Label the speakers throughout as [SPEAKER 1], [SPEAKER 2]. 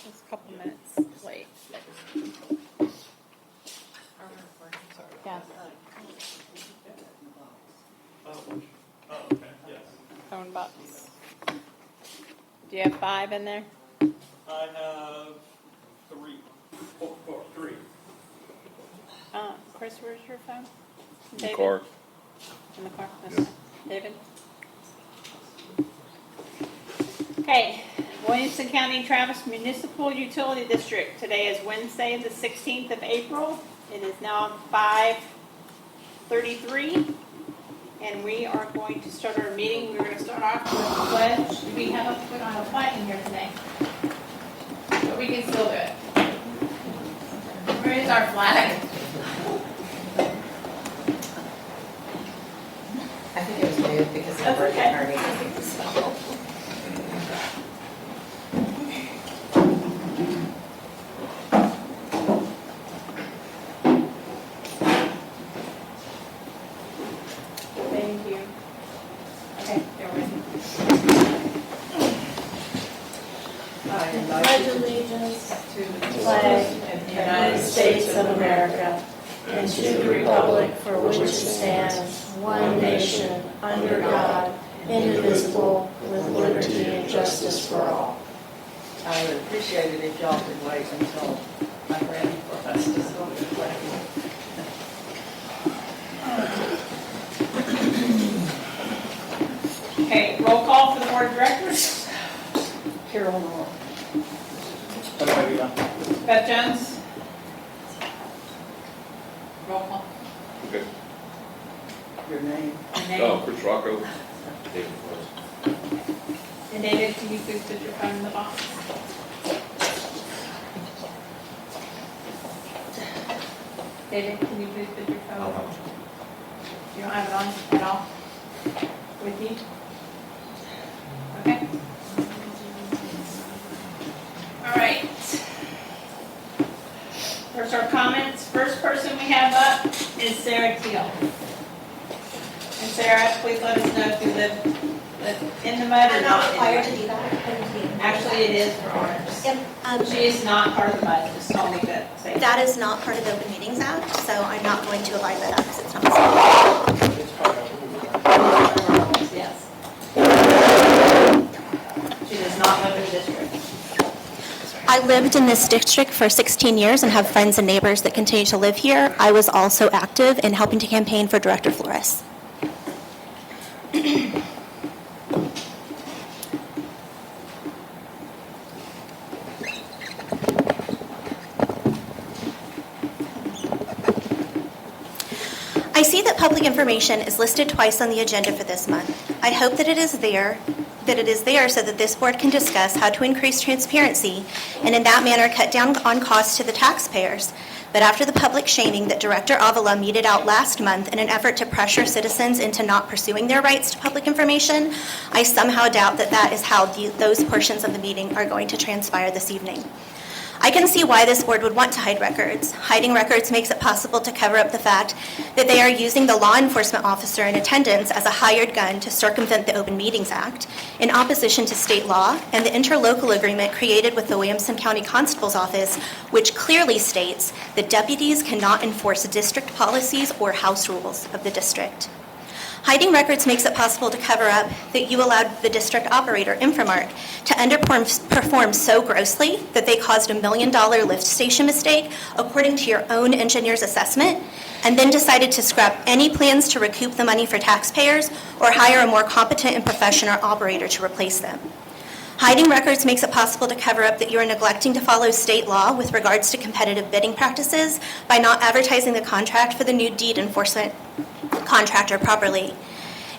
[SPEAKER 1] Just a couple minutes late. Yeah.
[SPEAKER 2] Oh, okay, yes.
[SPEAKER 1] Phone box. Do you have 5 in there?
[SPEAKER 2] I have 3. Three.
[SPEAKER 1] Chris, where's your phone?
[SPEAKER 3] The car.
[SPEAKER 1] In the car? That's
[SPEAKER 3] Yeah.
[SPEAKER 1] fine. David? Okay, Williamson County Travis Municipal Utility District. Today is Wednesday, the 16th of April. It is now 5:33, and we are going to start our meeting. We're going to start off with the pledge. We don't have a flag in here today, but we can still do it. Where is our flag?
[SPEAKER 4] I think it was moved because of the
[SPEAKER 1] That's
[SPEAKER 4] birthday
[SPEAKER 1] okay.
[SPEAKER 4] party. So.
[SPEAKER 1] Thank you. Okay, you're ready.
[SPEAKER 4] I
[SPEAKER 5] pledge allegiance to the flag of the United States of America and to the republic for which it stands, one nation, under God, indivisible, with liberty and justice for all.
[SPEAKER 6] I would appreciate it if y'all could wait until I'm ready for us to start the flag.
[SPEAKER 1] Okay, roll call for the board of directors.
[SPEAKER 6] Carol Moore.
[SPEAKER 1] Beth Jones. Roll call.
[SPEAKER 3] Okay.
[SPEAKER 6] Your name.
[SPEAKER 1] And David.
[SPEAKER 3] Oh, Chris Rocco. David Forrest.
[SPEAKER 1] And David, can you please put your phone in the box? David, can you please put your phone? You don't have it on at all? With you? Okay. All right. First, our comments. First person we have up is Sarah Teal. And Sarah, please let us know if you live in the mud or
[SPEAKER 7] I'm
[SPEAKER 1] not.
[SPEAKER 7] not required to do that.
[SPEAKER 1] Actually, it is for ours.
[SPEAKER 7] Yep,
[SPEAKER 1] She is not part of the mud, just told me to say.
[SPEAKER 7] that is not part of the Open Meetings Act, so I'm not going to abide by that because it's not.
[SPEAKER 1] Yes. She does not live in the district.
[SPEAKER 7] I lived in this district for 16 years and have friends and neighbors that continue to live here. I was also active in helping to campaign for Director Flores. I see that public information is listed twice on the agenda for this month. I hope that it is there so that this board can discuss how to increase transparency and in that manner cut down on costs to the taxpayers. But after the public shaming that Director Avila meted out last month in an effort to pressure citizens into not pursuing their rights to public information, I somehow doubt that that is how those portions of the meeting are going to transpire this evening. I can see why this board would want to hide records. Hiding records makes it possible to cover up the fact that they are using the law enforcement officer in attendance as a hired gun to circumvent the Open Meetings Act in opposition to state law and the interlocal agreement created with the Williamson County Constable's Office, which clearly states that deputies cannot enforce district policies or house rules of the district. Hiding records makes it possible to cover up that you allowed the district operator, Infomark, to underperform so grossly that they caused $1 million lift station mistake according to your own engineer's assessment, and then decided to scrap any plans to recoup the money for taxpayers or hire a more competent and professional operator to replace them. Hiding records makes it possible to cover up that you are neglecting to follow state law with regards to competitive bidding practices by not advertising the contract for the new deed enforcement contractor properly.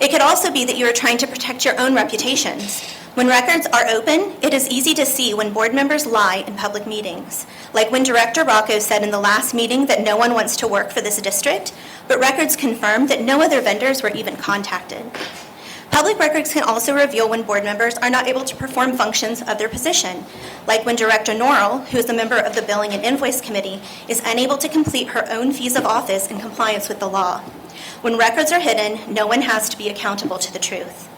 [SPEAKER 7] It could also be that you are trying to protect your own reputations. When records are open, it is easy to see when board members lie in public meetings, like when Director Rocco said in the last meeting that no one wants to work for this district, but records confirmed that no other vendors were even contacted. Public records can also reveal when board members are not able to perform functions of their position, like when Director Norrell, who is a member of the Billing and Invoice Committee, is unable to complete her own fees of office in compliance with the law. When records are hidden, no one has to be accountable to the truth.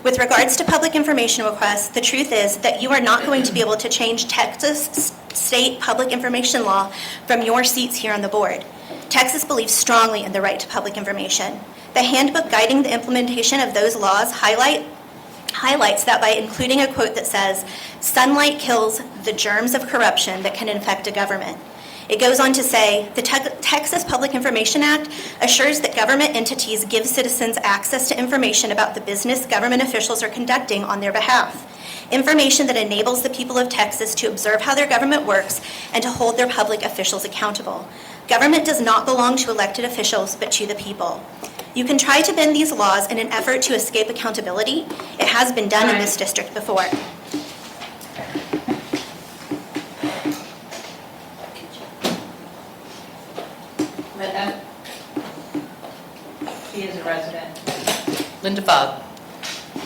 [SPEAKER 7] With regards to public information requests, the truth is that you are not going to be able to change Texas state public information law from your seats here on the board. Texas believes strongly in the right to public information. The handbook guiding the implementation of those laws highlights that by including a quote that says, "Sunlight kills the germs of corruption that can infect a government." It goes on to say, the Texas Public Information Act assures that government entities give citizens access to information about the business government officials are conducting on their behalf. Information that enables the people of Texas to observe how their government works and to hold their public officials accountable. Government does not belong to elected officials, but to the people. You can try to bend these laws in an effort to escape accountability. It has been done in this district before.
[SPEAKER 1] Linda? She is a resident.
[SPEAKER 4] Linda Bob.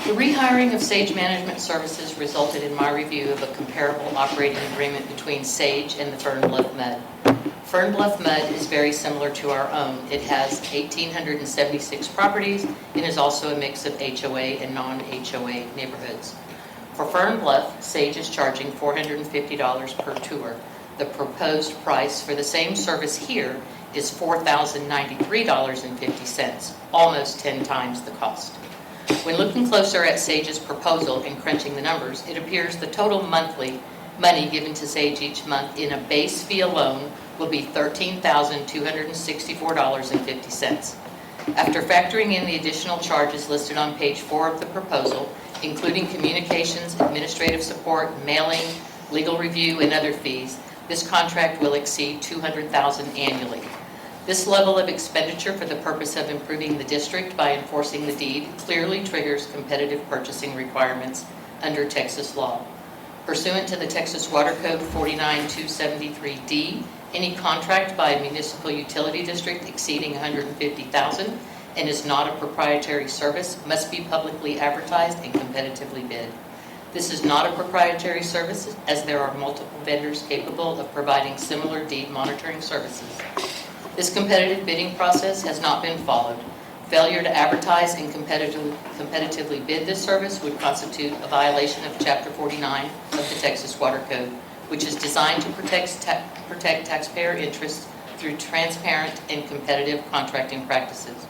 [SPEAKER 4] The rehiring of Sage Management Services resulted in my review of a comparable operating agreement between Sage and the Fern Bluff MUD. Fern Bluff MUD is very similar to our own. It has 1,876 properties and is also a mix of HOA and non-HOA neighborhoods. For Fern Bluff, Sage is charging $450 per tour. The proposed price for the same service here is $4,093.50, almost 10 times the cost. When looking closer at Sage's proposal and crunching the numbers, it appears the total monthly money given to Sage each month in a base fee alone will be $13,264.50. After factoring in the additional charges listed on page 4 of the proposal, including communications, administrative support, mailing, legal review, and other fees, this contract will exceed $200,000 annually. This level of expenditure for the purpose of improving the district by enforcing the deed clearly triggers competitive purchasing requirements under Texas law. Pursuant to the Texas Water Code 49273D, any contract by a municipal utility district exceeding $150,000 and is not a proprietary service must be publicly advertised and competitively bid. This is not a proprietary service, as there are multiple vendors capable of providing similar deed monitoring services. This competitive bidding process has not been followed. Failure to advertise and competitively bid this service would constitute a violation of Chapter 49 of the Texas Water Code, which is designed to protect taxpayer interests through transparent and competitive contracting practices.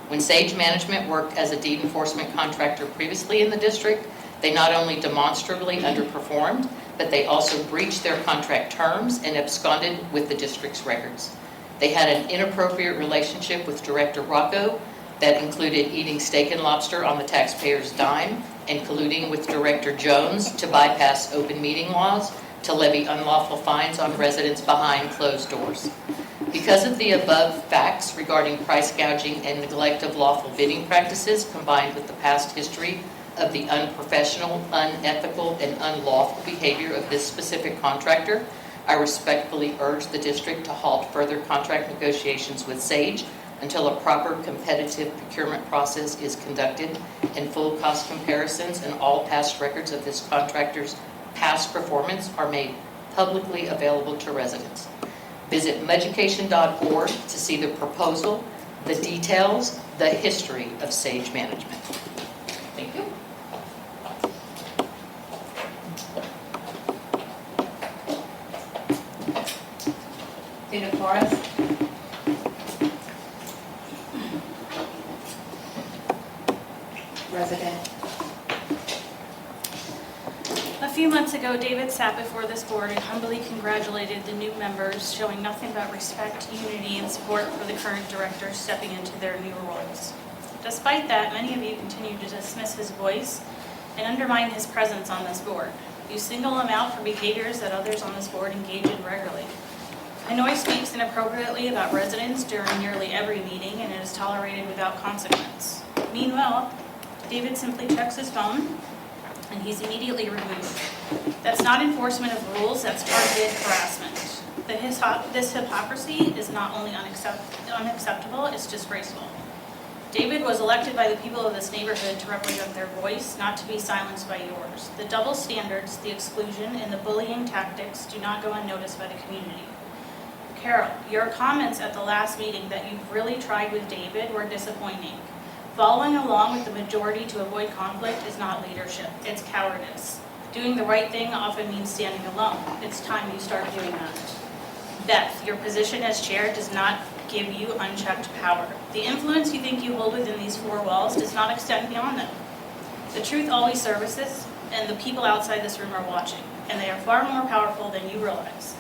[SPEAKER 4] When Sage Management worked as a deed enforcement contractor previously in the district, they not only demonstrably underperformed, but they also breached their contract terms and absconded with the district's records. They had an inappropriate relationship with Director Rocco that included eating steak and lobster on the taxpayer's dime and colluding with Director Jones to bypass open meeting laws to levy unlawful fines on residents behind closed doors. Because of the above facts regarding price gouging and neglect of lawful bidding practices, combined with the past history of the unprofessional, unethical, and unlawful behavior of this specific contractor, I respectfully urge the district to halt further contract negotiations with Sage until a proper competitive procurement process is conducted and full cost comparisons and all past records of this contractor's past performance are made publicly available to residents. Visit muducation.org to see the proposal, the details, the history of Sage Management. Thank you.
[SPEAKER 1] Tina Flores? Resident.
[SPEAKER 5] A few months ago, David sat before this board and humbly congratulated the new members, showing nothing but respect, unity, and support for the current directors stepping into their new roles. Despite that, many of you continue to dismiss his voice and undermine his presence on this board. You single him out for behaviors that others on this board engage in regularly. I know he speaks inappropriately about residents during nearly every meeting, and it is tolerated without consequence. Meanwhile, David simply checks his phone, and he's immediately removed. That's not enforcement of rules, that's targeted harassment. This hypocrisy is not only unacceptable, it's disgraceful. David was elected by the people of this neighborhood to represent their voice, not to be silenced by yours. The double standards, the exclusion, and the bullying tactics do not go unnoticed by the community. Carol, your comments at the last meeting that you've really tried with David were disappointing.
[SPEAKER 8] Following along with the majority to avoid conflict is not leadership, it's cowardice. Doing the right thing often means standing alone. It's time you start doing that. Beth, your position as chair does not give you unchecked power. The influence you think you hold within these four walls does not extend beyond them. The truth always surfaces, and the people outside this room are watching, and they are far more powerful than you realize.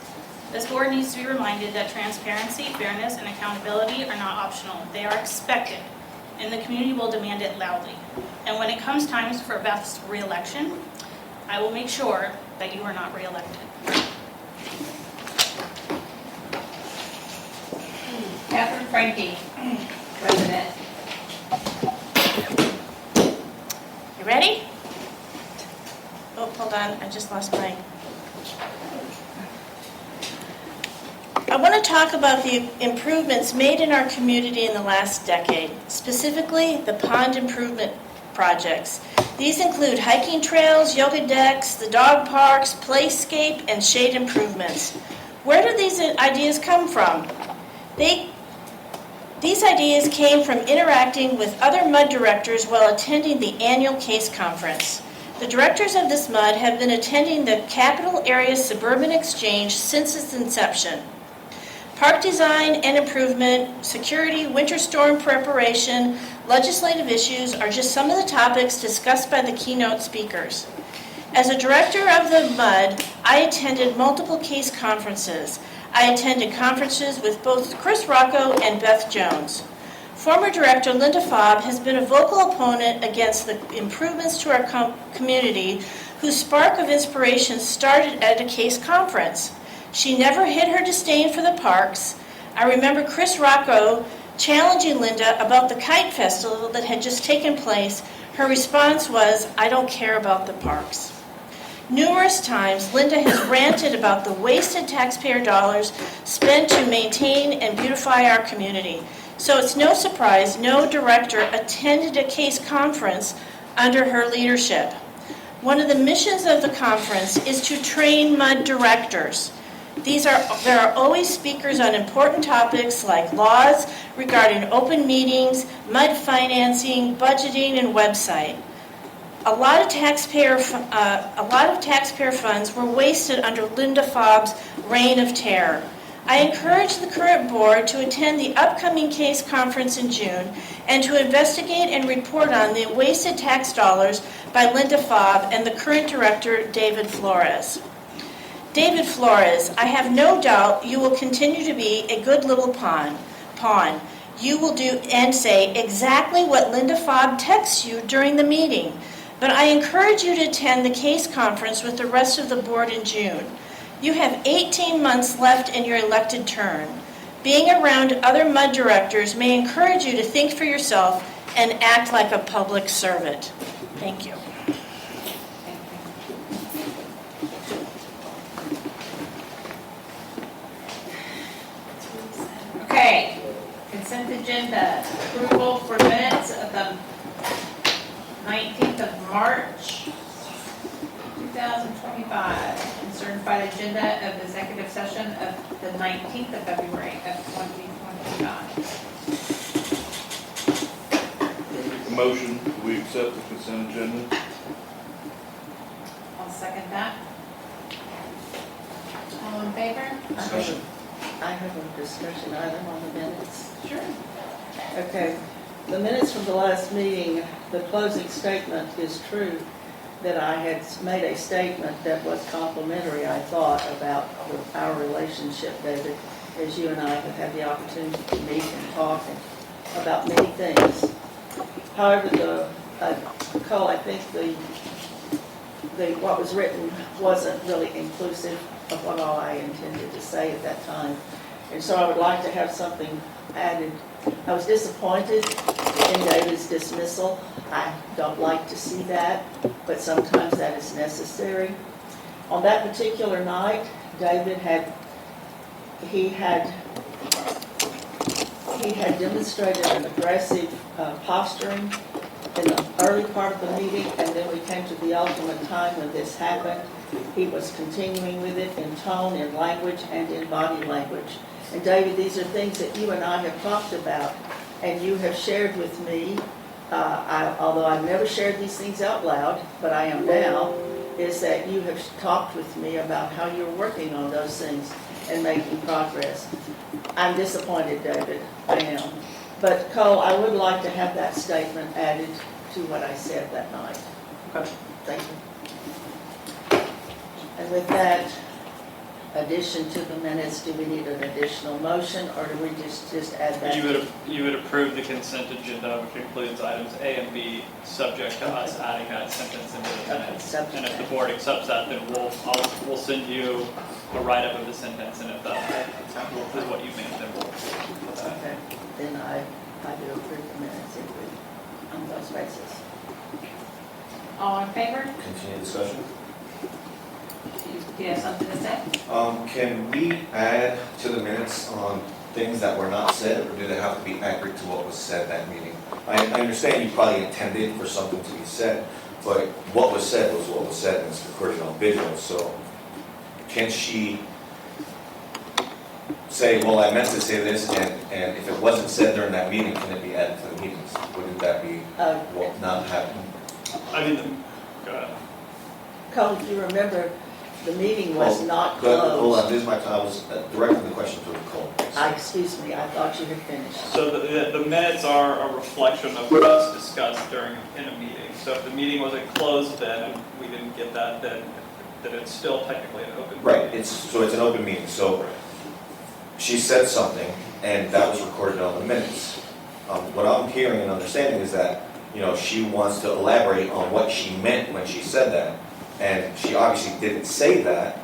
[SPEAKER 8] This board needs to be reminded that transparency, fairness, and accountability are not optional. They are expected, and the community will demand it loudly. And when it comes time for Beth's re-election, I will make sure that you are not re-elected.
[SPEAKER 1] Catherine Frankie, President.
[SPEAKER 5] You ready? Oh, hold on, I just lost my... I want to talk about the improvements made in our community in the last decade, specifically the pond improvement projects. These include hiking trails, yoga decks, the dog parks, playscape, and shade improvements. Where do these ideas come from? These ideas came from interacting with other MUD directors while attending the annual CASE conference. The directors of this MUD have been attending the Capital Area Suburban Exchange since its inception. Park design and improvement, security, winter storm preparation, legislative issues are just some of the topics discussed by the keynote speakers. As a director of the MUD, I attended multiple CASE conferences. I attended conferences with both Chris Rocco and Beth Jones. Former director Linda Fobb has been a vocal opponent against the improvements to our community, whose spark of inspiration started at a CASE conference. She never hid her disdain for the parks. I remember Chris Rocco challenging Linda about the kite festival that had just taken place. Her response was, "I don't care about the parks." Numerous times, Linda has ranted about the wasted taxpayer dollars spent to maintain and beautify our community. So it's no surprise no director attended a CASE conference under her leadership. One of the missions of the conference is to train MUD directors. There are always speakers on important topics like laws regarding open meetings, MUD financing, budgeting, and website. A lot of taxpayer funds were wasted under Linda Fobb's reign of terror. I encourage the current board to attend the upcoming CASE conference in June and to investigate and report on the wasted tax dollars by Linda Fobb and the current director, David Flores. David Flores, I have no doubt you will continue to be a good little pawn. You will do and say exactly what Linda Fobb texts you during the meeting. But I encourage you to attend the CASE conference with the rest of the board in June. You have 18 months left in your elected term. Being around other MUD directors may encourage you to think for yourself and act like a public servant. Thank you.
[SPEAKER 1] Okay, consent agenda, approval for minutes of the 19th of March, 2025, and certified agenda of the executive session of the 19th of February of 2025.
[SPEAKER 3] Make a motion, we accept the consent agenda.
[SPEAKER 1] I'll second that. All in favor?
[SPEAKER 3] Discussion.
[SPEAKER 6] I have a discussion item on the minutes.
[SPEAKER 1] Sure.
[SPEAKER 6] Okay, the minutes from the last meeting, the closing statement is true that I had made a statement that was complimentary, I thought, about our relationship, David, as you and I have had the opportunity to meet and talk about many things. However, Cole, I think what was written wasn't really inclusive of what all I intended to say at that time. And so I would like to have something added. I was disappointed in David's dismissal. I don't like to see that, but sometimes that is necessary. On that particular night, David had demonstrated an aggressive posturing in the early part of the meeting, and then we came to the ultimate time when this happened. He was continuing with it in tone, in language, and in body language. And David, these are things that you and I have talked about, and you have shared with me although I've never shared these things out loud, but I am now, is that you have talked with me about how you're working on those things and making progress. I'm disappointed, David, I am. But Cole, I would like to have that statement added to what I said that night.
[SPEAKER 2] Okay.
[SPEAKER 6] Thank you. And with that addition to the minutes, do we need an additional motion, or do we just add that?
[SPEAKER 2] You would approve the consent agenda, which includes items A and B, subject to us adding that sentence into the minutes.
[SPEAKER 6] Subject
[SPEAKER 2] And if the
[SPEAKER 6] to.
[SPEAKER 2] board accepts that, then we'll send you a write-up of the sentence, and if that is what you mean, then we'll put that.
[SPEAKER 6] Okay, then I do approve the minutes if we, on those bases.
[SPEAKER 1] All in favor?
[SPEAKER 9] Continue discussion.
[SPEAKER 1] Do you have something to say?
[SPEAKER 9] Can we add to the minutes on things that were not said, or do they have to be accurate to what was said that meeting? I understand you probably intended for something to be said, but what was said was what was said, and it's recorded on video, so can she say, well, I meant to say this, and if it wasn't said during that meeting, can it be added to the meetings? Wouldn't that be what not happened?
[SPEAKER 2] I mean, go ahead.
[SPEAKER 6] Cole, if you remember, the meeting was not
[SPEAKER 9] Hold
[SPEAKER 6] closed.
[SPEAKER 9] on, this is my time, I was directing the question to Nicole.
[SPEAKER 6] Excuse me, I thought you had finished.
[SPEAKER 2] So the minutes are a reflection of what was discussed in a meeting. So if the meeting wasn't closed then, and we didn't get that, then it's still technically an open meeting.
[SPEAKER 9] Right, so it's an open meeting, so she said something, and that was recorded on the minutes. What I'm hearing and understanding is that, she wants to elaborate on what she meant when she said that, and she obviously didn't say that,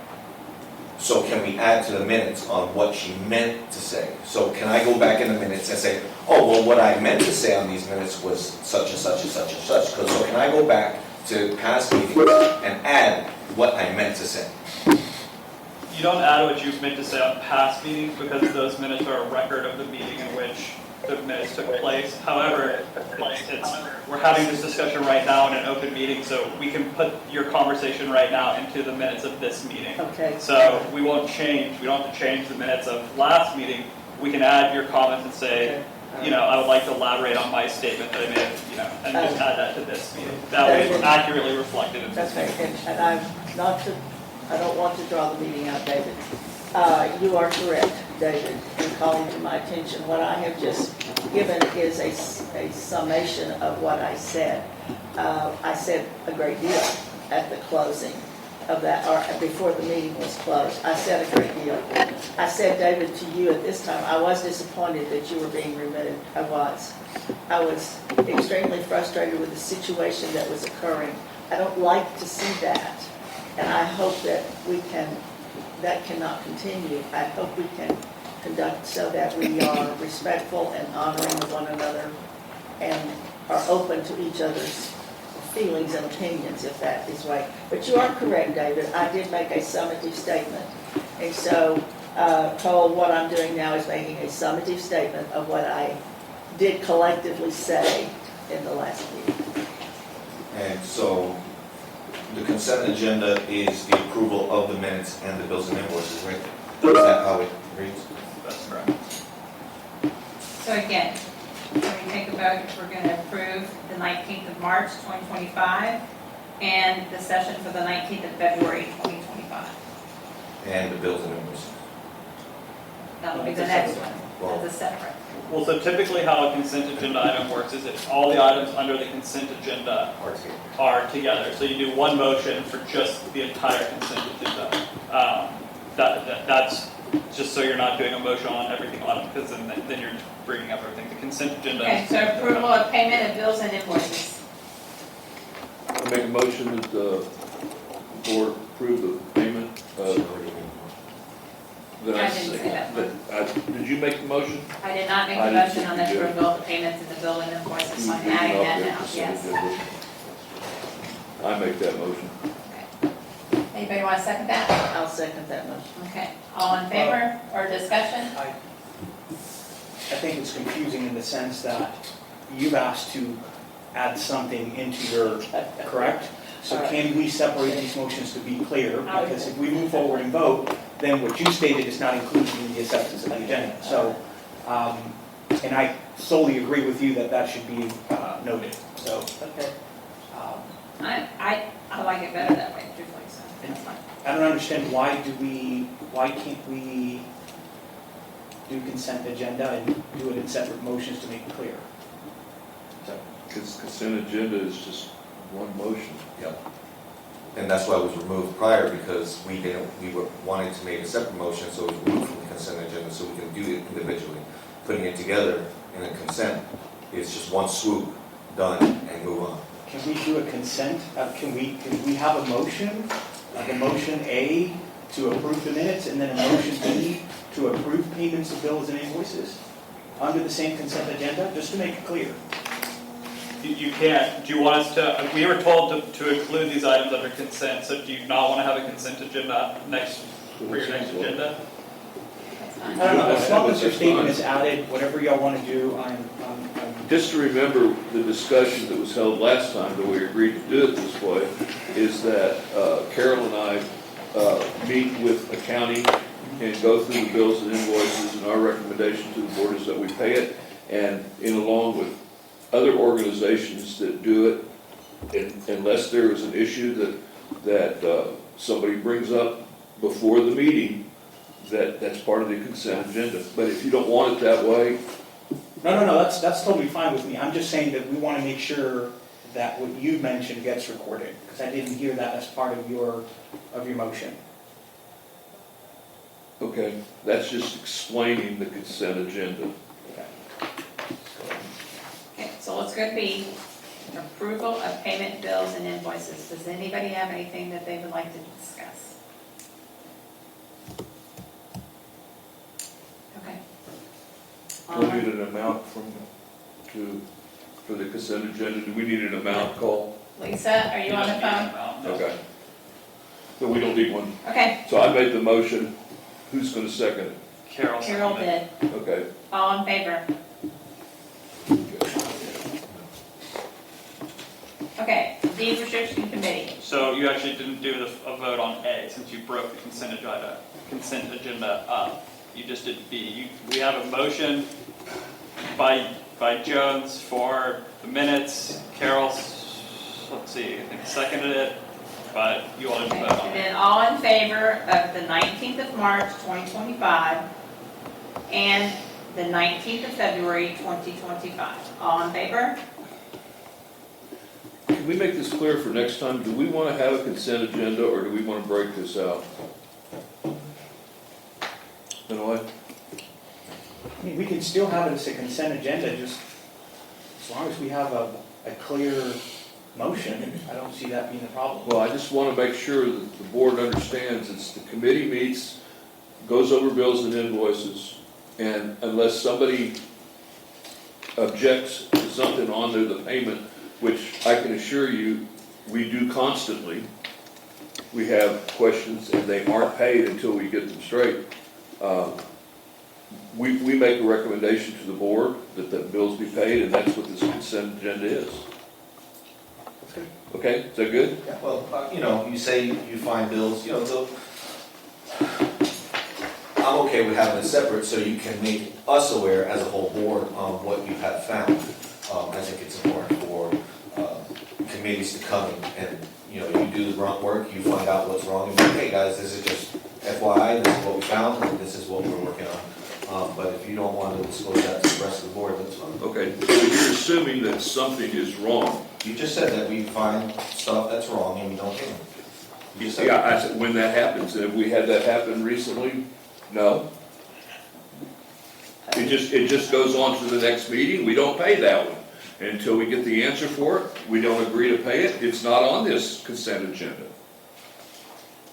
[SPEAKER 9] so can we add to the minutes on what she meant to say? So can I go back in the minutes and say, oh, well, what I meant to say on these minutes was such and such and such and such, so can I go back to past meetings and add what I meant to say?
[SPEAKER 2] You don't add what you meant to say on past meetings because those minutes are a record of the meeting in which the minutes took place. However, we're having this discussion right now in an open meeting, so we can put your conversation right now into the minutes of this meeting.
[SPEAKER 6] Okay.
[SPEAKER 2] So we don't have to change the minutes of last meeting. We can add your comments and say, I would like to elaborate on my statement that I made, and just add that to this meeting. That way it's accurately reflected in this
[SPEAKER 6] Okay,
[SPEAKER 2] meeting.
[SPEAKER 6] and I don't want to draw the meeting out, David. You are correct, David, in calling to my attention. What I have just given is a summation of what I said. I said a great deal at the closing of that, or before the meeting was closed. I said a great deal. I said, David, to you at this time, I was disappointed that you were being removed. I was extremely frustrated with the situation that was occurring. I don't like to see that. And I hope that that cannot continue. I hope we can conduct so that we are respectful and honoring of one another and are open to each other's feelings and opinions, if that is right. But you are correct, David. I did make a summative statement. And so, Cole, what I'm doing now is making a summative statement of what I did collectively say in the last meeting.
[SPEAKER 9] And so the consent agenda is the approval of the minutes and the bills and invoices, right? Is that how it reads?
[SPEAKER 2] That's correct.
[SPEAKER 1] So again, when we take a vote, we're going to approve the 19th of March, 2025, and the session for the 19th of February, 2025.
[SPEAKER 9] And the bills and invoices.
[SPEAKER 1] That will be the next one, as a separate.
[SPEAKER 2] Well, so typically how a consent agenda item works is if all the items under the consent agenda are together. So you do one motion for just the entire consent agenda. That's just so you're not doing a motion on everything on it, because then you're bringing up everything. The consent agenda.
[SPEAKER 1] Okay, so approval of payment of bills and invoices.
[SPEAKER 3] I make a motion that the board approve the payment
[SPEAKER 1] I didn't say that.
[SPEAKER 3] Did you make the motion?
[SPEAKER 1] I did not make
[SPEAKER 3] I
[SPEAKER 1] a
[SPEAKER 3] didn't
[SPEAKER 1] motion on the
[SPEAKER 3] think you did.
[SPEAKER 1] approval of the payments and the bill and invoices, so I'm adding that now, yes.
[SPEAKER 3] I make that motion.
[SPEAKER 1] Anybody want to second that?
[SPEAKER 6] I'll second that motion.
[SPEAKER 1] Okay, all in favor or discussion?
[SPEAKER 10] I think it's confusing in the sense that you've asked to add something into your, correct? So can we separate these motions to be clear? Because if we move forward and vote, then what you stated is not included in the acceptance of the agenda. So And I solely agree with you that that should be noted, so.
[SPEAKER 6] Okay.
[SPEAKER 1] I like it better that way, truthfully, so that's fine.
[SPEAKER 10] I don't understand why can't we do consent agenda and do it in separate motions to make it clear? So,
[SPEAKER 3] Because consent agenda is just one motion.
[SPEAKER 9] Yep. And that's why it was removed prior, because we were wanting to make a separate motion, so it was removed from the consent agenda, so we can do it individually. Putting it together in a consent is just one swoop, done, and move on.
[SPEAKER 10] can we do a consent? Can we have a motion, like a motion A to approve the minutes, and then a motion B to approve payments of bills and invoices under the same consent agenda, just to make it clear?
[SPEAKER 2] You can't, do you want us to, we were told to include these items under consent, so do you not want to have a consent agenda for your next agenda?
[SPEAKER 10] I don't know, as long as your statement is added, whatever y'all want to do, I'm
[SPEAKER 3] Just to remember the discussion that was held last time, that we agreed to do it this way, is that Carol and I meet with accounting and go through the bills and invoices, and our recommendation to the board is that we pay it, and along with other organizations that do it, unless there is an issue that somebody brings up before the meeting, that's part of the consent agenda. But if you don't want it that way.
[SPEAKER 10] No, that's totally fine with me. I'm just saying that we want to make sure that what you mentioned gets recorded, because I didn't hear that as part of your motion.
[SPEAKER 3] Okay, that's just explaining the consent agenda.
[SPEAKER 1] Okay, so let's go to B, approval of payment bills and invoices. Does anybody have anything that they would like to discuss? Okay.
[SPEAKER 3] Do we need an amount for the consent agenda? Do we need an amount call?
[SPEAKER 1] Lisa, are you on the phone?
[SPEAKER 3] Okay. So we don't need one.
[SPEAKER 1] Okay,
[SPEAKER 3] So I made the motion. Who's going to second it?
[SPEAKER 2] Carol.
[SPEAKER 1] Carol did.
[SPEAKER 3] Okay.
[SPEAKER 1] All in favor? Okay, deed restriction committee.
[SPEAKER 2] So you actually didn't do a vote on A, since you broke the consent agenda up. You just did B. We have a motion by Jones for the minutes. Carol, let's see, I think seconded it, but you all didn't vote on
[SPEAKER 1] And
[SPEAKER 2] it.
[SPEAKER 1] then all in favor of the 19th of March, 2025, and the 19th of February, 2025. All in favor?
[SPEAKER 3] Can we make this clear for next time? Do we want to have a consent agenda, or do we want to break this out? You know what?
[SPEAKER 10] I mean, we can still have it as a consent agenda, just as long as we have a clear motion. I don't see that being a problem.
[SPEAKER 3] Well, I just want to make sure that the board understands it's the committee meets, goes over bills and invoices, and unless somebody objects to something on there, the payment, which I can assure you we do constantly, we have questions and they aren't paid until we get them straight. We make a recommendation to the board that the bills be paid, and that's what this consent agenda is. Okay, is that good?
[SPEAKER 9] Yeah, well, you say you find bills, I'm okay with having it separate so you can make us aware as a whole board on what you have found. I think it's important for committees to come and, you do the wrong work, you find out what's wrong, and be, hey guys, this is just FYI, this is what we found, and this is what we're working on. But if you don't want to disclose that to the rest of the board, that's fine.
[SPEAKER 3] Okay, so you're assuming that something is wrong.
[SPEAKER 9] You just said that we find stuff that's wrong and we don't pay them. You said
[SPEAKER 3] Yeah, I said when that happens, and have we had that happen recently? No. It just goes on to the next meeting, we don't pay that one. And until we get the answer for it, we don't agree to pay it, it's not on this consent agenda.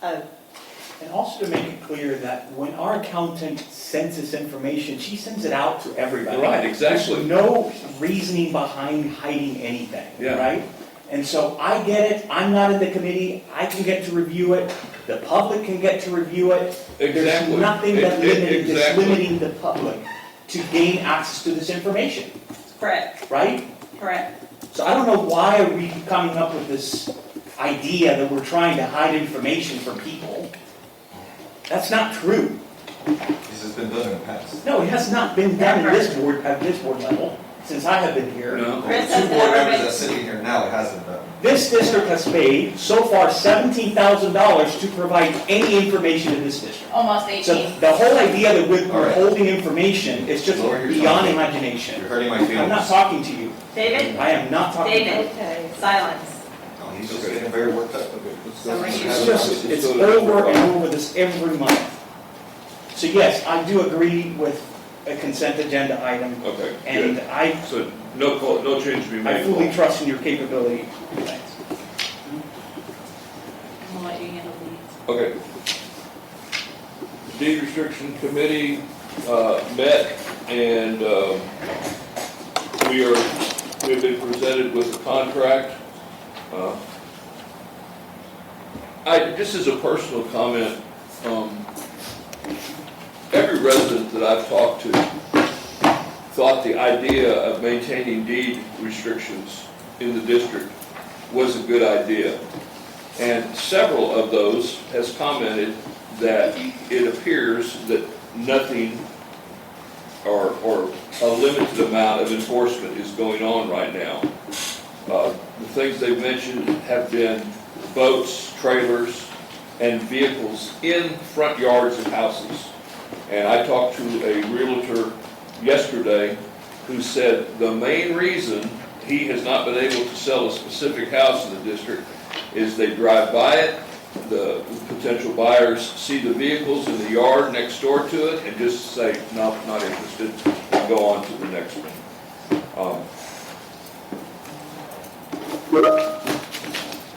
[SPEAKER 10] And also to make it clear that when our accountant sends this information, she sends it out to everybody.
[SPEAKER 3] Right, exactly.
[SPEAKER 10] There's no reasoning behind hiding anything,
[SPEAKER 3] Yeah.
[SPEAKER 10] right? And so I get it, I'm not in the committee, I can get to review it, the public can get to review it.
[SPEAKER 3] Exactly.
[SPEAKER 10] There's nothing that's
[SPEAKER 3] Exactly.
[SPEAKER 10] limiting the public to gain access to this information,
[SPEAKER 1] Correct,
[SPEAKER 10] right?
[SPEAKER 1] correct.
[SPEAKER 10] So I don't know why are we coming up with this idea that we're trying to hide information from people. That's not true.
[SPEAKER 9] This has been done in the past.
[SPEAKER 10] No, it has not been done at this board level, since I have been here.
[SPEAKER 3] No.
[SPEAKER 1] Chris
[SPEAKER 9] Two
[SPEAKER 1] has
[SPEAKER 9] board
[SPEAKER 1] never
[SPEAKER 9] members
[SPEAKER 1] been,
[SPEAKER 9] that sit here now, it hasn't done.
[SPEAKER 10] This district has paid so far $17,000 to provide any information in this district.
[SPEAKER 1] almost
[SPEAKER 10] So
[SPEAKER 1] 18.
[SPEAKER 10] the whole idea that we're
[SPEAKER 9] All right.
[SPEAKER 10] holding information is just
[SPEAKER 9] Lower your
[SPEAKER 10] beyond
[SPEAKER 9] tone.
[SPEAKER 10] imagination.
[SPEAKER 9] You're hurting my
[SPEAKER 10] I'm not
[SPEAKER 9] feelings.
[SPEAKER 10] talking to you.
[SPEAKER 1] David?
[SPEAKER 10] I am not talking to you.
[SPEAKER 1] David,
[SPEAKER 6] Okay.
[SPEAKER 1] silence.
[SPEAKER 9] No, he's just getting very worked up.
[SPEAKER 3] Okay, let's
[SPEAKER 1] So
[SPEAKER 3] go.
[SPEAKER 1] when you-
[SPEAKER 10] It's just, it's over and over this every month. So yes, I do agree with a consent agenda item,
[SPEAKER 3] Okay,
[SPEAKER 10] and
[SPEAKER 3] good.
[SPEAKER 10] I
[SPEAKER 3] So no change to be made.
[SPEAKER 10] fully trust in your capability. Thanks.
[SPEAKER 1] I'm gonna let you handle these.
[SPEAKER 3] Okay. Deed restriction committee met, and we have been presented with a contract. Just as a personal comment, every resident that I've talked to thought the idea of maintaining deed restrictions in the district was a good idea. And several of those has commented that it appears that nothing or a limited amount of enforcement is going on right now. The things they've mentioned have been boats, trailers, and vehicles in front yards of houses. And I talked to a realtor yesterday who said the main reason he has not been able to sell a specific house in the district is they drive by it, the potential buyers see the vehicles in the yard next door to it and just say, no, not interested, and go on to the next one.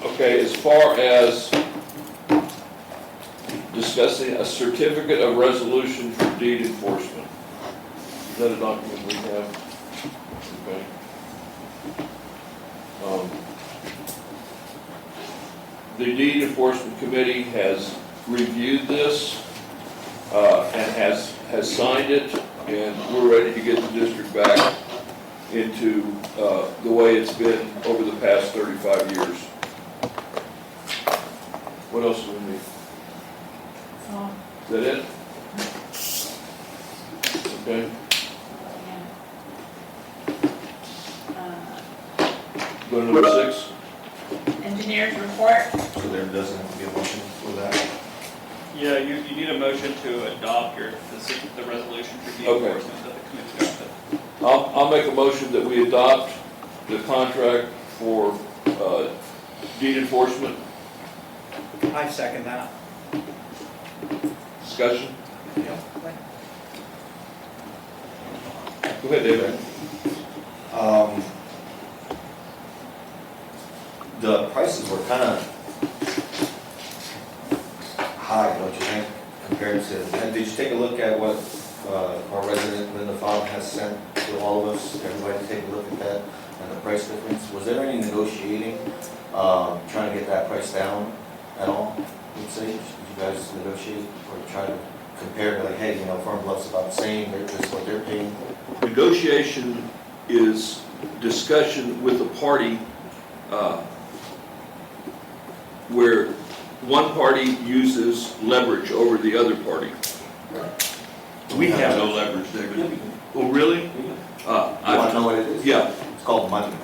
[SPEAKER 3] Okay, as far as discussing a certificate of resolution for deed enforcement. Is that a document we have? Okay. The deed enforcement committee has reviewed this and has signed it, and we're ready to get the district back into the way it's been over the past 35 years. What else do we need? Is that it? Okay. Go to number 6.
[SPEAKER 1] Engineers report.
[SPEAKER 9] So there doesn't have to be a motion for that.
[SPEAKER 2] Yeah, you need a motion to adopt the resolution for deed
[SPEAKER 3] Okay.
[SPEAKER 2] enforcement that the committee adopted.
[SPEAKER 3] I'll make a motion that we adopt the contract for deed enforcement.
[SPEAKER 10] I second that.
[SPEAKER 3] Discussion? Go ahead, David.
[SPEAKER 9] The prices were kind of high, don't you think, compared to, and did you take a look at what our resident Linda Fogg has sent to all of us, everybody take a look at that, and the price difference? Was there any negotiating, trying to get that price down at all, you'd say? Did you guys negotiate or try to compare, like, hey, you know, Farm Bluff's about the same, this is what they're paying?
[SPEAKER 3] Negotiation is discussion with a party where one party uses leverage over the other party. We have no leverage, David. Oh, really?
[SPEAKER 9] You want to know what it is?
[SPEAKER 3] Yeah,
[SPEAKER 9] It's called money.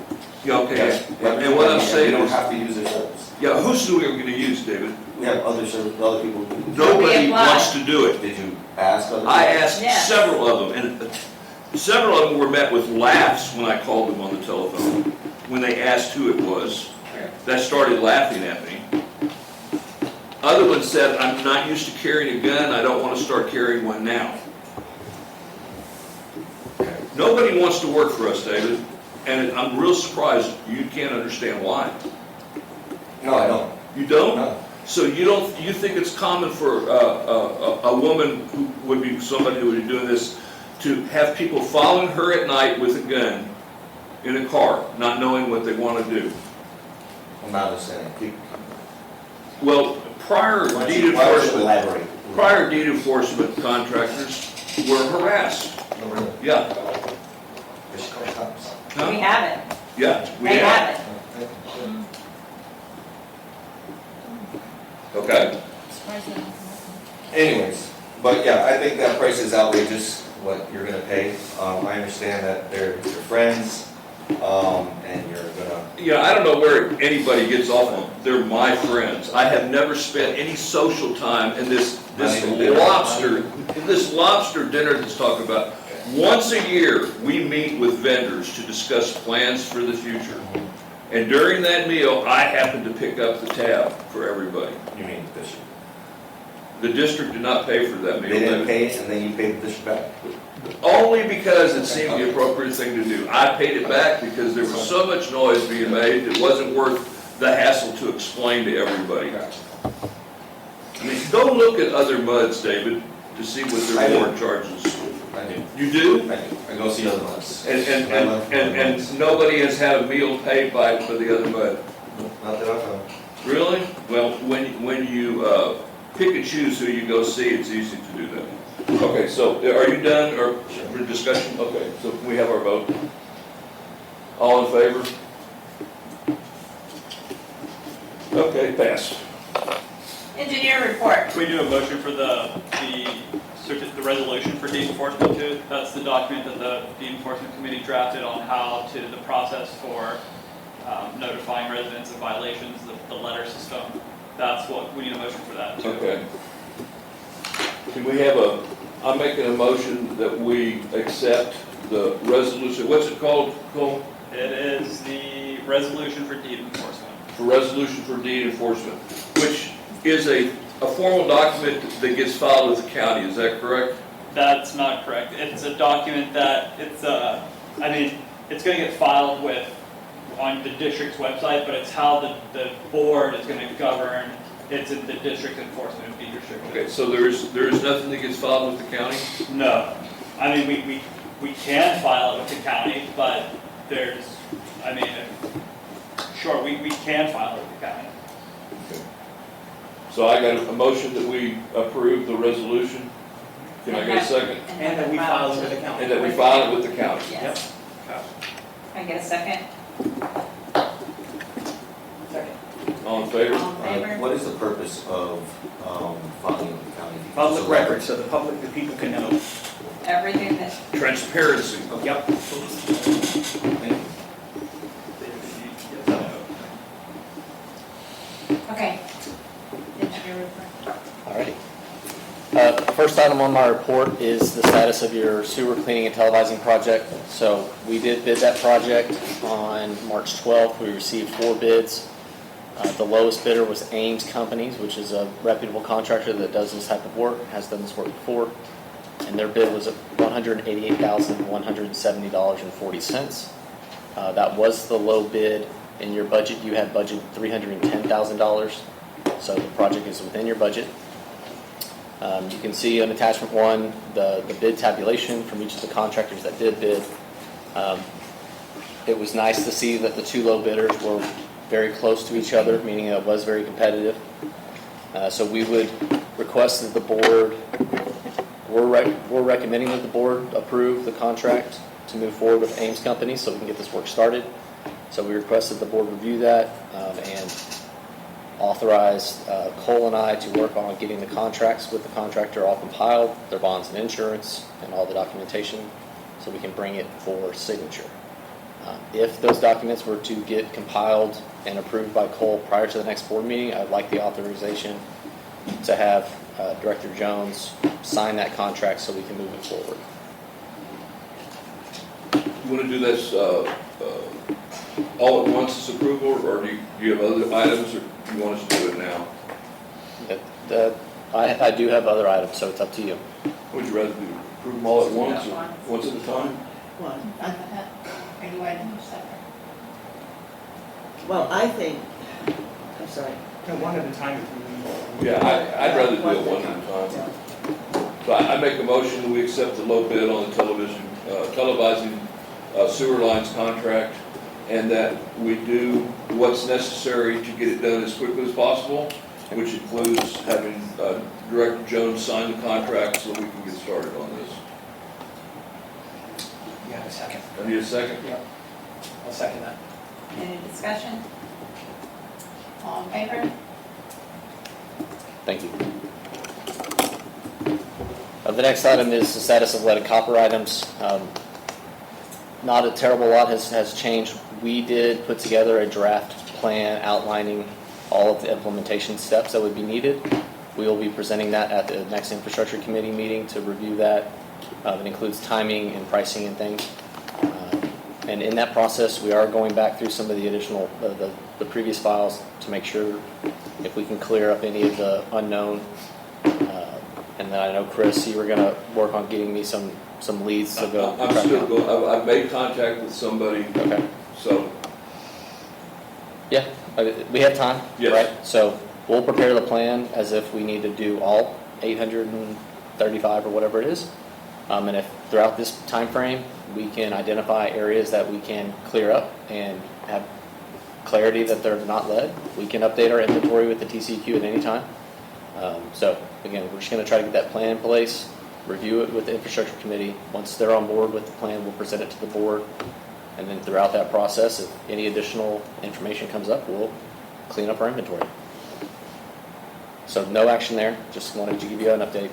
[SPEAKER 3] yeah, okay.
[SPEAKER 9] Yeah,
[SPEAKER 3] And what I'm
[SPEAKER 9] we
[SPEAKER 3] saying
[SPEAKER 9] don't
[SPEAKER 3] is,
[SPEAKER 9] have to use their service.
[SPEAKER 3] yeah, who's we are going to use, David?
[SPEAKER 9] We have other service, other people. who-
[SPEAKER 3] Nobody
[SPEAKER 1] apply.
[SPEAKER 3] wants to do it.
[SPEAKER 9] Did you ask other?
[SPEAKER 3] I
[SPEAKER 9] people?
[SPEAKER 3] asked
[SPEAKER 1] Yes.
[SPEAKER 3] several of them, and several of them were met with laughs when I called them on the telephone, when they asked who it was. That started laughing at me. Other ones said, I'm not used to carrying a gun, I don't want to start carrying one now. Nobody wants to work for us, David, and I'm real surprised you can't understand why.
[SPEAKER 9] No, I don't.
[SPEAKER 3] You don't?
[SPEAKER 9] No.
[SPEAKER 3] So you think it's common for a woman who would be somebody who would be doing this to have people following her at night with a gun in a car, not knowing what they want to do?
[SPEAKER 9] I'm not understanding.
[SPEAKER 3] Well, prior
[SPEAKER 9] Why
[SPEAKER 3] deed
[SPEAKER 9] don't you
[SPEAKER 3] enforcement,
[SPEAKER 9] elaborate?
[SPEAKER 3] prior deed enforcement contractors were harassed.
[SPEAKER 9] No, really.
[SPEAKER 3] Yeah.
[SPEAKER 9] They should call cops.
[SPEAKER 3] Huh?
[SPEAKER 1] We have it.
[SPEAKER 3] Yeah, we
[SPEAKER 1] They
[SPEAKER 3] have.
[SPEAKER 1] have it.
[SPEAKER 3] Okay.
[SPEAKER 9] Anyways, But yeah, I think that price is outrageous, what you're gonna pay. I understand that they're your friends, and you're gonna,
[SPEAKER 3] Yeah, I don't know where anybody gets off on, they're my friends. I have never spent any social time in this lobster dinner that's talked about. Once a year, we meet with vendors to discuss plans for the future. And during that meal, I happen to pick up the tab for everybody.
[SPEAKER 9] you mean the district.
[SPEAKER 3] The district did not pay for that meal.
[SPEAKER 9] They didn't pay it, and then you paid the district back?
[SPEAKER 3] Only because it seemed the appropriate thing to do. I paid it back because there was so much noise being made, it wasn't worth the hassle to explain to everybody. I mean, go look at other MUDs, David, to see what
[SPEAKER 9] I
[SPEAKER 3] their
[SPEAKER 9] do.
[SPEAKER 3] board charges.
[SPEAKER 9] I do.
[SPEAKER 3] You do?
[SPEAKER 9] I do. I go see other ones.
[SPEAKER 3] And nobody has had a meal paid by for the other MUD?
[SPEAKER 9] Not that I found.
[SPEAKER 3] Really? Well, when you pick and choose who you go see, it's easy to do that. Okay, so are you done or for discussion? Okay, so can we have our vote? All in favor? Okay, passed.
[SPEAKER 1] Engineer report.
[SPEAKER 2] Can we do a motion for the resolution for deed enforcement too? That's the document that the deed enforcement committee drafted on how to, the process for notifying residents of violations, the letter system. That's what, we need a motion for that too.
[SPEAKER 3] Okay. Can we have I'm making a motion that we accept the resolution, what's it called, Cole?
[SPEAKER 2] It is the resolution for deed enforcement.
[SPEAKER 3] For resolution for deed enforcement, which is a formal document that gets filed with the county, is that correct?
[SPEAKER 2] That's not correct. It's a document that it's going to get filed with on the district's website, but it's how the board is going to govern. It's in the district enforcement of deed restrictions.
[SPEAKER 3] Okay, so there is nothing that gets filed with the county?
[SPEAKER 2] No, I mean we can file it with the county, but sure we can file it with the county.
[SPEAKER 3] So I got a motion that we approve the resolution. Can I get a second?
[SPEAKER 10] And that we file it with the county.
[SPEAKER 3] And that we file it with the county.
[SPEAKER 1] Yes. Can I get a second? Second.
[SPEAKER 3] All in favor?
[SPEAKER 1] All in favor?
[SPEAKER 9] What is the purpose of filing with the county?
[SPEAKER 10] Public record, so the public, the people can know.
[SPEAKER 1] Everything that,
[SPEAKER 3] Transparency.
[SPEAKER 10] Yep.
[SPEAKER 1] okay. Engineer report.
[SPEAKER 11] All righty. First item on my report is the status of your sewer cleaning and televising project. So we did bid that project on March 12th. We received 4 bids. The lowest bidder was Ames Companies, which is a reputable contractor that does this type of work, has done this work before. And their bid was $188,170.40. That was the low bid. In your budget, you had budgeted $310,000. So the project is within your budget. You can see on attachment 1 the bid tabulation from each of the contractors that did bid. It was nice to see that the 2 low bidders were very close to each other, meaning it was very competitive. So we would request that the board, we're recommending that the board approve the contract to move forward with Ames Company so we can get this work started. So we request that the board review that and authorize Cole and I to work on getting the contracts with the contractor all compiled, their bonds and insurance, and all the documentation, so we can bring it for signature. If those documents were to get compiled and approved by Cole prior to the next board meeting, I'd like the authorization to have Director Jones sign that contract so we can move it forward.
[SPEAKER 3] You want to do this all at once as approval, or do you have other items, or do you want us to do it now?
[SPEAKER 11] I do have other items, so it's up to you.
[SPEAKER 3] Would you rather do approve them all at once, or
[SPEAKER 1] Once.
[SPEAKER 3] once at a time?
[SPEAKER 6] One.
[SPEAKER 1] Are you waiting for second?
[SPEAKER 6] Well, I think, I'm sorry.
[SPEAKER 10] No, one at a time.
[SPEAKER 3] Yeah, I'd rather do it one at a time. So I make a motion that we accept the low bid on the televising sewer lines contract, and that we do what's necessary to get it done as quickly as possible, which includes having Director Jones sign the contract so we can get started on this.
[SPEAKER 10] You have a second?
[SPEAKER 3] I need a second?
[SPEAKER 10] Yep. I'll second that.
[SPEAKER 1] Any discussion? All in favor?
[SPEAKER 11] Thank you. The next item is the status of lead and copper items. Not a terrible lot has changed. We did put together a draft plan outlining all of the implementation steps that would be needed. We will be presenting that at the next infrastructure committee meeting to review that. It includes timing and pricing and things. And in that process, we are going back through some of the additional, the previous files to make sure if we can clear up any of the unknown. And then I know, Chris, you were going to work on getting me some leads to go.
[SPEAKER 3] I'm still going, I've made contact with somebody,
[SPEAKER 11] Okay.
[SPEAKER 3] so,
[SPEAKER 11] Yeah, we have time,
[SPEAKER 3] Yes.
[SPEAKER 11] right? So we'll prepare the plan as if we need to do all 835 or whatever it is. And if throughout this time frame we can identify areas that we can clear up and have clarity that they're not lead, we can update our inventory with the TCEQ at any time. So again, we're just going to try to get that plan in place, review it with the infrastructure committee. Once they're on board with the plan, we'll present it to the board. And then throughout that process, if any additional information comes up, we'll clean up our inventory. So no action there, just wanted to give you an update.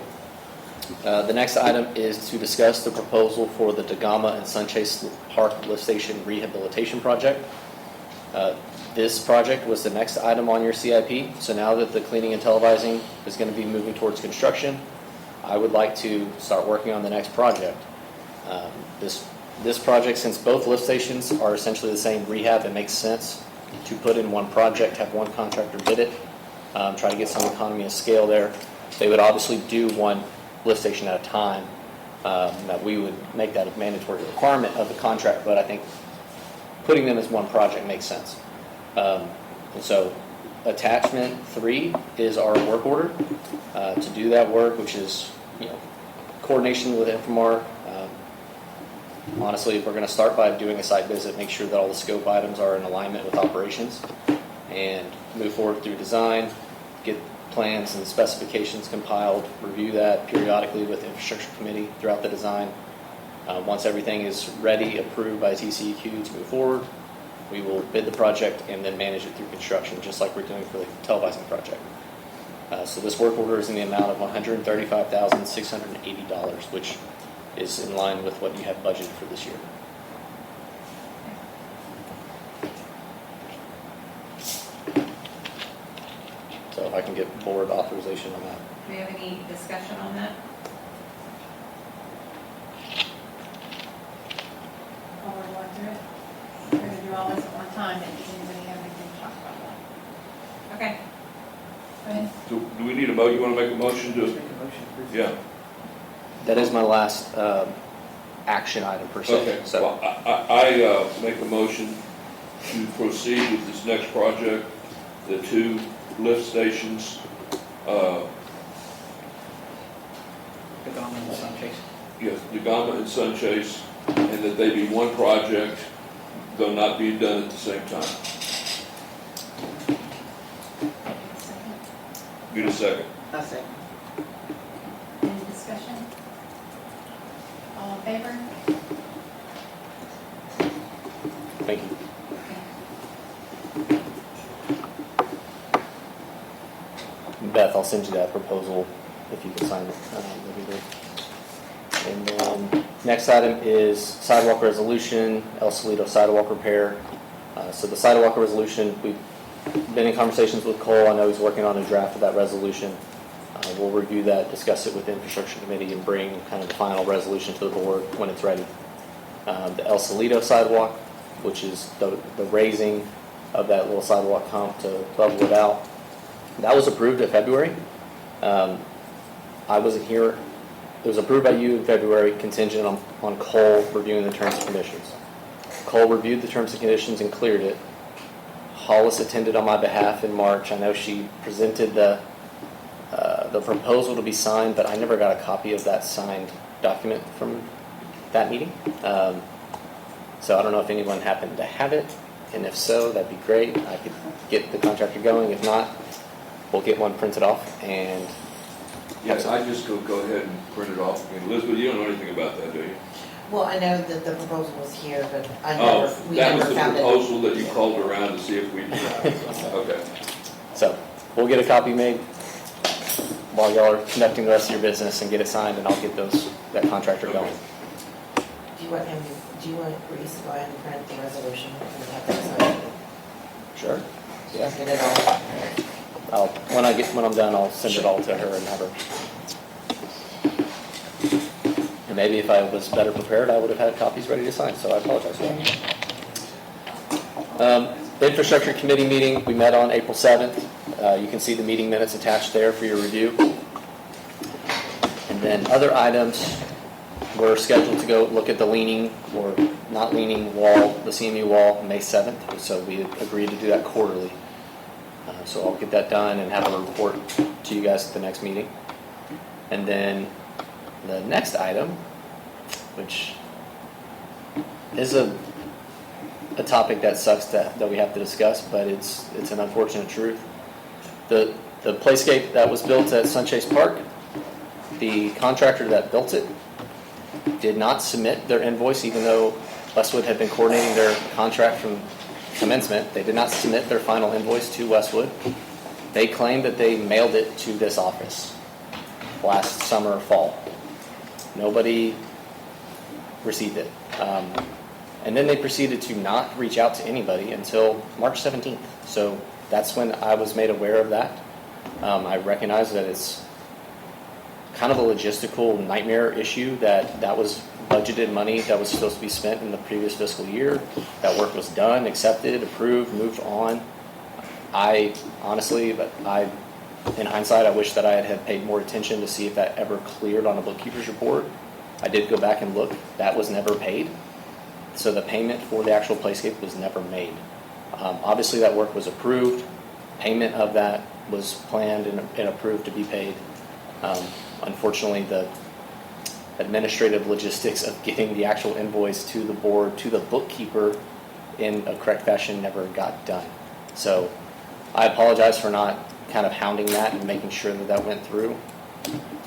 [SPEAKER 11] The next item is to discuss the proposal for the Dagama and Sunchase Park Lift Station Rehabilitation Project. This project was the next item on your CIP, so now that the cleaning and televising is going to be moving towards construction, I would like to start working on the next project. This project, since both lift stations are essentially the same rehab, it makes sense to put in one project, have one contractor bid it, try to get some economy of scale there. They would obviously do one lift station at a time. That we would make that a mandatory requirement of the contract, but I think putting them as one project makes sense. And so attachment 3 is our work order to do that work, which is coordination with Infomar. Honestly, we're going to start by doing a site visit, make sure that all the scope items are in alignment with operations, and move forward through design, get plans and specifications compiled, review that periodically with the infrastructure committee throughout the design. Once everything is ready, approved by TCEQ to move forward, we will bid the project and then manage it through construction, just like we're doing for the televising project. So this work order is in the amount of $135,680, which is in line with what you have budgeted for this year. So if I can get board authorization on that.
[SPEAKER 1] Do we have any discussion on that? While we're going through it? We're going to do all this at one time, and does anybody have anything to talk about that? Okay. Go ahead.
[SPEAKER 3] do we need a motion? You want to make a motion to? Yeah.
[SPEAKER 11] That is my last action item per se.
[SPEAKER 3] Okay,
[SPEAKER 11] So
[SPEAKER 3] well, I make a motion to proceed with this next project, the 2 lift stations,
[SPEAKER 10] Dagama and Sunchase.
[SPEAKER 3] yes, Dagama and Sunchase, and that they be one project, though not being done at the same time. Get a second.
[SPEAKER 6] I say.
[SPEAKER 1] Any discussion? All in favor?
[SPEAKER 11] thank you. Beth, I'll send you that proposal if you can sign it. That'd be great. And then next item is sidewalk resolution, El Solito sidewalk repair. So the sidewalk resolution, we've been in conversations with Cole. I know he's working on a draft of that resolution. We'll review that, discuss it with the infrastructure committee, and bring kind of the final resolution to the board when it's ready. The El Solito sidewalk, which is the raising of that little sidewalk hump to level it out. That was approved in February. I wasn't here. It was approved by you in February, contingent on Cole reviewing the terms and conditions. Cole reviewed the terms and conditions and cleared it. Hollis attended on my behalf in March. I know she presented the proposal to be signed, but I never got a copy of that signed document from that meeting. So I don't know if anyone happened to have it, and if so, that'd be great. I could get the contractor going. If not, we'll get one printed off and.
[SPEAKER 3] Yes, I just go ahead and print it off. I mean, Elizabeth, you don't know anything about that, do you?
[SPEAKER 12] Well, I know that the proposal was here, but we
[SPEAKER 3] that
[SPEAKER 12] never
[SPEAKER 3] was the
[SPEAKER 12] found it.
[SPEAKER 3] proposal that you called around to see if we, okay.
[SPEAKER 11] So we'll get a copy made. while y'all are conducting the rest of your business and get it signed, and I'll get that contractor going.
[SPEAKER 12] Do you want Reese to go ahead and print the resolution and have that signed?
[SPEAKER 11] Sure. Yeah.
[SPEAKER 12] Get it all.
[SPEAKER 11] When I'm done, I'll send it all to her and have her. And maybe if I was better prepared, I would have had copies ready to sign, so I apologize for that. The Infrastructure Committee meeting, we met on April 7th. You can see the meeting minutes attached there for your review. And then other items, we're scheduled to go look at the leaning or not leaning wall, the CMU wall, May 7th. So we agreed to do that quarterly. So I'll get that done and have a report to you guys at the next meeting. And then the next item, which is a topic that sucks that we have to discuss, but it's an unfortunate truth. The playscape that was built at Sunchase Park, the contractor that built it did not submit their invoice, even though Westwood had been coordinating their contract from commencement. They did not submit their final invoice to Westwood. They claimed that they mailed it to this office last summer or fall. Nobody received it. And then they proceeded to not reach out to anybody until March 17th. So that's when I was made aware of that. I recognize that it's kind of a logistical nightmare issue that was budgeted money that was supposed to be spent in the previous fiscal year. That work was done, accepted, approved, moved on. In hindsight, I wish that I had paid more attention to see if that ever cleared on a bookkeeper's report. I did go back and look. That was never paid. So the payment for the actual playscape was never made. Obviously, that work was approved. Payment of that was planned and approved to be paid. Unfortunately, the administrative logistics of getting the actual invoice to the board, to the bookkeeper in a correct fashion never got done. So I apologize for not kind of hounding that and making sure that that went through.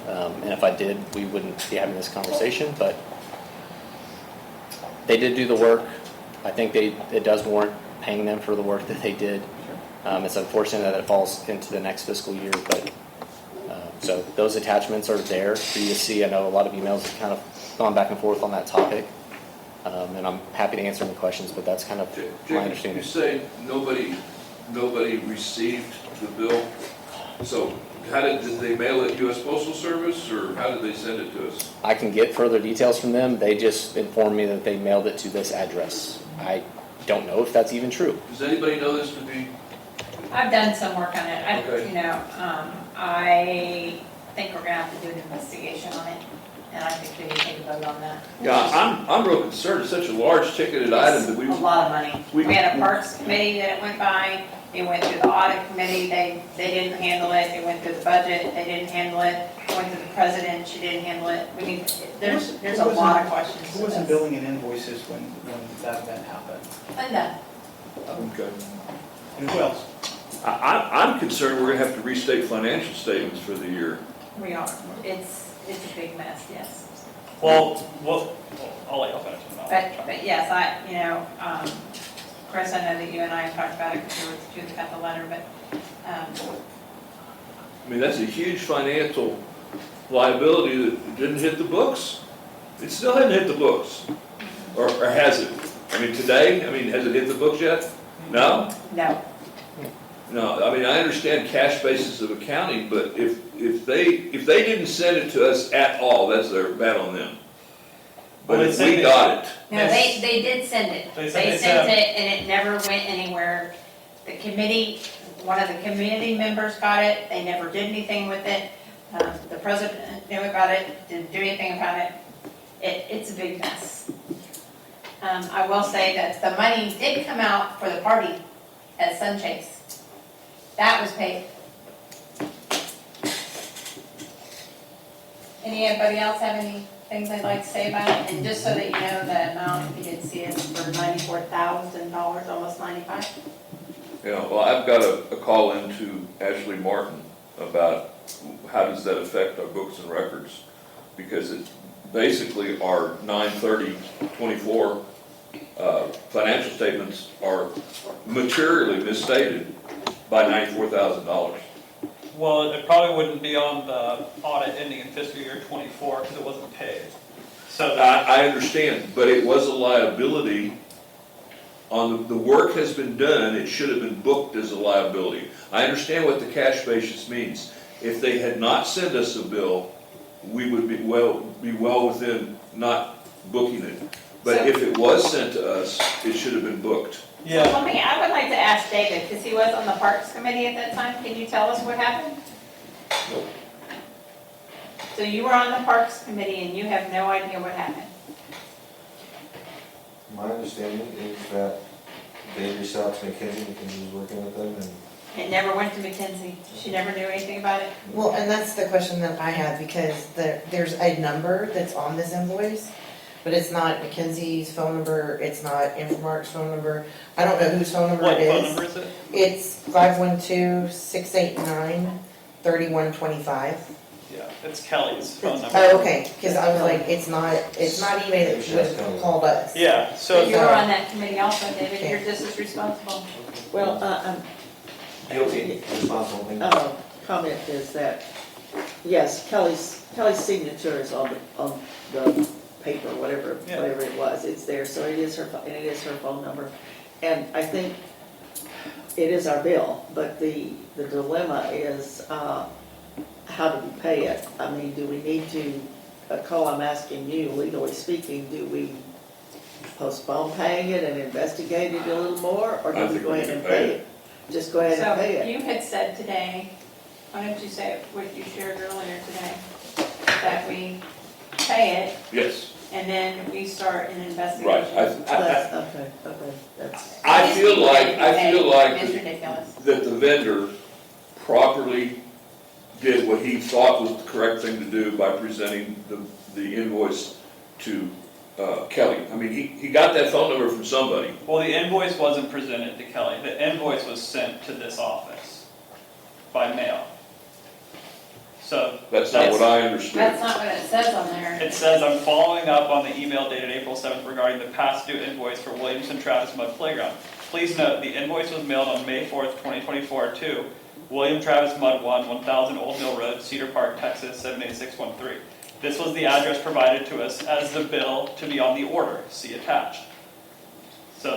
[SPEAKER 11] And if I did, we wouldn't be having this conversation, but they did do the work. I think it does warrant paying them for the work that they did. It's unfortunate that it falls into the next fiscal year, but so those attachments are there for you to see. I know a lot of emails have kind of gone back and forth on that topic, and I'm happy to answer any questions, but that's kind of my understanding.
[SPEAKER 3] You say nobody received the bill, so did they mail it U.S. Postal Service, or how did they send it to us?
[SPEAKER 11] I can get further details from them. They just informed me that they mailed it to this address. I don't know if that's even true.
[SPEAKER 3] Does anybody know this to be?
[SPEAKER 1] I've done some work on it.
[SPEAKER 3] Okay.
[SPEAKER 1] I think we're gonna have to do an investigation on it, and I think we need to take a vote on that.
[SPEAKER 3] Yeah, I'm real concerned. It's such a large ticketed item that
[SPEAKER 1] It's a lot of money. We had a parks committee that it went by, it went through the audit committee, they didn't handle it, it went through the budget, they didn't handle it, it went to the president, she didn't handle it. There's a lot of questions.
[SPEAKER 10] Who wasn't billing in invoices when that event happened?
[SPEAKER 1] Linda.
[SPEAKER 3] Okay.
[SPEAKER 10] And who else?
[SPEAKER 3] I'm concerned we're gonna have to restate financial statements for the year.
[SPEAKER 1] We are. It's a big mess, yes.
[SPEAKER 2] Well, I'll let y'all finish.
[SPEAKER 1] But yes, Chris, I know that you and I have talked about it because you got the letter, but,
[SPEAKER 3] I mean, that's a huge financial liability that didn't hit the books. It still hasn't hit the books. Or has it? I mean, today, has it hit the books yet? No?
[SPEAKER 1] no.
[SPEAKER 3] No, I mean, I understand cash basis of accounting, but if they didn't send it to us at all, that's bad on them. But
[SPEAKER 2] Well,
[SPEAKER 3] if we got it,
[SPEAKER 1] No, they did send it.
[SPEAKER 2] They
[SPEAKER 1] They
[SPEAKER 2] sent
[SPEAKER 1] sent it and it never went anywhere. The committee, one of the community members got it, they never did anything with it. The president knew about it, didn't do anything about it. It's a big mess. I will say that the money did come out for the party at Sunchase. That was paid. Anybody else have any things they'd like to say about it? And just so that you know, the amount, if you didn't see it, for $94,000, almost 95.
[SPEAKER 3] yeah, well, I've got a call into Ashley Martin about how does that affect our books and records? Because it's basically our 9/30/24 financial statements are materially misstated by $94,000.
[SPEAKER 2] Well, it probably wouldn't be on the audit ending in fiscal year '24 because it wasn't paid. So that,
[SPEAKER 3] I understand, but it was a liability on, the work has been done, it should have been booked as a liability. I understand what the cash basis means. If they had not sent us a bill, we would be well within not booking it. But
[SPEAKER 1] So-
[SPEAKER 3] if it was sent to us, it should have been booked.
[SPEAKER 1] So I would like to ask David, because he was on the Parks Committee at that time, can you tell us what happened?
[SPEAKER 3] Nope.
[SPEAKER 1] So you were on the Parks Committee and you have no idea what happened?
[SPEAKER 9] My understanding is that they reached out to McKinsey, McKinsey was working with them, and
[SPEAKER 1] It never went to McKinsey, she never knew anything about it?
[SPEAKER 12] Well, and that's the question that I had, because there's a number that's on this invoice, but it's not Mackenzie's phone number, it's not Infomark's phone number. I don't know whose phone number
[SPEAKER 2] what
[SPEAKER 12] it
[SPEAKER 2] phone
[SPEAKER 12] is.
[SPEAKER 2] number is it?
[SPEAKER 12] It's 512-689-3125.
[SPEAKER 2] Yeah, it's Kelly's phone number.
[SPEAKER 12] Oh, okay, because I was like, it's not even that would have called us.
[SPEAKER 2] Yeah,
[SPEAKER 1] But
[SPEAKER 2] so
[SPEAKER 1] you were on that committee also, David, you're just as responsible.
[SPEAKER 6] Well, I'm
[SPEAKER 9] guilty, responsible.
[SPEAKER 6] comment is that, yes, Kelly's signature is on the paper, whatever
[SPEAKER 2] Yeah.
[SPEAKER 6] it was, it's there, so it is her phone number. And I think it is our bill, but the dilemma is, how do we pay it? I mean, do we need to, Cole, I'm asking you, legally speaking, do we postpone paying it and investigate it a little more, or
[SPEAKER 3] I
[SPEAKER 6] do we
[SPEAKER 3] think
[SPEAKER 6] go
[SPEAKER 3] we
[SPEAKER 6] ahead
[SPEAKER 3] can
[SPEAKER 6] and
[SPEAKER 3] pay
[SPEAKER 6] pay it? Just go ahead and pay
[SPEAKER 1] So
[SPEAKER 6] it.
[SPEAKER 1] you had said today, why don't you say what you shared earlier today, that we pay it
[SPEAKER 3] Yes.
[SPEAKER 1] and then we start an
[SPEAKER 3] Right.
[SPEAKER 1] investigation?
[SPEAKER 6] Okay, that's.
[SPEAKER 3] I feel like
[SPEAKER 1] It's ridiculous.
[SPEAKER 3] that the vendor properly did what he thought was the correct thing to do by presenting the invoice to Kelly. I mean, he got that phone number from somebody.
[SPEAKER 2] well, the invoice wasn't presented to Kelly. The invoice was sent to this office by mail. So
[SPEAKER 3] That's not what I understood.
[SPEAKER 1] That's not what it says on there.
[SPEAKER 2] it says, I'm following up on the email dated April 7th regarding the past due invoice for Williamson Travis Mud Playground. Please note, the invoice was mailed on May 4th, 2024 to William Travis Mud 1, 1000 Old Mill Road, Cedar Park, Texas, 78613. This was the address provided to us as the bill to be on the order, see attached. So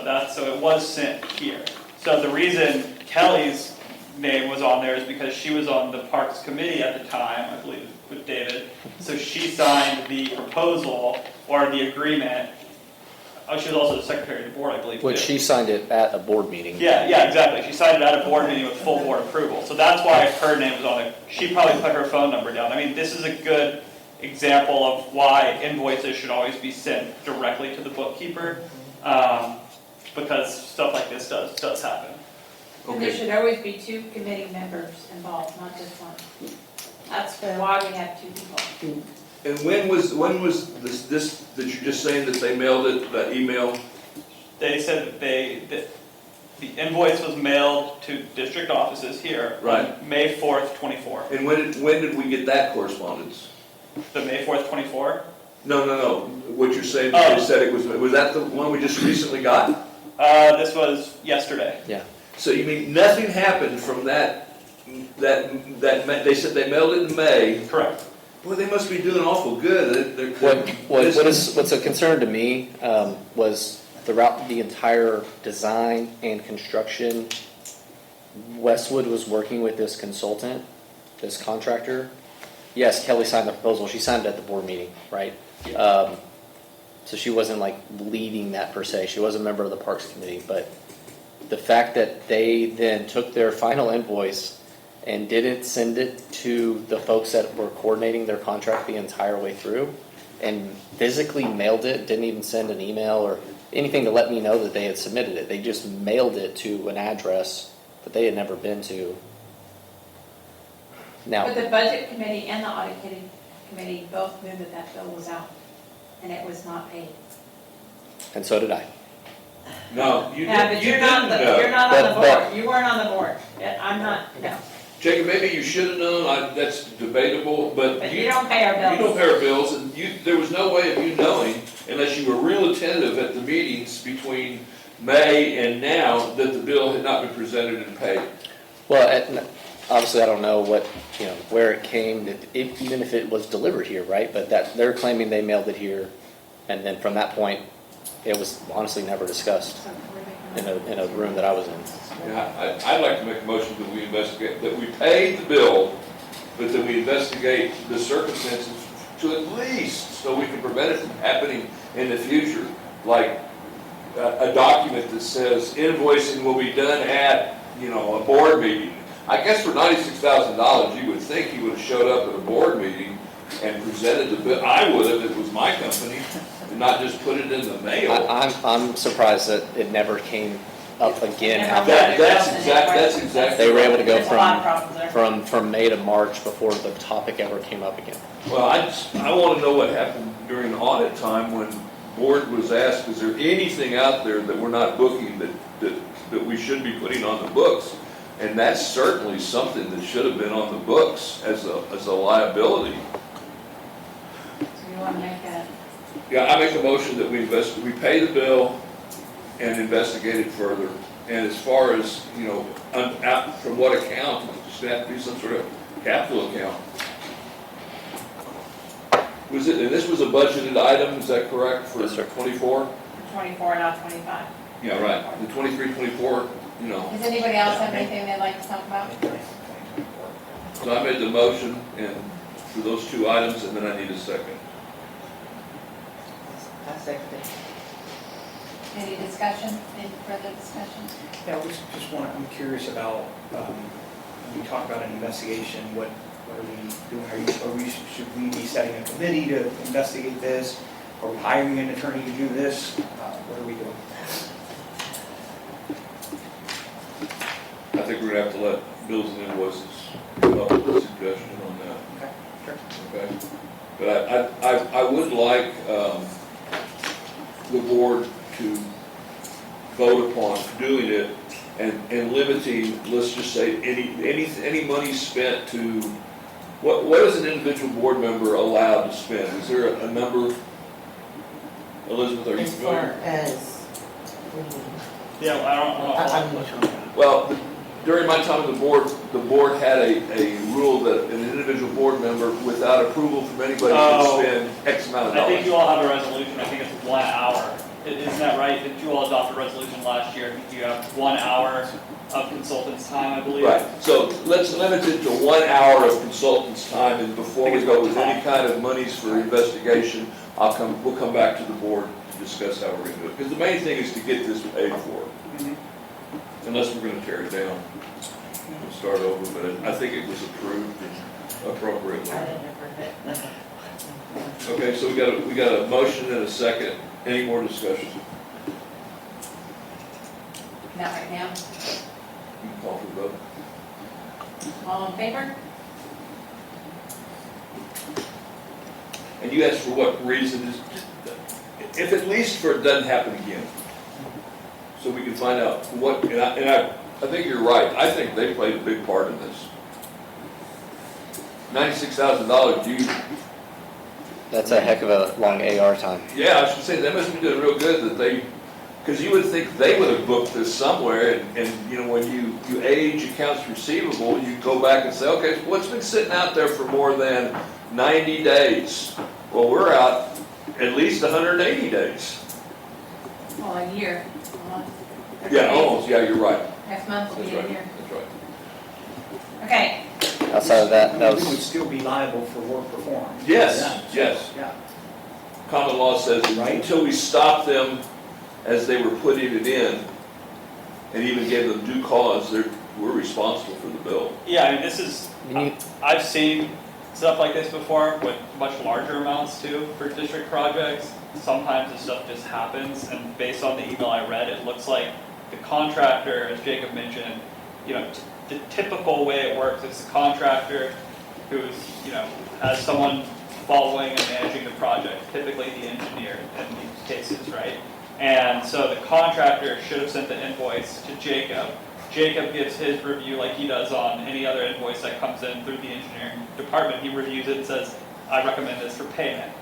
[SPEAKER 2] it was sent here. So the reason Kelly's name was on there is because she was on the Parks Committee at the time, I believe, with David. So she signed the proposal or the agreement. Oh, she was also the secretary of the board, I believe,
[SPEAKER 11] Which
[SPEAKER 2] too.
[SPEAKER 11] she signed it at a board meeting.
[SPEAKER 2] Yeah, exactly. She signed it at a board meeting with full board approval. So that's why her name was on it. She probably put her phone number down. I mean, this is a good example of why invoices should always be sent directly to the bookkeeper, because stuff like this does happen.
[SPEAKER 1] And there should always be two committee members involved, not just one. That's why we have two people.
[SPEAKER 3] And when was this that you're just saying that they mailed it, that email?
[SPEAKER 2] They said that the invoice was mailed to district offices here
[SPEAKER 3] Right.
[SPEAKER 2] on May 4th, 24.
[SPEAKER 3] And when did we get that correspondence?
[SPEAKER 2] The May 4th, 24?
[SPEAKER 3] No. What you're saying,
[SPEAKER 2] Oh.
[SPEAKER 3] they said it was that the one we just recently got?
[SPEAKER 2] This was yesterday.
[SPEAKER 11] Yeah.
[SPEAKER 3] So you mean nothing happened from that, they said they mailed it in May.
[SPEAKER 2] Correct.
[SPEAKER 3] Boy, they must be doing awful good.
[SPEAKER 11] What's a concern to me was throughout the entire design and construction, Westwood was working with this consultant, this contractor. Yes, Kelly signed the proposal. She signed it at the board meeting, right? So she wasn't like leading that per se. She was a member of the Parks Committee, but the fact that they then took their final invoice and didn't send it to the folks that were coordinating their contract the entire way through and physically mailed it, didn't even send an email or anything to let me know that they had submitted it. They just mailed it to an address that they had never been to. Now,
[SPEAKER 1] But the budget committee and the audit committee both knew that that bill was out and it was not paid.
[SPEAKER 11] and so did I.
[SPEAKER 3] No, you
[SPEAKER 1] Yeah,
[SPEAKER 3] didn't.
[SPEAKER 1] but you're not on the
[SPEAKER 11] But-
[SPEAKER 1] board. You weren't on the board. I'm not, no.
[SPEAKER 3] Jacob, maybe you should have known, that's debatable, but
[SPEAKER 1] But you don't pay our bills.
[SPEAKER 3] You don't pay our bills, and there was no way of you knowing, unless you were real attentive at the meetings between May and now, that the bill had not been presented and paid.
[SPEAKER 11] Well, obviously, I don't know what, where it came, even if it was delivered here, right? But that, they're claiming they mailed it here, and then from that point, it was honestly never discussed in a room that I was in.
[SPEAKER 3] Yeah, I'd like to make a motion that we investigate, that we pay the bill, but that we investigate the circumstances to at least, so we can prevent it from happening in the future. Like a document that says invoicing will be done at, a board meeting. I guess for $96,000, you would think he would have showed up at a board meeting and presented the bill. I would have if it was my company, and not just put it in the mail.
[SPEAKER 11] I'm surprised that it never came up again after.
[SPEAKER 3] That's exactly.
[SPEAKER 11] They were able to go
[SPEAKER 1] There's a lot of problems there.
[SPEAKER 11] from May to March before the topic ever came up again.
[SPEAKER 3] Well, I want to know what happened during audit time when board was asked, is there anything out there that we're not booking that we should be putting on the books? And that's certainly something that should have been on the books as a liability.
[SPEAKER 1] So you want to make that?
[SPEAKER 3] Yeah, I make a motion that we pay the bill and investigate it further. And as far as, from what account, it's going to have to be some sort of capital account. And this was a budgeted item, is that correct, for
[SPEAKER 11] Yes, sir.
[SPEAKER 3] 24?
[SPEAKER 1] 24, not 25.
[SPEAKER 3] Yeah, right. The 23, 24,
[SPEAKER 1] Does anybody else have anything they'd like to talk about?
[SPEAKER 3] So I made the motion and for those two items, and then I need a second.
[SPEAKER 6] I second it.
[SPEAKER 1] Any discussion, any further discussion?
[SPEAKER 10] Yeah, I'm curious about, when we talk about an investigation, what are we doing? Should we be setting a committee to investigate this? Are we hiring an attorney to do this? What are we doing?
[SPEAKER 3] I think we're gonna have to let bills and invoices come up with a suggestion on that.
[SPEAKER 10] Okay, sure.
[SPEAKER 3] Okay? But I would like the board to vote upon doing it and limiting, let's just say, any money spent to, what is an individual board member allowed to spend? Is there a number? Elizabeth, are you
[SPEAKER 12] As far
[SPEAKER 3] familiar?
[SPEAKER 12] as,
[SPEAKER 2] Yeah, I don't.
[SPEAKER 3] Well, during my time on the board had a rule that an individual board member, without approval from anybody,
[SPEAKER 2] Oh.
[SPEAKER 3] could spend X amount of
[SPEAKER 2] I think
[SPEAKER 3] dollars.
[SPEAKER 2] you all have a resolution, I think it's 1 hour. Isn't that right? Did you all adopt a resolution last year? You have 1 hour of consultant's time, I believe?
[SPEAKER 3] Right, so let's limit it to 1 hour of consultant's time, and before we go with any kind of monies for investigation, we'll come back to the board to discuss how we're gonna do it. Because the main thing is to get this paid for, unless we're gonna tear it down and start over, but I think it was approved appropriately.
[SPEAKER 1] I didn't approve it.
[SPEAKER 3] Okay, so we got a motion and a second. Any more discussion?
[SPEAKER 1] Not right now.
[SPEAKER 3] You can call for the vote.
[SPEAKER 1] All in favor?
[SPEAKER 3] And you asked for what reason, if at least for it doesn't happen again. So we can find out what, and I think you're right, I think they played a big part in this. $96,000,
[SPEAKER 11] That's a heck of a long AR time.
[SPEAKER 3] yeah, I should say, they must be doing real good that they, because you would think they would have booked this somewhere, and when you age accounts receivable, you go back and say, okay, what's been sitting out there for more than 90 days? Well, we're out at least 180 days.
[SPEAKER 1] Well, a year.
[SPEAKER 3] Yeah, almost, yeah, you're right.
[SPEAKER 1] Next month will
[SPEAKER 3] That's
[SPEAKER 1] be a
[SPEAKER 3] right,
[SPEAKER 1] year.
[SPEAKER 3] that's right.
[SPEAKER 1] Okay,
[SPEAKER 11] Outside of that,
[SPEAKER 10] We would still be liable for work performed.
[SPEAKER 3] Yes,
[SPEAKER 10] Yeah.
[SPEAKER 3] yes.
[SPEAKER 10] Yeah.
[SPEAKER 3] Common law says that
[SPEAKER 10] Right.
[SPEAKER 3] until we stop them as they were putting it in, and even gave them due cause, we're responsible for the bill.
[SPEAKER 2] Yeah, I mean, this is, I've seen stuff like this before with much larger amounts too for district projects. Sometimes this stuff just happens, and based on the email I read, it looks like the contractor, as Jacob mentioned, the typical way it works is the contractor who's, has someone following and managing the project, typically the engineer in these cases, right? And so the contractor should have sent the invoice to Jacob. Jacob gives his review like he does on any other invoice that comes in through the engineering department. He reviews it and says, I recommend this for payment.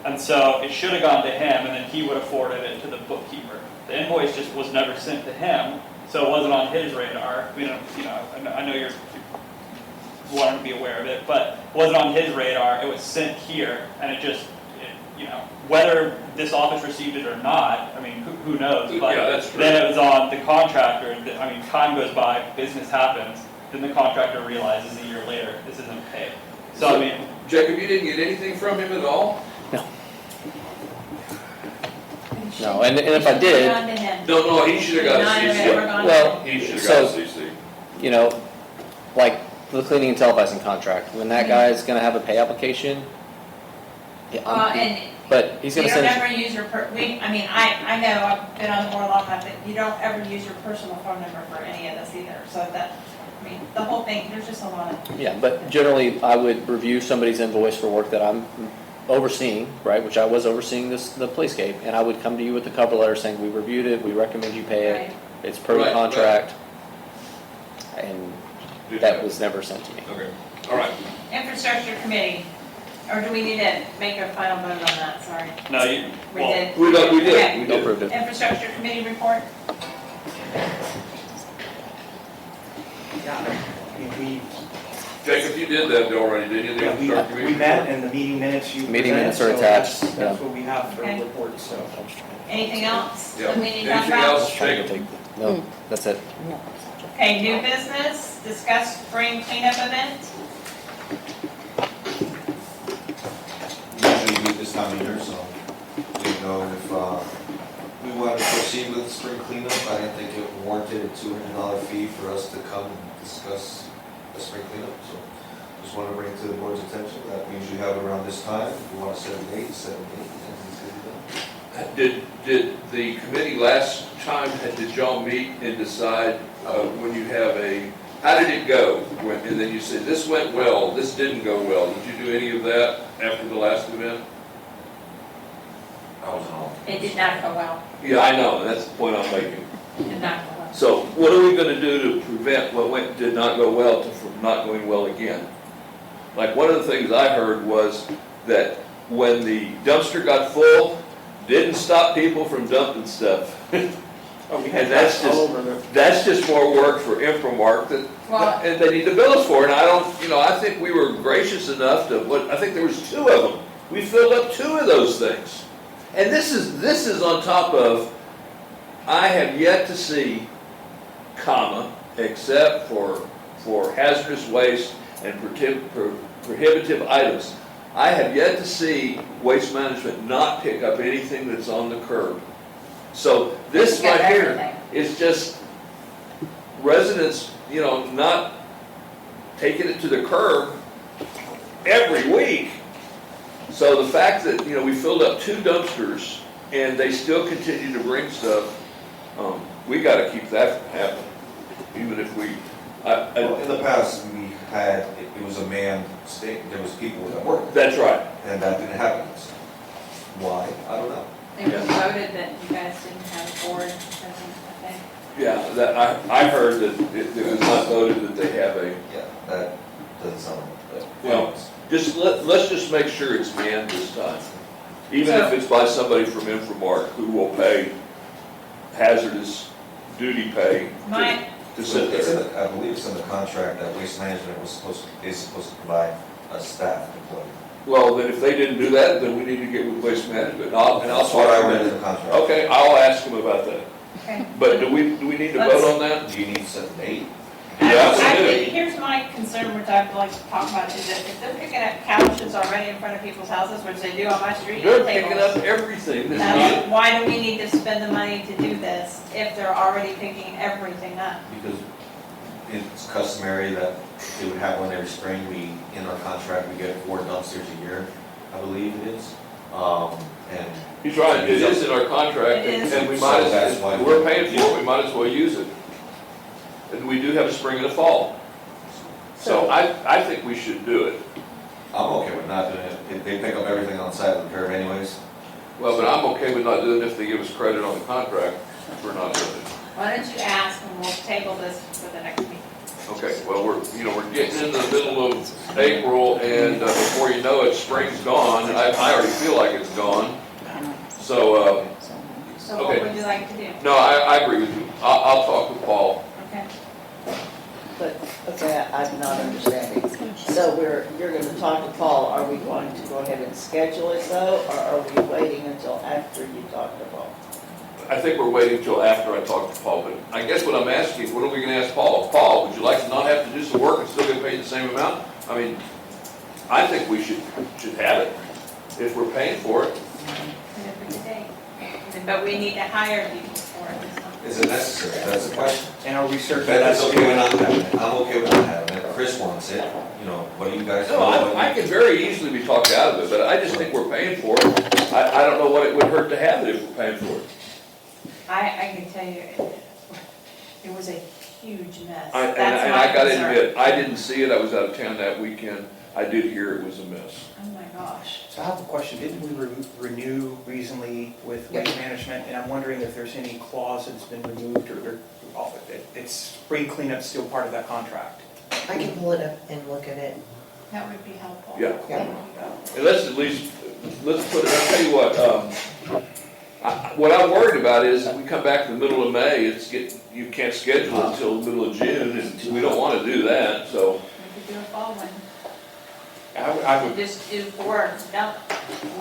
[SPEAKER 2] And so it should have gone to him, and then he would have forwarded it to the bookkeeper. The invoice just was never sent to him, so it wasn't on his radar. I know you're wanted to be aware of it, but it wasn't on his radar. It was sent here, and whether this office received it or not, I mean, who knows? But
[SPEAKER 3] Yeah, that's true.
[SPEAKER 2] then it was on the contractor. I mean, time goes by, business happens. Then the contractor realizes a year later this isn't paid. So I mean,
[SPEAKER 3] Jacob, you didn't get anything from him at all?
[SPEAKER 11] No, and if I did,
[SPEAKER 1] Gone to him.
[SPEAKER 3] No, he should have got
[SPEAKER 1] Not
[SPEAKER 3] a
[SPEAKER 1] have
[SPEAKER 3] CC.
[SPEAKER 1] ever gone to
[SPEAKER 11] well,
[SPEAKER 1] him.
[SPEAKER 3] He should have
[SPEAKER 11] So-
[SPEAKER 3] got a CC.
[SPEAKER 11] you know, like the cleaning and televising contract, when that guy is gonna have a pay application,
[SPEAKER 1] And
[SPEAKER 11] but he's
[SPEAKER 1] you
[SPEAKER 11] gonna
[SPEAKER 1] don't
[SPEAKER 11] send,
[SPEAKER 1] ever use your, I know, I've been on the board long enough, that you don't ever use your personal phone number for any of this either. So the whole thing, there's just a lot of.
[SPEAKER 11] yeah, but generally, I would review somebody's invoice for work that I'm overseeing, right, which I was overseeing the playscape, and I would come to you with the cover letter saying, we reviewed it, we recommend you pay it,
[SPEAKER 1] Right.
[SPEAKER 11] it's per the
[SPEAKER 3] Right,
[SPEAKER 11] contract, and that was never sent to me.
[SPEAKER 3] Okay, all right.
[SPEAKER 1] Infrastructure committee, or do we need to make a final vote on that? Sorry.
[SPEAKER 2] no,
[SPEAKER 1] We did.
[SPEAKER 3] We did,
[SPEAKER 1] Okay.
[SPEAKER 3] we
[SPEAKER 11] No
[SPEAKER 3] did.
[SPEAKER 11] approved it.
[SPEAKER 1] Infrastructure committee report?
[SPEAKER 10] We,
[SPEAKER 3] Jacob, you did that already, didn't you? The infrastructure
[SPEAKER 10] we
[SPEAKER 3] committee?
[SPEAKER 10] met and the meeting minutes you
[SPEAKER 11] Meeting
[SPEAKER 10] presented,
[SPEAKER 11] minutes are
[SPEAKER 10] so
[SPEAKER 11] attached,
[SPEAKER 10] that's
[SPEAKER 11] yeah.
[SPEAKER 10] what we have for
[SPEAKER 1] Okay.
[SPEAKER 10] reports, so.
[SPEAKER 1] Anything else
[SPEAKER 3] Yeah.
[SPEAKER 1] that we need to talk
[SPEAKER 3] Anything
[SPEAKER 1] about?
[SPEAKER 3] else, Jacob?
[SPEAKER 11] No, that's it.
[SPEAKER 1] Okay, new business, discuss spring cleanup event.
[SPEAKER 9] Usually meet this time of year, so we know if we want to proceed with the spring cleanup. I didn't think it warranted a $200 fee for us to come and discuss the spring cleanup. So just want to bring to the board's attention that we usually have it around this time. If we want to set a date, set a date, and it's good to go.
[SPEAKER 3] Did the committee last time, did y'all meet and decide when you have how did it go? And then you said, this went well, this didn't go well. Did you do any of that after the last event?
[SPEAKER 9] I wasn't on.
[SPEAKER 1] It did not go well.
[SPEAKER 3] Yeah, I know, that's the point I'm making.
[SPEAKER 1] It did not go well.
[SPEAKER 3] So what are we gonna do to prevent what did not go well from not going well again? Like, one of the things I heard was that when the dumpster got full, didn't stop people from dumping stuff.
[SPEAKER 10] Oh, we had
[SPEAKER 3] And that's
[SPEAKER 10] that all
[SPEAKER 3] just-
[SPEAKER 10] over the.
[SPEAKER 3] That's just more work for Infomark
[SPEAKER 1] Well-
[SPEAKER 3] and they need to bill us for it. And I don't, I think we were gracious enough I think there was 2 of them. We filled up 2 of those things. And this is on top of, I have yet to see, except for hazardous waste and prohibitive items, I have yet to see Waste Management not pick up anything that's on the curb. So this
[SPEAKER 1] Pick up
[SPEAKER 3] right here
[SPEAKER 1] everything.
[SPEAKER 3] is just residents, not taking it to the curb every week. So the fact that, we filled up 2 dumpsters and they still continue to bring stuff, we gotta keep that from happening. Even if we,
[SPEAKER 9] Well, in the past, we had, it was a manned state, there was people that worked,
[SPEAKER 3] that's right.
[SPEAKER 9] and that didn't happen. Why? I don't know.
[SPEAKER 1] It was voted that you guys didn't have a board present, I think.
[SPEAKER 3] Yeah, I heard that it was not voted that they have a,
[SPEAKER 9] Yeah, that doesn't sound right.
[SPEAKER 3] Well, let's just make sure it's manned this time. Even if it's by somebody from Infomark who will pay hazardous duty pay
[SPEAKER 1] My,
[SPEAKER 3] to sit
[SPEAKER 9] It's in
[SPEAKER 3] there.
[SPEAKER 9] the, I believe it's in the contract that Waste Management is supposed to provide a staff employee.
[SPEAKER 3] Well, then if they didn't do that, then we need to get with Waste Management. And I'll
[SPEAKER 9] That's
[SPEAKER 3] talk
[SPEAKER 9] what I
[SPEAKER 3] to
[SPEAKER 9] read in
[SPEAKER 3] them.
[SPEAKER 9] the contract.
[SPEAKER 3] Okay, I'll ask them about that.
[SPEAKER 1] okay.
[SPEAKER 3] But do we need to vote on that?
[SPEAKER 9] Do you need to set the date?
[SPEAKER 3] Yeah,
[SPEAKER 1] I
[SPEAKER 3] we do.
[SPEAKER 1] think, here's my concern, which I'd like to talk about, is that if they're picking up couches already in front of people's houses, which they do on my street,
[SPEAKER 3] They're
[SPEAKER 1] and
[SPEAKER 3] picking
[SPEAKER 1] tables.
[SPEAKER 3] up everything.
[SPEAKER 1] Now, why do we need to spend the money to do this if they're already picking everything up?
[SPEAKER 9] Because it's customary that they would have one every spring. In our contract, we get 4 dumpsters a year, I believe it is. And
[SPEAKER 3] He's right, it is in our contract,
[SPEAKER 1] It is.
[SPEAKER 3] and we might
[SPEAKER 9] So that's
[SPEAKER 3] as,
[SPEAKER 9] why-
[SPEAKER 3] we're paying for it, we might as well use it. And we do have a spring and a fall. So I think we should do it.
[SPEAKER 9] I'm okay with not doing it. If they pick up everything on the side of the curb anyways.
[SPEAKER 3] Well, but I'm okay with not doing it if they give us credit on the contract for not doing it.
[SPEAKER 1] Why don't you ask, and we'll table this for the next meeting?
[SPEAKER 3] Okay, well, we're getting in the middle of April, and before you know it, spring's gone, and I already feel like it's gone. So,
[SPEAKER 1] So what
[SPEAKER 3] Okay.
[SPEAKER 1] would you like to do?
[SPEAKER 3] no, I agree with you. I'll talk with Paul.
[SPEAKER 1] Okay.
[SPEAKER 6] But, okay, I'm not understanding. So you're gonna talk to Paul, are we going to go ahead and schedule it though, or are we waiting until after you talk to Paul?
[SPEAKER 3] I think we're waiting until after I talk to Paul, but I guess what I'm asking, what are we gonna ask Paul? Paul, would you like to not have to do some work and still get paid the same amount? I mean, I think we should have it, if we're paying for it.
[SPEAKER 1] But we need to hire people for it.
[SPEAKER 9] Is it necessary? That's the question.
[SPEAKER 10] And are we certain
[SPEAKER 9] If that's
[SPEAKER 10] that's
[SPEAKER 9] okay with not having it, I'm okay with not having it. If Chris wants it, you know, what do you guys?
[SPEAKER 3] No, I can very easily be talked out of it, but I just think we're paying for it. I don't know what it would hurt to have it if we're paying for it.
[SPEAKER 1] I can tell you, it was a huge mess.
[SPEAKER 3] And
[SPEAKER 1] That's
[SPEAKER 3] I
[SPEAKER 1] my
[SPEAKER 3] gotta
[SPEAKER 1] concern.
[SPEAKER 3] admit, I didn't see it, I was out of town that weekend. I did hear it was a mess.
[SPEAKER 1] Oh my gosh.
[SPEAKER 10] So I have a question, didn't we renew recently with waste management? And I'm wondering if there's any clause that's been removed or it's spring cleanup still part of that contract?
[SPEAKER 12] I can pull it up and look at it.
[SPEAKER 1] That would be helpful.
[SPEAKER 3] Yeah.
[SPEAKER 12] Yeah.
[SPEAKER 3] And let's at least, let's put it, I'll tell you what, what I'm worried about is if we come back in the middle of May, you can't schedule it until the middle of June, and we don't want to do that, so.
[SPEAKER 1] We could do a fall one.
[SPEAKER 10] I would,
[SPEAKER 1] Just do 4 dump,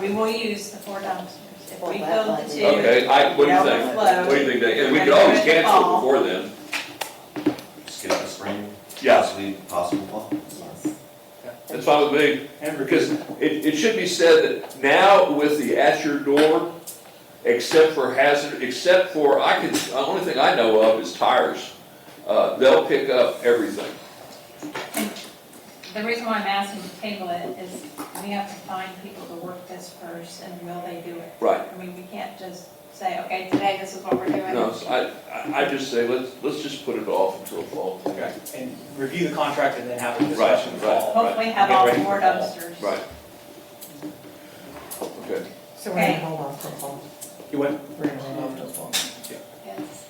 [SPEAKER 1] we will use the 4 dumpsters. If we
[SPEAKER 6] Well,
[SPEAKER 1] go
[SPEAKER 6] that
[SPEAKER 1] to.
[SPEAKER 6] might be-
[SPEAKER 3] Okay, what do you think?
[SPEAKER 1] overflow,
[SPEAKER 3] What do you think, Dave? And we
[SPEAKER 1] we're
[SPEAKER 3] could
[SPEAKER 1] gonna
[SPEAKER 3] always
[SPEAKER 1] do it in the
[SPEAKER 3] cancel it
[SPEAKER 1] fall.
[SPEAKER 3] before then.
[SPEAKER 9] Just get it in the spring,
[SPEAKER 3] Yeah,
[SPEAKER 9] possible fall.
[SPEAKER 3] that's fine with me. Because it should be said that now with the at your door, except for, the only thing I know of is tires. They'll pick up everything.
[SPEAKER 1] The reason why I'm asking to table it is we have to find people to work this first, and will they do it?
[SPEAKER 3] Right.
[SPEAKER 1] I mean, we can't just say, okay, today this is what we're doing.
[SPEAKER 3] No, so I just say, let's just put it off until fall.
[SPEAKER 10] okay, and review the contract and then have a
[SPEAKER 3] Right,
[SPEAKER 10] discussion in the
[SPEAKER 3] right.
[SPEAKER 10] fall.
[SPEAKER 1] Hopefully have
[SPEAKER 10] Get
[SPEAKER 1] all
[SPEAKER 10] ready
[SPEAKER 1] 4
[SPEAKER 10] for fall.
[SPEAKER 1] dumpsters.
[SPEAKER 3] Right. Okay.
[SPEAKER 12] So we're gonna hold off till fall.
[SPEAKER 10] You what?
[SPEAKER 12] We're gonna hold off till fall.
[SPEAKER 1] Yes.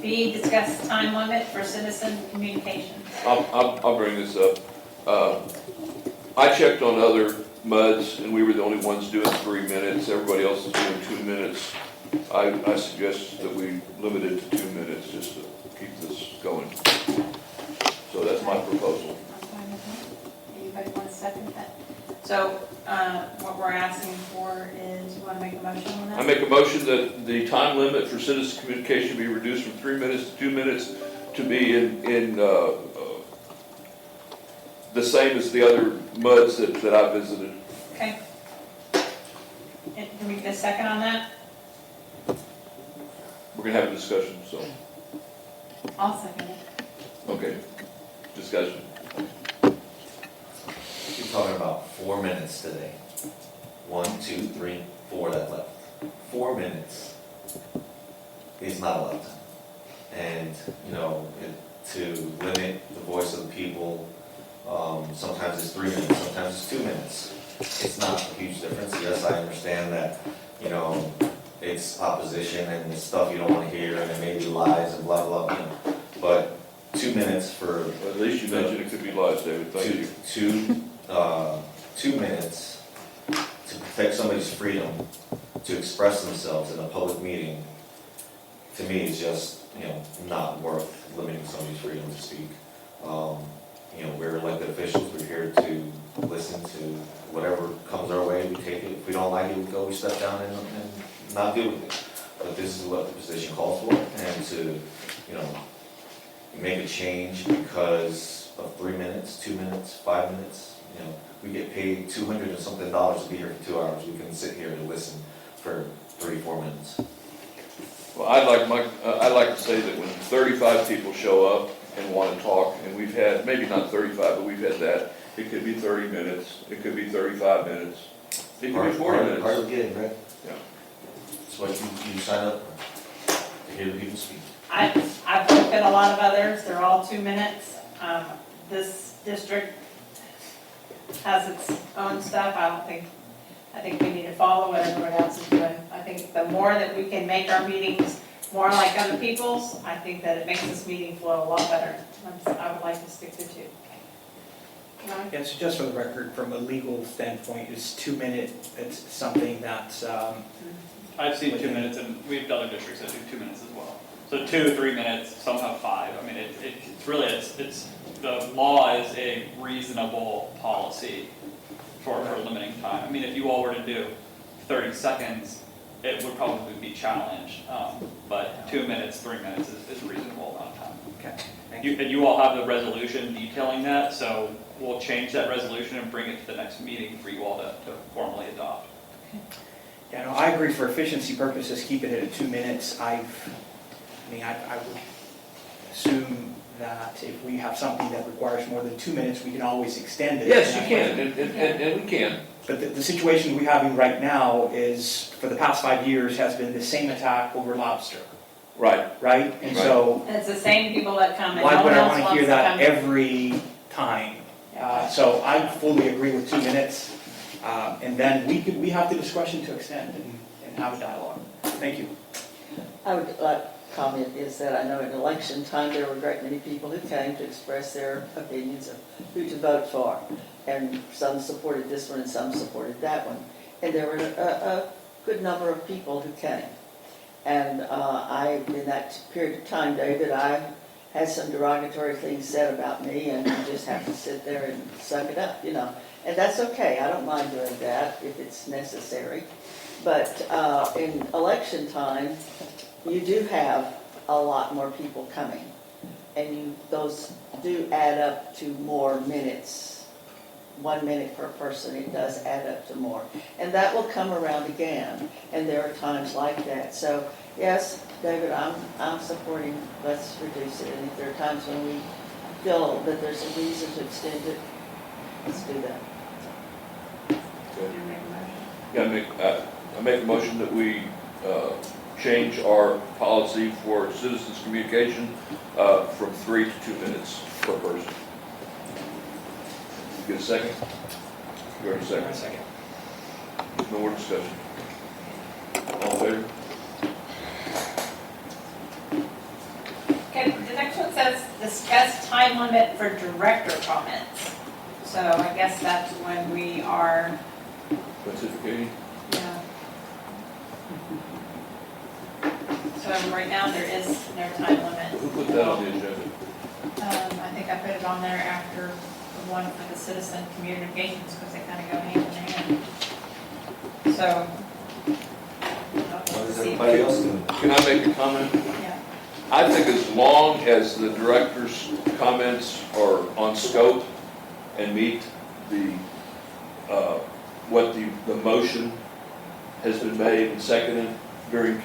[SPEAKER 1] B, discuss time limit for citizen communications.
[SPEAKER 3] I'll bring this up. I checked on other MUDs, and we were the only ones doing 3 minutes. Everybody else is doing 2 minutes. I suggest that we limit it to 2 minutes, just to keep this going. So that's my proposal.
[SPEAKER 1] I'm fine with that. Anybody want to second that? So, what we're asking for is, you want to make a motion on that?
[SPEAKER 3] I make a motion that the time limit for citizen communication be reduced from 3 minutes to 2 minutes to be in the same as the other MUDs that I visited.
[SPEAKER 1] Okay. And can we get a second on that?
[SPEAKER 3] We're gonna have a discussion, so,
[SPEAKER 1] I'll second it.
[SPEAKER 3] okay, discussion.
[SPEAKER 9] You're talking about 4 minutes today. 1, 2, 3, 4 that left. 4 minutes is not a lot of time. And, you know, to limit the voice of the people, sometimes it's 3 minutes, sometimes it's 2 minutes. It's not a huge difference. Yes, I understand that, you know, it's opposition and it's stuff you don't want to hear and it may be lies and blah, blah, blah. But 2 minutes for
[SPEAKER 3] At least you mentioned it could be lies, David, thank you.
[SPEAKER 9] 2 minutes to protect somebody's freedom to express themselves in a public meeting, to me, is just, you know, not worth limiting somebody's freedom to speak. You know, we're elected officials, we're here to listen to whatever comes our way, we take it. If we don't like it, we go, we step down and not deal with it. But this is what the position calls for, and to, you know, make a change because of 3 minutes, 2 minutes, 5 minutes, you know, we get paid $200 and something to be here for 2 hours. We can sit here and listen for 3, 4 minutes.
[SPEAKER 3] Well, I'd like to say that when 35 people show up and want to talk, and we've had, maybe not 35, but we've had that, it could be 30 minutes, it could be 35 minutes, it could be 40 minutes.
[SPEAKER 9] Part of the game, right?
[SPEAKER 3] Yeah.
[SPEAKER 9] It's what you sign up for, to hear the people speak.
[SPEAKER 1] I've looked at a lot of others, they're all 2 minutes. This district has its own stuff, I think we need to follow what everyone else is doing. I think the more that we can make our meetings more like other people's, I think that it makes this meeting flow a lot better. I would like to stick to 2.
[SPEAKER 10] Yeah, so just for the record, from a legal standpoint, is 2 minute, it's something that's,
[SPEAKER 2] I've seen 2 minutes, and we've other districts that do 2 minutes as well. So 2, 3 minutes, some have 5. I mean, it's really, the law is a reasonable policy for limiting time. I mean, if you all were to do 30 seconds, it would probably be challenged. But 2 minutes, 3 minutes is a reasonable amount of time.
[SPEAKER 10] Okay.
[SPEAKER 2] And you all have the resolution detailing that, so we'll change that resolution and bring it to the next meeting for you all to formally adopt.
[SPEAKER 10] Yeah, no, I agree for efficiency purposes, keeping it at 2 minutes. I would assume that if we have something that requires more than 2 minutes, we can always extend it.
[SPEAKER 3] Yes, you can, and we can.
[SPEAKER 10] But the situation we're having right now is, for the past 5 years, has been the same attack over lobster,
[SPEAKER 3] Right.
[SPEAKER 10] right? And
[SPEAKER 3] Right.
[SPEAKER 10] so,
[SPEAKER 1] And it's the same people that come and no
[SPEAKER 10] why
[SPEAKER 1] one
[SPEAKER 10] would I
[SPEAKER 1] else
[SPEAKER 10] want to
[SPEAKER 1] wants
[SPEAKER 10] hear
[SPEAKER 1] to
[SPEAKER 10] that
[SPEAKER 1] come.
[SPEAKER 10] every time? So I fully agree with 2 minutes, and then we have the discretion to extend and have a dialogue. Thank you.
[SPEAKER 6] I would like to comment is that I know in election time, there were a great many people who came to express their opinions of who to vote for. And some supported this one and some supported that one. And there were a good number of people who came. And in that period of time, David, I had some derogatory things said about me, and you just have to sit there and suck it up, you know. And that's okay, I don't mind doing that if it's necessary. But in election time, you do have a lot more people coming. And those do add up to more minutes. 1 minute per person, it does add up to more. And that will come around again, and there are times like that. So, yes, David, I'm supporting, let's reduce it. And if there are times when we feel that there's a reason to extend it, let's do that.
[SPEAKER 3] I make a motion that we change our policy for citizens communication from 3 to 2 minutes per person. Get a second? You already second?
[SPEAKER 10] Second.
[SPEAKER 3] No more discussion. All in favor?
[SPEAKER 1] Okay, the next one says discuss time limit for director comments. So I guess that's when we are,
[SPEAKER 3] Pontificating?
[SPEAKER 1] yeah. So right now there is no time limit.
[SPEAKER 3] Who put that on the agenda?
[SPEAKER 1] I think I put it on there after the one for the citizen communications, because they kind of go hand in hand. So.
[SPEAKER 9] What is everybody else doing?
[SPEAKER 3] Can I make a comment?
[SPEAKER 1] Yeah.
[SPEAKER 3] I think as long as the director's comments are on scope and meet what the motion has been made and seconded during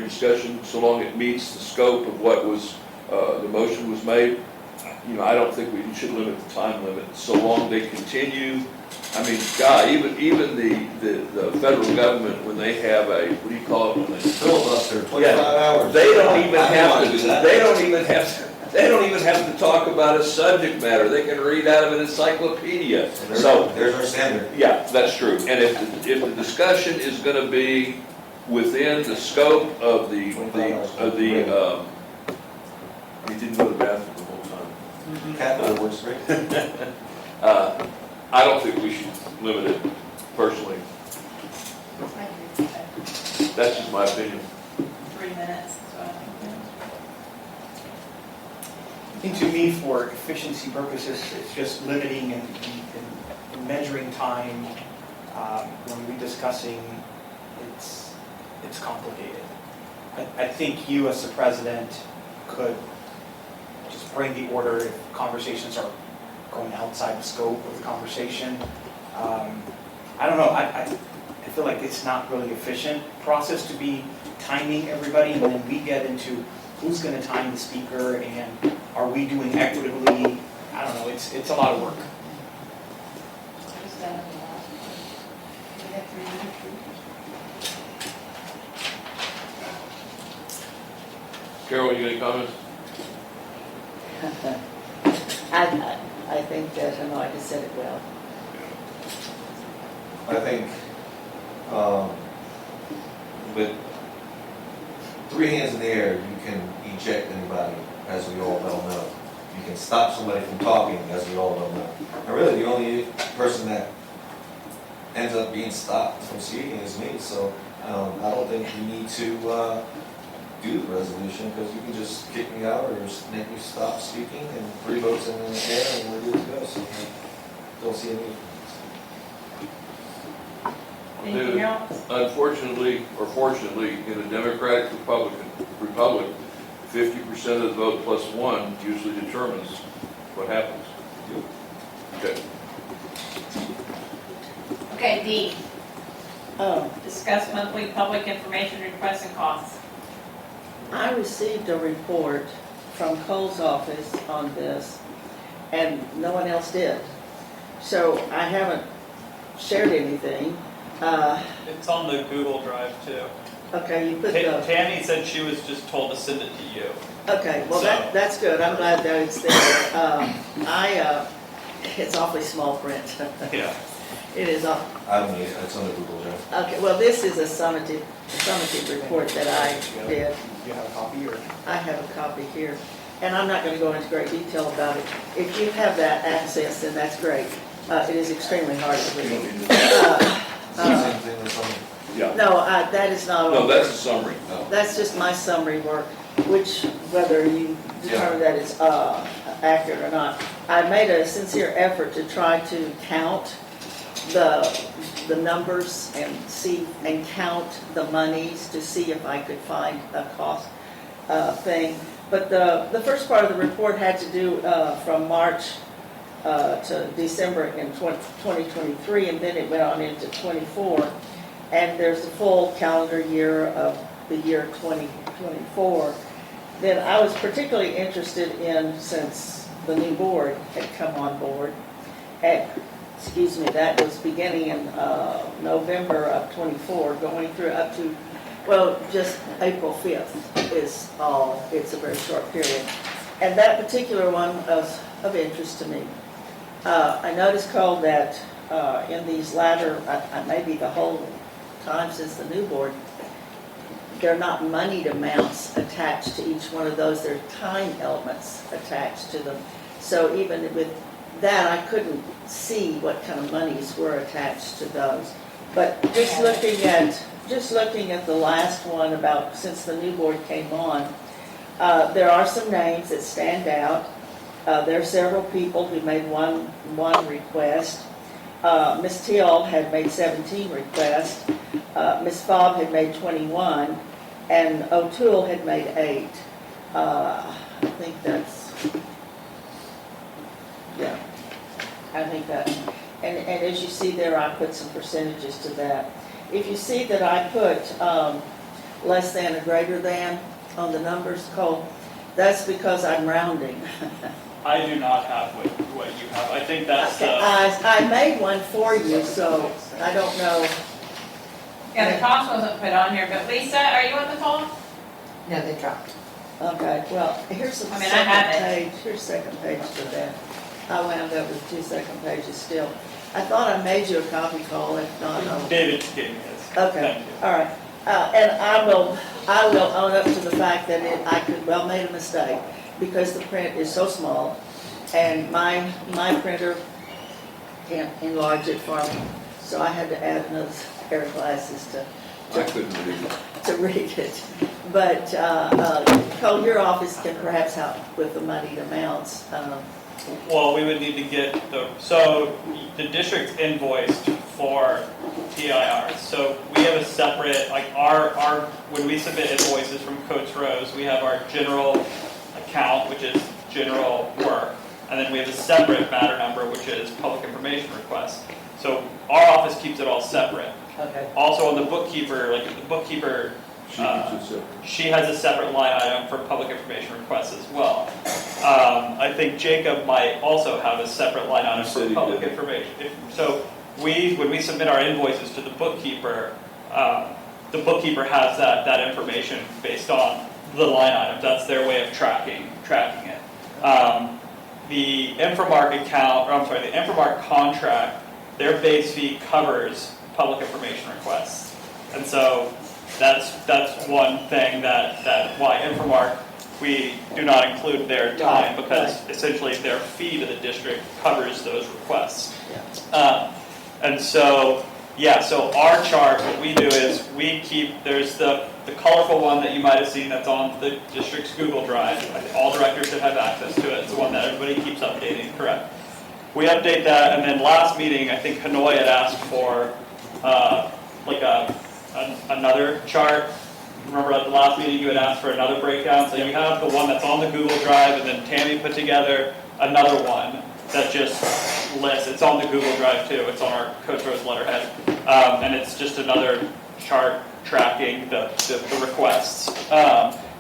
[SPEAKER 3] discussion, so long it meets the scope of what was, the motion was made, I don't think we should limit the time limit, so long they continue. I mean, God, even the federal government, when they have a, what do you call it, when they
[SPEAKER 9] Filibuster, 25 hours.
[SPEAKER 3] They don't even
[SPEAKER 9] I
[SPEAKER 3] have
[SPEAKER 9] wanna
[SPEAKER 3] to,
[SPEAKER 9] do that.
[SPEAKER 3] they don't even have to talk about a subject matter. They can read out of an encyclopedia. So,
[SPEAKER 9] There's our standard.
[SPEAKER 3] yeah, that's true. And if the discussion is gonna be within the scope of the, he didn't go to the bathroom the whole time.
[SPEAKER 9] Capital works great.
[SPEAKER 3] I don't think we should limit it personally. That's just my opinion.
[SPEAKER 1] 3 minutes, so I think.
[SPEAKER 10] I think to me, for efficiency purposes, it's just limiting and measuring time. When we're discussing, it's complicated. I think you, as the president, could just bring the order if conversations are going outside the scope of the conversation. I don't know, I feel like it's not really efficient process to be timing everybody, and then we get into who's going to time the speaker, and are we doing equitably? I don't know, it's a lot of work.
[SPEAKER 1] Just, we have 3 minutes.
[SPEAKER 3] Carol, you got any comments?
[SPEAKER 6] I think that, I just said it well.
[SPEAKER 9] I think, with 3 hands in the air, you can eject anybody, as we all well know. You can stop somebody from talking, as we all well know. And really, the only person that ends up being stopped from speaking is me, so I don't think you need to do the resolution, because you can just kick me out or make me stop speaking, and 3 votes in the air, and we're good to go, so I don't see any.
[SPEAKER 1] Anything else?
[SPEAKER 3] Unfortunately, or fortunately, in a democratic republic, 50% of the vote plus 1 usually determines what happens. Okay.
[SPEAKER 1] Okay, D,
[SPEAKER 6] Oh,
[SPEAKER 1] discuss monthly public information requests and costs.
[SPEAKER 6] I received a report from Cole's office on this, and no one else did. So I haven't shared anything.
[SPEAKER 2] It's on the Google Drive too.
[SPEAKER 6] Okay, you put the,
[SPEAKER 2] Tammy said she was just told to send it to you.
[SPEAKER 6] okay, well,
[SPEAKER 2] So-
[SPEAKER 6] that's good. I'm glad that it's there. It's awfully small print.
[SPEAKER 2] Yeah.
[SPEAKER 6] It is,
[SPEAKER 9] I don't need it, it's on the Google Drive.
[SPEAKER 6] okay, well, this is a summative report that I did.
[SPEAKER 10] You have a copy or?
[SPEAKER 6] I have a copy here, and I'm not going to go into great detail about it. If you have that access, then that's great. It is extremely hard to read.
[SPEAKER 9] It's the same thing that's on.
[SPEAKER 3] Yeah.
[SPEAKER 6] No, that is not.
[SPEAKER 3] No, that's a summary.
[SPEAKER 9] No.
[SPEAKER 6] That's just my summary work, which, whether you determine that it's accurate or not. I made a sincere effort to try to count the numbers and count the monies to see if I could find a cost thing. But the first part of the report had to do from March to December in 2023, and then it went on into 24. And there's the full calendar year of the year 2024. Then I was particularly interested in, since the new board had come on board, that was beginning in November of 24, going through up to, well, just April 5th is all, it's a very short period. And that particular one was of interest to me. I noticed, Cole, that in these latter, maybe the whole time since the new board, they're not moneyed amounts attached to each one of those, they're time elements attached to them. So even with that, I couldn't see what kind of monies were attached to those. But just looking at the last one about since the new board came on, there are some names that stand out. There are several people who made one request. Ms. Teal had made 17 requests. Ms. Fobb had made 21, and O'Toole had made 8. I think that's, yeah, I think that. And as you see there, I put some percentages to that. If you see that I put less than or greater than on the numbers, Cole, that's because I'm rounding.
[SPEAKER 2] I do not have what you have. I think that's the.
[SPEAKER 6] I made one for you, so I don't know.
[SPEAKER 1] Yeah, the cost wasn't put on here, but Lisa, are you on the call?
[SPEAKER 12] No, they dropped.
[SPEAKER 6] Okay, well, here's the
[SPEAKER 1] I mean, I have
[SPEAKER 6] second
[SPEAKER 1] it.
[SPEAKER 6] page, here's second page to that. I wound up with 2 second pages still. I thought I made you a copy, Cole, if not, I'll.
[SPEAKER 2] David gave me his.
[SPEAKER 6] Okay,
[SPEAKER 2] Thank you.
[SPEAKER 6] all right. And I will own up to the fact that I could well made a mistake because the print is so small and my printer can't enlarge it for me. So I had to add another pair of glasses
[SPEAKER 3] I couldn't read it.
[SPEAKER 6] to read it. But, Cole, your office can perhaps help with the moneyed amounts.
[SPEAKER 2] Well, we would need to get so the district's invoiced for TIRs. So we have a separate, like when we submit invoices from Coates Rose, we have our general account, which is general work. And then we have a separate matter number, which is public information requests. So our office keeps it all separate.
[SPEAKER 6] Okay.
[SPEAKER 2] Also on the bookkeeper, like the bookkeeper, she has a separate line item for public information requests as well. I think Jacob might also have a separate line item for public information. So when we submit our invoices to the bookkeeper has that information based on the line items. That's their way of tracking it. The Infomark the Infomark contract, their base fee covers public information requests. And so that's one thing that why Infomark, we do not include their time because essentially their fee to the district covers those requests. And so Yeah, so our chart, what we do is we keep, there's the colorful one that you might have seen that's on the district's Google Drive. I think all directors should have access to it. It's the one that everybody keeps updating, correct? We update that, and then last meeting, I think Hanoi had asked for another chart. Remember at the last meeting you had asked for another breakdown? So you have the one that's on the Google Drive, and then Tammy put together another one that just lists, it's on the Google Drive too, it's on our Coach Rose letterhead. And it's just another chart tracking the requests.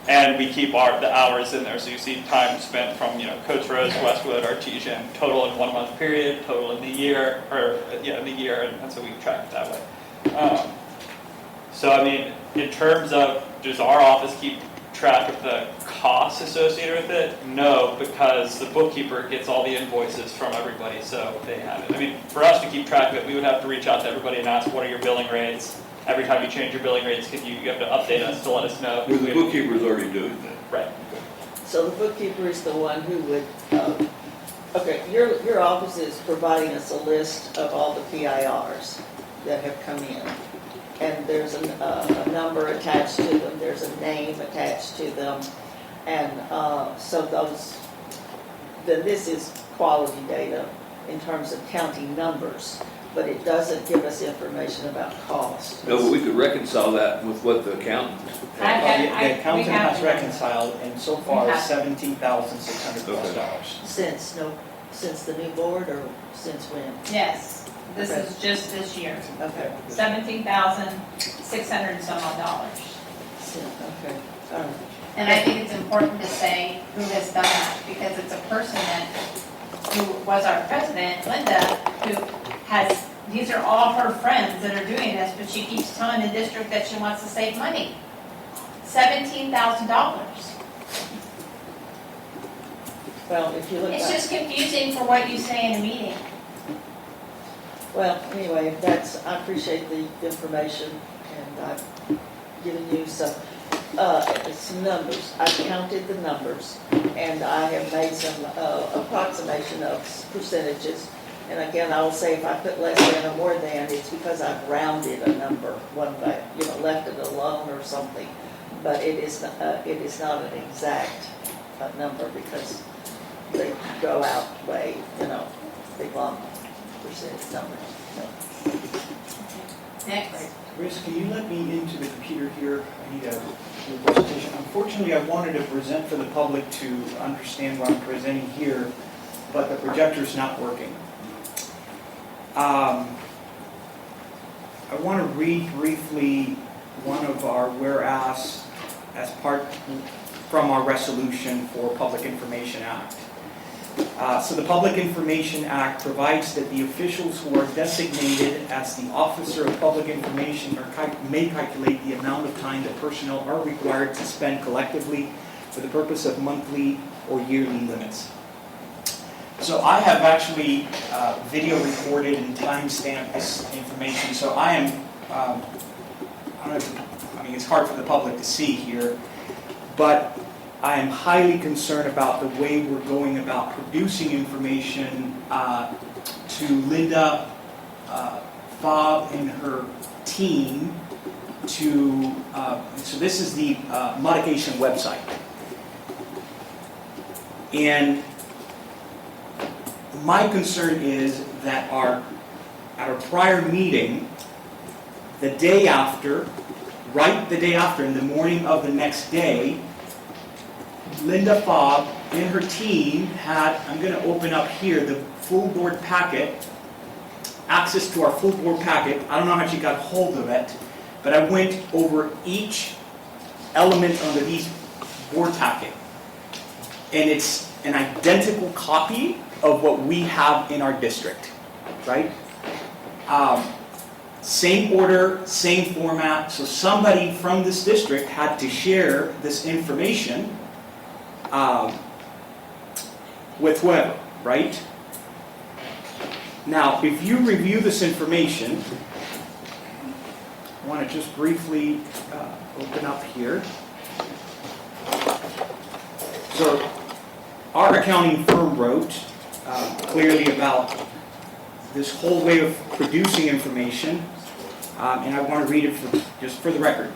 [SPEAKER 2] And we keep the hours in there, so you see time spent from, Coach Rose, Westwood, Artesian, total in 1 month period, total in the year, and so we track it that way. So I mean, in terms of, does our office keep track of the costs associated with it? No, because the bookkeeper gets all the invoices from everybody, so they have it. I mean, for us to keep track of it, we would have to reach out to everybody and ask, what are your billing rates? Every time you change your billing rates, you have to update us to let us know.
[SPEAKER 3] Well, the bookkeeper's already doing that.
[SPEAKER 2] Right.
[SPEAKER 6] So the bookkeeper is the one who would, okay, your office is providing us a list of all the PIRs that have come in. And there's a number attached to them, there's a name attached to them. And so then this is quality data in terms of counting numbers, but it doesn't give us information about cost.
[SPEAKER 3] No, but we could reconcile that with what the accountant.
[SPEAKER 10] The accountant has reconciled, and so far
[SPEAKER 1] We
[SPEAKER 10] it's
[SPEAKER 1] have.
[SPEAKER 10] $17,600+.
[SPEAKER 6] Since the new board, or since when?
[SPEAKER 1] Yes, this
[SPEAKER 6] Okay.
[SPEAKER 1] is just this year,
[SPEAKER 6] Okay,
[SPEAKER 1] $17,600 and some odd dollars.
[SPEAKER 6] okay, all right.
[SPEAKER 1] And I think it's important to say who has done that, because it's a person who was our president, Linda, who these are all her friends that are doing this, but she keeps telling the district that she wants to save money. $17,000.
[SPEAKER 6] Well, if you look
[SPEAKER 1] It's
[SPEAKER 6] back,
[SPEAKER 1] just confusing for what you say in a meeting.
[SPEAKER 6] well, anyway, I appreciate the information, and I've given you some numbers. I've counted the numbers, and I have made some approximation of percentages. And again, I will say if I put less than or more than, it's because I've rounded a number one way, left it alone or something. But it is not an exact number, because they go out way, big long percentage numbers.
[SPEAKER 1] Next.
[SPEAKER 10] Chris, can you let me into the computer here? I need a presentation. Unfortunately, I wanted to present for the public to understand what I'm presenting here, but the projector's not working. I want to read briefly one of our whereas as part from our resolution for Public Information Act. So the Public Information Act provides that the officials who are designated as the Officer of Public Information may calculate the amount of time that personnel are required to spend collectively for the purpose of monthly or yearly limits. So I have actually video recorded and timestamped this information. So I am, it's hard for the public to see here, but I am highly concerned about the way we're going about producing information to Linda, Bob, and her team so this is the modification website. And my concern is that at our prior meeting, the day after, in the morning of the next day, Linda Fobb and her team had, I'm going to open up here, the full board packet, access to our full board packet. I don't know how she got hold of it, but I went over each element under these board packet. And it's an identical copy of what we have in our district, right? Same order, same format. So somebody from this district had to share this information with whoever, right? Now, if you review this information, I want to just briefly open up here. So, our accounting firm wrote clearly about this whole way of producing information. and I want to read it just for the record.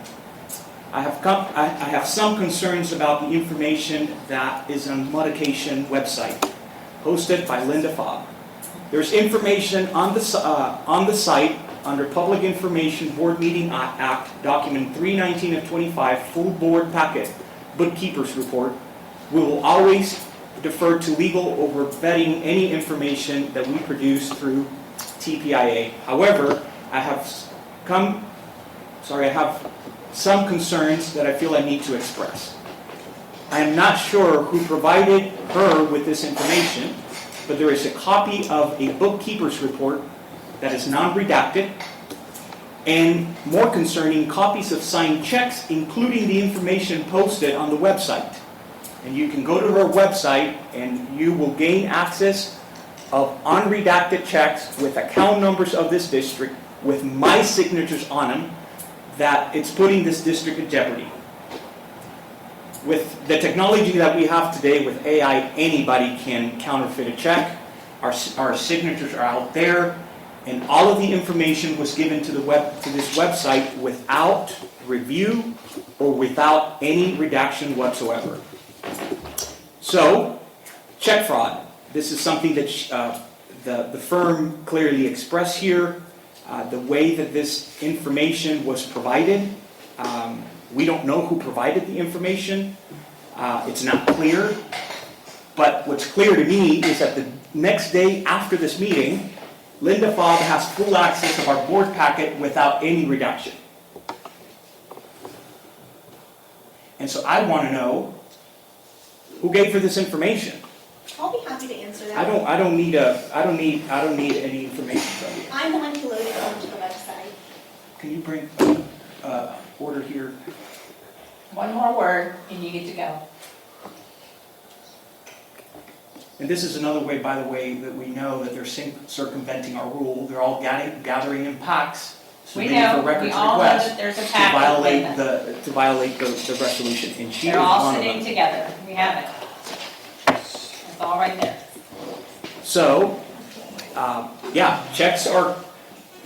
[SPEAKER 10] I have some concerns about the information that is on Modification website, hosted by Linda Fobb. There's information on the site under Public Information Board Meeting Act, document 319 of 25, full board packet, bookkeeper's report. We will always defer to legal over vetting any information that we produce through TPIA. However, I have some concerns that I feel I need to express. I am not sure who provided her with this information, but there is a copy of a bookkeeper's report that is non-redacted, and more concerning, copies of signed checks, including the information posted on the website. And you can go to her website and you will gain access of unredacted checks with account numbers of this district, with my signatures on them, that it's putting this district in jeopardy. With the technology that we have today with AI, anybody can counterfeit a check. Our signatures are out there, and all of the information was given to this website without review or without any redaction whatsoever. So, check fraud. This is something that the firm clearly expressed here. The way that this information was provided, we don't know who provided the information. It's not clear. But what's clear to me is that the next day after this meeting, Linda Fobb has full access of our board packet without any redaction. And so I want to know who gave her this information.
[SPEAKER 7] I'll be happy to answer that.
[SPEAKER 10] I don't need any information from you.
[SPEAKER 7] I'm the one who loaded it onto the website.
[SPEAKER 10] Can you bring order here?
[SPEAKER 1] One more word and you get to go.
[SPEAKER 10] And this is another way, by the way, that we know that they're circumventing our rule. They're all gathering in packs,
[SPEAKER 1] We
[SPEAKER 10] submitting
[SPEAKER 1] know,
[SPEAKER 10] for records
[SPEAKER 1] we all know
[SPEAKER 10] requests
[SPEAKER 1] that there's a
[SPEAKER 10] to
[SPEAKER 1] packet
[SPEAKER 10] violate
[SPEAKER 1] with them.
[SPEAKER 10] to violate the resolution. And she
[SPEAKER 1] They're
[SPEAKER 10] is
[SPEAKER 1] all
[SPEAKER 10] one of
[SPEAKER 1] sitting
[SPEAKER 10] them.
[SPEAKER 1] together. We have it. It's all right there.
[SPEAKER 10] So, yeah, checks are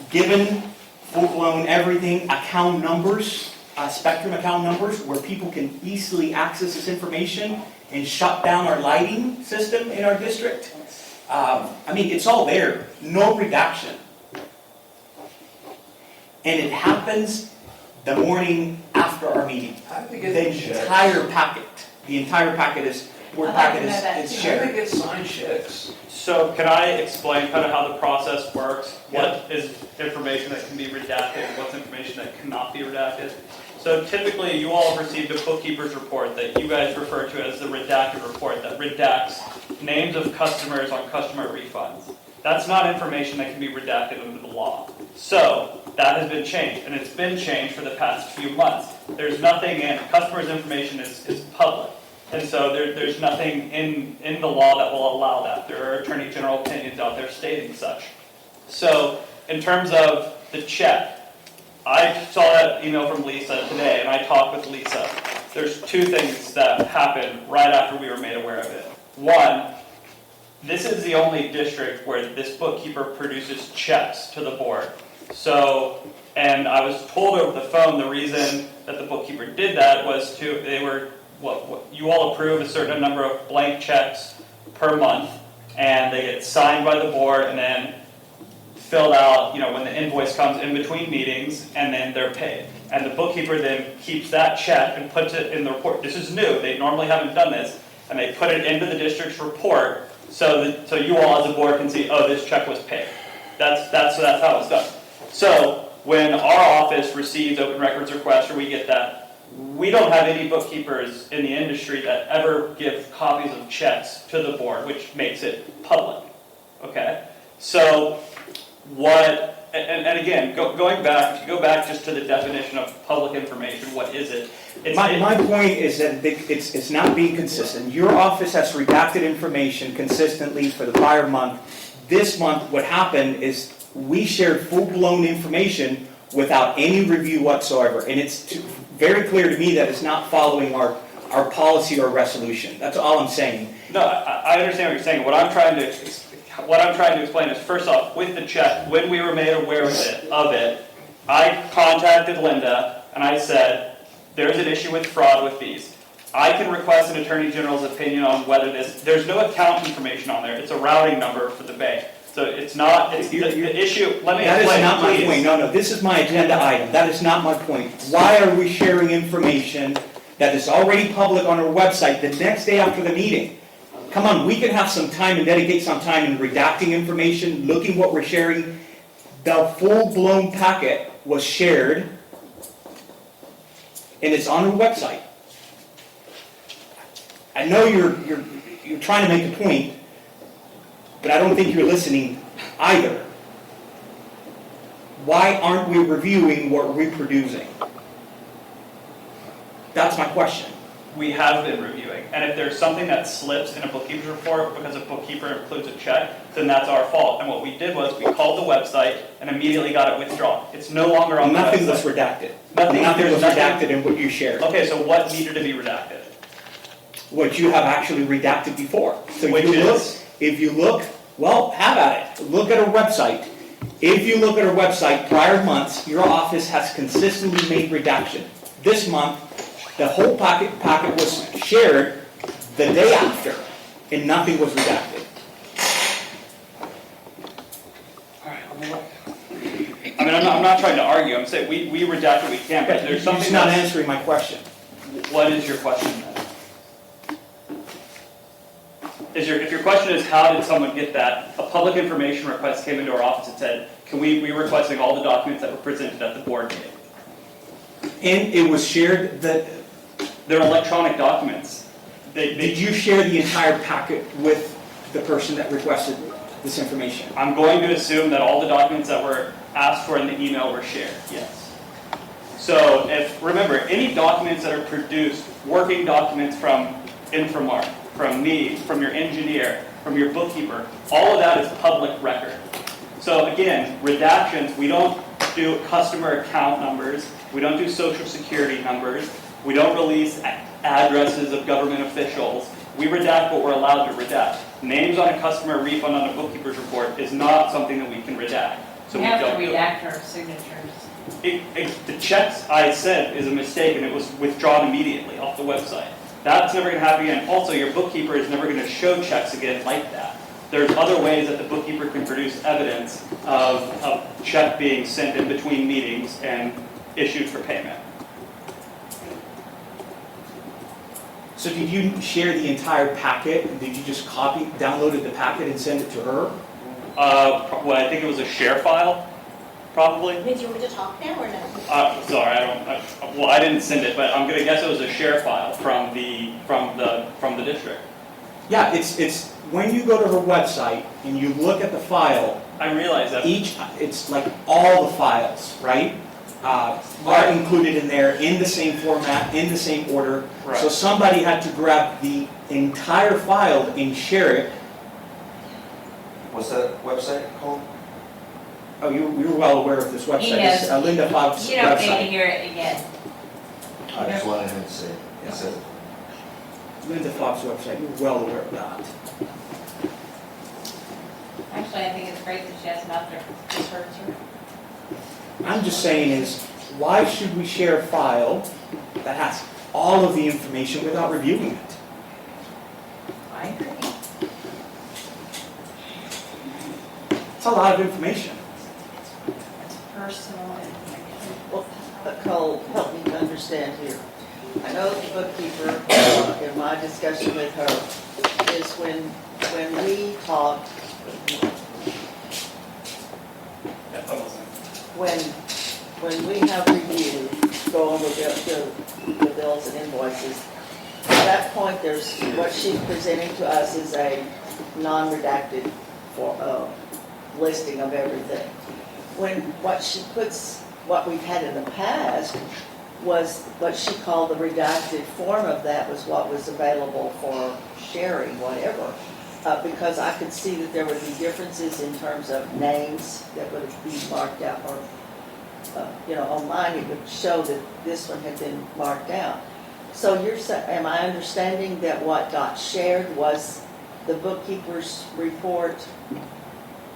[SPEAKER 10] given, full-blown everything, account numbers, Spectrum account numbers, where people can easily access this information and shut down our lighting system in our district. I mean, it's all there, no redaction. And it happens the morning after our meeting.
[SPEAKER 3] How do they
[SPEAKER 10] The
[SPEAKER 3] get these checks?
[SPEAKER 10] entire packet is, board
[SPEAKER 1] I'd like
[SPEAKER 10] packet
[SPEAKER 1] to know that
[SPEAKER 10] is
[SPEAKER 1] too.
[SPEAKER 3] How do
[SPEAKER 10] shared.
[SPEAKER 3] they get signed checks?
[SPEAKER 2] So can I explain kind of how the process works? What is information that can be redacted and what's information that cannot be redacted? So typically you all have received a bookkeeper's report that you guys refer to as the redacted report that redacts names of customers on customer refunds. That's not information that can be redacted under the law. So that has been changed, and it's been changed for the past few months. There's nothing in, customers' information is public. And so there's nothing in the law that will allow that. There are Attorney General opinions out there stating such. So in terms of the check, I saw that email from Lisa today, and I talked with Lisa. There's two things that happened right after we were made aware of it. One, this is the only district where this bookkeeper produces checks to the board. So, and I was told over the phone the reason that the bookkeeper did that was what you all approve a certain number of blank checks per month, and they get signed by the board and then filled out, when the invoice comes in between meetings, and then they're paid. And the bookkeeper then keeps that check and puts it in the report. This is new. They normally haven't done this, and they put it into the district's report so you all as a board can see, oh, this check was paid. That's how it's done. So when our office receives open records requests or we get that, we don't have any bookkeepers in the industry that ever give copies of checks to the board, which makes it public. Okay? So and again, going back, if you go back just to the definition of public information, what is it?
[SPEAKER 10] My point is that it's not being consistent. Your office has redacted information consistently for the prior month. This month, what happened is we shared full-blown information without any review whatsoever. And it's very clear to me that it's not following our policy or resolution. That's all I'm saying.
[SPEAKER 2] No, I understand what you're saying. What I'm trying to explain is, first off, with the check, when we were made aware of it, I contacted Linda and I said, there's an issue with fraud with these. I can request an Attorney General's opinion on whether there's no account information on there. It's a routing number for the bank. So it's not, it's the issue, let me
[SPEAKER 10] That
[SPEAKER 2] explain,
[SPEAKER 10] is not my
[SPEAKER 2] please.
[SPEAKER 10] point. No, this is my agenda item. That is not my point. Why are we sharing information that is already public on our website the next day after the meeting? Come on, we can have some time and dedicate some time in redacting information, looking what we're sharing. The full-blown packet was shared, and it's on our website. I know you're trying to make a point, but I don't think you're listening either. Why aren't we reviewing what we're producing? That's my question.
[SPEAKER 2] We have been reviewing, and if there's something that slips in a bookkeeper's report because a bookkeeper includes a check, then that's our fault. And what we did was we called the website and immediately got it withdrawn. It's no longer on the website.
[SPEAKER 10] Nothing was redacted.
[SPEAKER 2] Nothing
[SPEAKER 10] was redacted in what you shared.
[SPEAKER 2] Okay, so what needed to be redacted?
[SPEAKER 10] What you have actually redacted before. So
[SPEAKER 2] Which
[SPEAKER 10] if you look, well, have at it. Look at our website. If you look at our website, prior months, your office has consistently made redaction. This month, the whole packet was shared the day after, and nothing was redacted.
[SPEAKER 2] I mean, I'm not trying to argue. I'm saying we redact what we can, but there's something
[SPEAKER 10] You're not
[SPEAKER 2] that's-
[SPEAKER 10] answering my question.
[SPEAKER 2] What is your question then? If your question is how did someone get that, a public information request came into our office and said, we were requesting all the documents that were presented at the board meeting.
[SPEAKER 10] And it was shared that.
[SPEAKER 2] They're electronic documents.
[SPEAKER 10] Did you share the entire packet with the person that requested this information?
[SPEAKER 2] I'm going to assume that all the documents that were asked for in the email were shared, yes. So remember, any documents that are produced, working documents from Inframark, from me, from your engineer, from your bookkeeper, all of that is public record. So again, redactions, we don't do customer account numbers, we don't do social security numbers, we don't release addresses of government officials. We redact what we're allowed to redact. Names on a customer refund on a bookkeeper's report is not something that we can redact. So
[SPEAKER 1] We
[SPEAKER 2] we
[SPEAKER 1] have to
[SPEAKER 2] don't do it.
[SPEAKER 1] redact our signatures.
[SPEAKER 2] The checks I said is a mistake and it was withdrawn immediately off the website. That's never going to happen again. Also, your bookkeeper is never going to show checks again like that. There's other ways that the bookkeeper can produce evidence of a check being sent in between meetings and issued for payment.
[SPEAKER 10] So did you share the entire packet? Did you just downloaded the packet and send it to her?
[SPEAKER 2] Well, I think it was a share file, probably.
[SPEAKER 7] Did you want to talk now or no?
[SPEAKER 2] Sorry, I didn't send it, but I'm going to guess it was a share file from the district.
[SPEAKER 10] Yeah, it's when you go to her website and you look at the file,
[SPEAKER 2] I realize that.
[SPEAKER 10] it's like all the files, right? Are included in there in the same format, in the same order.
[SPEAKER 2] Right.
[SPEAKER 10] So somebody had to grab the entire file and share it.
[SPEAKER 9] What's that website called?
[SPEAKER 10] Oh, you're well aware of this website.
[SPEAKER 1] He
[SPEAKER 10] It's
[SPEAKER 1] knows.
[SPEAKER 10] Linda Fobb's
[SPEAKER 1] You don't need to
[SPEAKER 10] website.
[SPEAKER 1] hear it again.
[SPEAKER 9] I just wanted him to say it. He said it.
[SPEAKER 10] Linda Fobb's website, you're well aware of that.
[SPEAKER 1] Actually, I think it's great that she has it out there. Just hurts her.
[SPEAKER 10] I'm just saying is, why should we share a file that has all of the information without reviewing it?
[SPEAKER 1] I agree.
[SPEAKER 10] It's a lot of information.
[SPEAKER 1] It's personal information.
[SPEAKER 6] Well, Cole, help me to understand here. I know the bookkeeper, in my discussion with her, is when we talk, when we have reviewed, go over the bills and invoices, at that point, there's, what she's presenting to us is a non-redacted listing of everything. When what we've had in the past was what she called the redacted form of that was what was available for sharing, whatever. Because I could see that there would be differences in terms of names that would be marked out, or, on mine it would show that this one had been marked out. So am I understanding that what got shared was the bookkeeper's report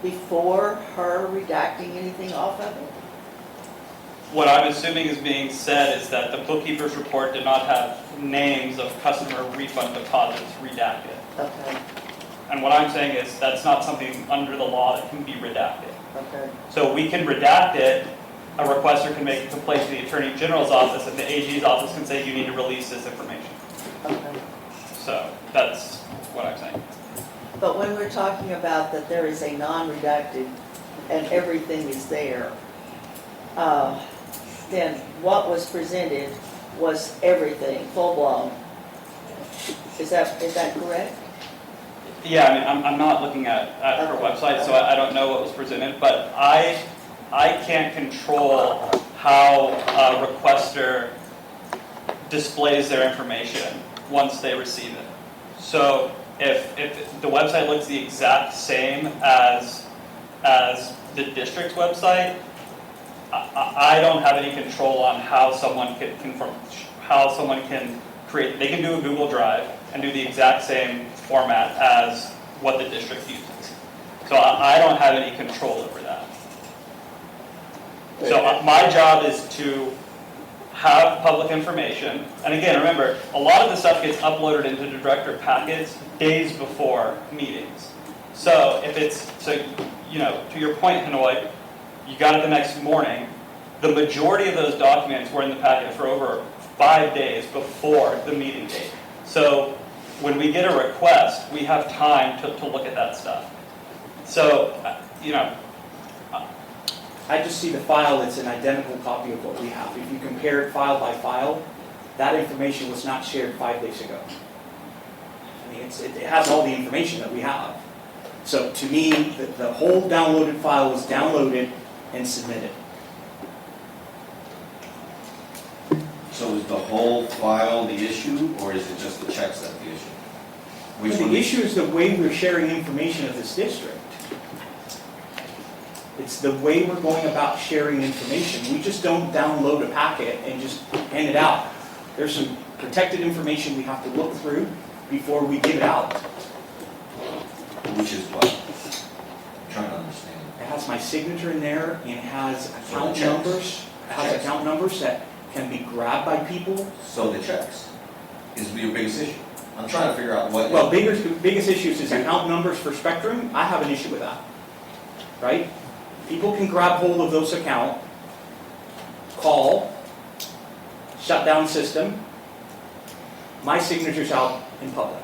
[SPEAKER 6] before her redacting anything off of it?
[SPEAKER 2] what I'm assuming is being said is that the bookkeeper's report did not have names of customer refund deposits redacted.
[SPEAKER 6] Okay,
[SPEAKER 2] And what I'm saying is that's not something under the law that can be redacted.
[SPEAKER 6] okay.
[SPEAKER 2] So we can redact it, a requester can make a complaint to the Attorney General's office, and the AG's office can say you need to release this information.
[SPEAKER 6] Okay.
[SPEAKER 2] So that's what I'm saying.
[SPEAKER 6] But when we're talking about that there is a non-redacted and everything is there, then what was presented was everything, full-blown. Is that correct?
[SPEAKER 2] Yeah, I mean, I'm not looking at her website, so I don't know what was presented, but I can't control how a requester displays their information once they receive it. So if the website looks the exact same as the district's website, I don't have any control on how someone can create. They can do a Google Drive and do the exact same format as what the district uses. So I don't have any control over that. So my job is to have public information. And again, remember, a lot of the stuff gets uploaded into the director packets days before meetings. So to your point, Hanoi, you got it the next morning. The majority of those documents were in the packet for over 5 days before the meeting date. So when we get a request, we have time to look at that stuff. So,
[SPEAKER 10] I just see the file, it's an identical copy of what we have. If you compare it file by file, that information was not shared 5 days ago. I mean, it has all the information that we have. So to me, the whole downloaded file was downloaded and submitted.
[SPEAKER 9] So is the whole file the issue, or is it just the checks that the issue? Which
[SPEAKER 10] The
[SPEAKER 9] one?
[SPEAKER 10] issue is the way we're sharing information of this district. It's the way we're going about sharing information. We just don't download a packet and just hand it out. There's some protected information we have to look through before we give it out.
[SPEAKER 9] Which is what? I'm trying to understand.
[SPEAKER 10] It has my signature in there, and it has
[SPEAKER 9] So
[SPEAKER 10] account
[SPEAKER 9] the checks.
[SPEAKER 10] numbers. It has
[SPEAKER 9] Checks.
[SPEAKER 10] account numbers that can be grabbed by people.
[SPEAKER 9] So the checks is your biggest issue. I'm trying to figure out what.
[SPEAKER 10] Well, biggest issues is account numbers for Spectrum. I have an issue with that, right? People can grab hold of those accounts, call, shut down system. My signature's out in public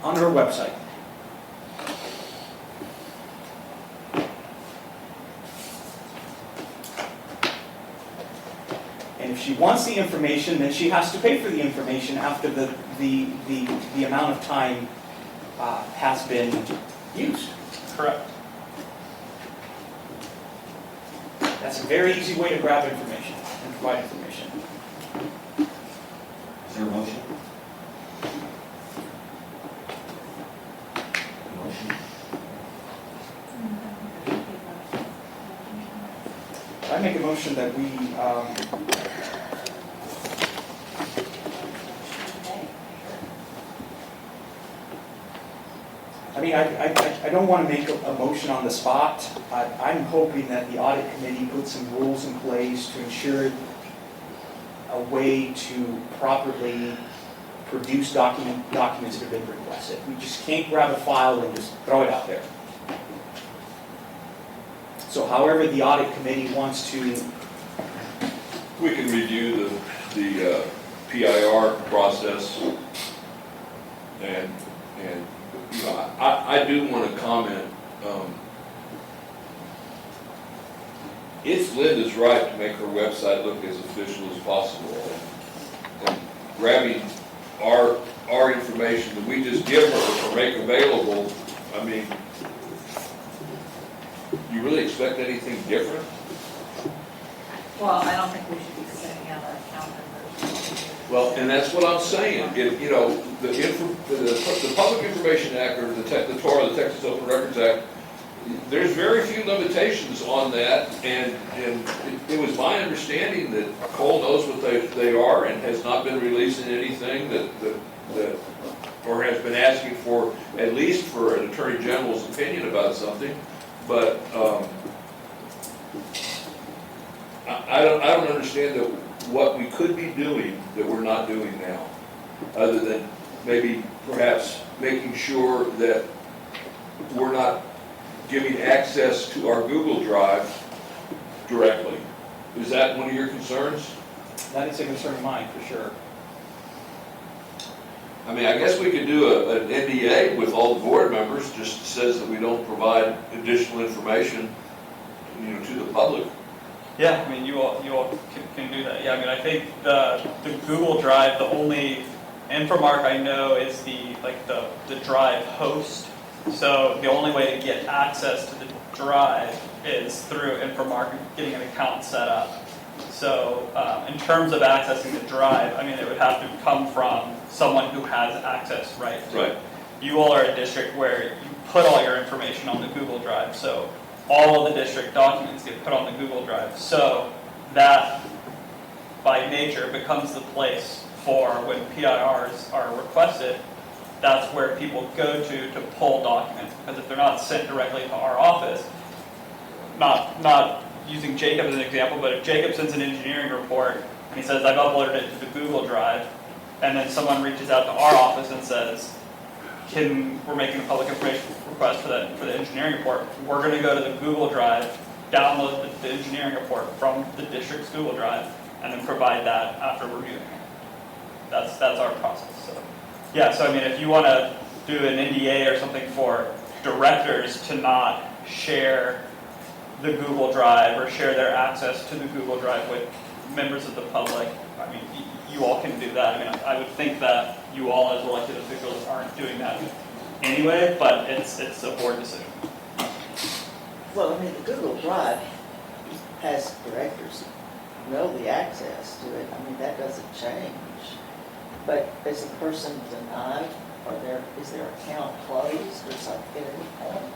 [SPEAKER 10] on her website. And if she wants the information, then she has to pay for the information after the amount of time has been used.
[SPEAKER 2] correct.
[SPEAKER 10] That's a very easy way to grab information and provide information.
[SPEAKER 9] Is there a motion? Motion?
[SPEAKER 10] I make a motion that we, I don't want to make a motion on the spot. I'm hoping that the audit committee puts some rules in place to ensure a way to properly produce documents that have been requested. We just can't grab a file and just throw it out there. So however the audit committee wants to,
[SPEAKER 3] We can review the PIR process, and you know, I do want to comment. It's Linda's right to make her website look as official as possible, and grabbing our information that we just give her or make available. I mean, you really expect anything different?
[SPEAKER 1] Well, I don't think we should be sending out our account numbers.
[SPEAKER 3] Well, and that's what I'm saying. You know, the Public Information Act, or the TORA, the Texas Open Records Act, there's very few limitations on that, and it was my understanding that Cole knows what they are and has not been releasing anything that or has been asking for, at least for an Attorney General's opinion about something. But I don't understand what we could be doing that we're not doing now, other than maybe perhaps making sure that we're not giving access to our Google Drive directly. Is that one of your concerns?
[SPEAKER 10] That is a concern of mine, for sure.
[SPEAKER 3] I mean, I guess we could do an NDA with all the board members, just says that we don't provide additional information, to the public.
[SPEAKER 2] Yeah, I mean, you all can do that. Yeah, I mean, I think the Google Drive, the only Infomark I know is the Drive host. So the only way to get access to the Drive is through Infomark and getting an account set up. So in terms of accessing the Drive, I mean, it would have to come from someone who has access, right?
[SPEAKER 3] Right.
[SPEAKER 2] You all are a district where you put all your information on the Google Drive. So all of the district documents get put on the Google Drive. So that, by nature, becomes the place for when PIRs are requested. That's where people go to pull documents, because if they're not sent directly to our office, not using Jacob as an example, but if Jacob sends an engineering report and he says, I've uploaded it to the Google Drive, and then someone reaches out to our office and says, we're making a public information request for the engineering report, we're going to go to the Google Drive, download the engineering report from the district's Google Drive, and then provide that after reviewing it. That's our process. So, yeah, so I mean, if you want to do an NDA or something for directors to not share the Google Drive or share their access to the Google Drive with members of the public, I mean, you all can do that. I mean, I would think that you all as elected officials aren't doing that anyway, but it's a board decision.
[SPEAKER 6] Well, I mean, the Google Drive has directors know the access to it. I mean, that doesn't change. But is the person denied, is their account closed or something at any point?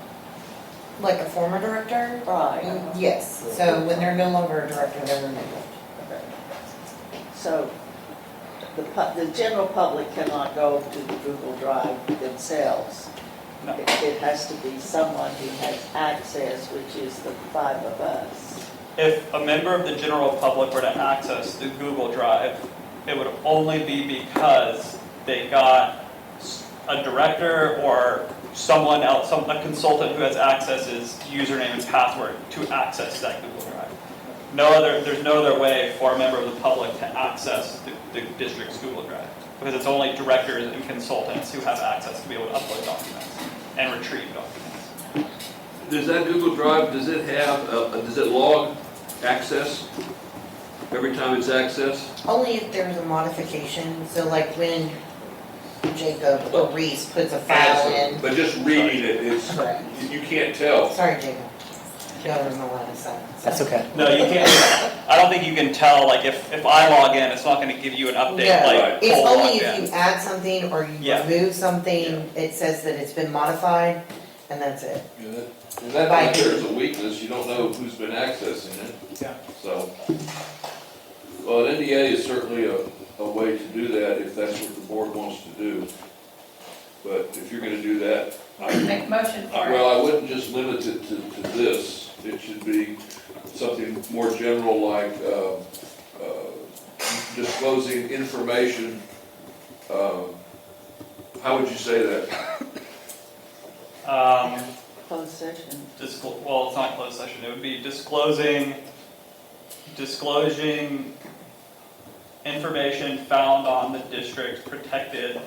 [SPEAKER 12] Like a former director?
[SPEAKER 6] Right.
[SPEAKER 12] Yes, so when they're no longer a director, they're removed.
[SPEAKER 6] Okay. So the general public cannot go to the Google Drive themselves.
[SPEAKER 2] No.
[SPEAKER 6] It has to be someone who has access, which is the five of us.
[SPEAKER 2] If a member of the general public were to access the Google Drive, it would only be because they got a director or someone else, a consultant who has access's username and password to access that Google Drive. There's no other way for a member of the public to access the district's Google Drive, because it's only directors and consultants who have access to be able to upload documents and retrieve documents.
[SPEAKER 3] Does that Google Drive, does it log access every time it's accessed?
[SPEAKER 12] Only if there's a modification, so like when Jacob or Reese puts a file in.
[SPEAKER 3] But just reading it,
[SPEAKER 12] Correct.
[SPEAKER 3] you can't tell.
[SPEAKER 12] Sorry, Jacob. Y'all don't know what I said.
[SPEAKER 11] That's okay.
[SPEAKER 2] No, you can't. I don't think you can tell. Like if I log in, it's not going to give you an update.
[SPEAKER 12] No,
[SPEAKER 2] Like
[SPEAKER 12] it's
[SPEAKER 2] full
[SPEAKER 12] only
[SPEAKER 2] login.
[SPEAKER 12] if you add something or you
[SPEAKER 2] Yeah.
[SPEAKER 12] remove something, it says that it's been modified, and that's it.
[SPEAKER 3] And that right there is a weakness, you don't know who's been accessing it.
[SPEAKER 10] Yeah.
[SPEAKER 3] So, well, an NDA is certainly a way to do that if that's what the board wants to do. But if you're gonna do that,
[SPEAKER 1] Make a motion for it.
[SPEAKER 3] well, I wouldn't just limit it to this. It should be something more general like disclosing information. How would you say that?
[SPEAKER 6] Closed session.
[SPEAKER 2] Well, it's not closed session. It would be disclosing information found on the district's protected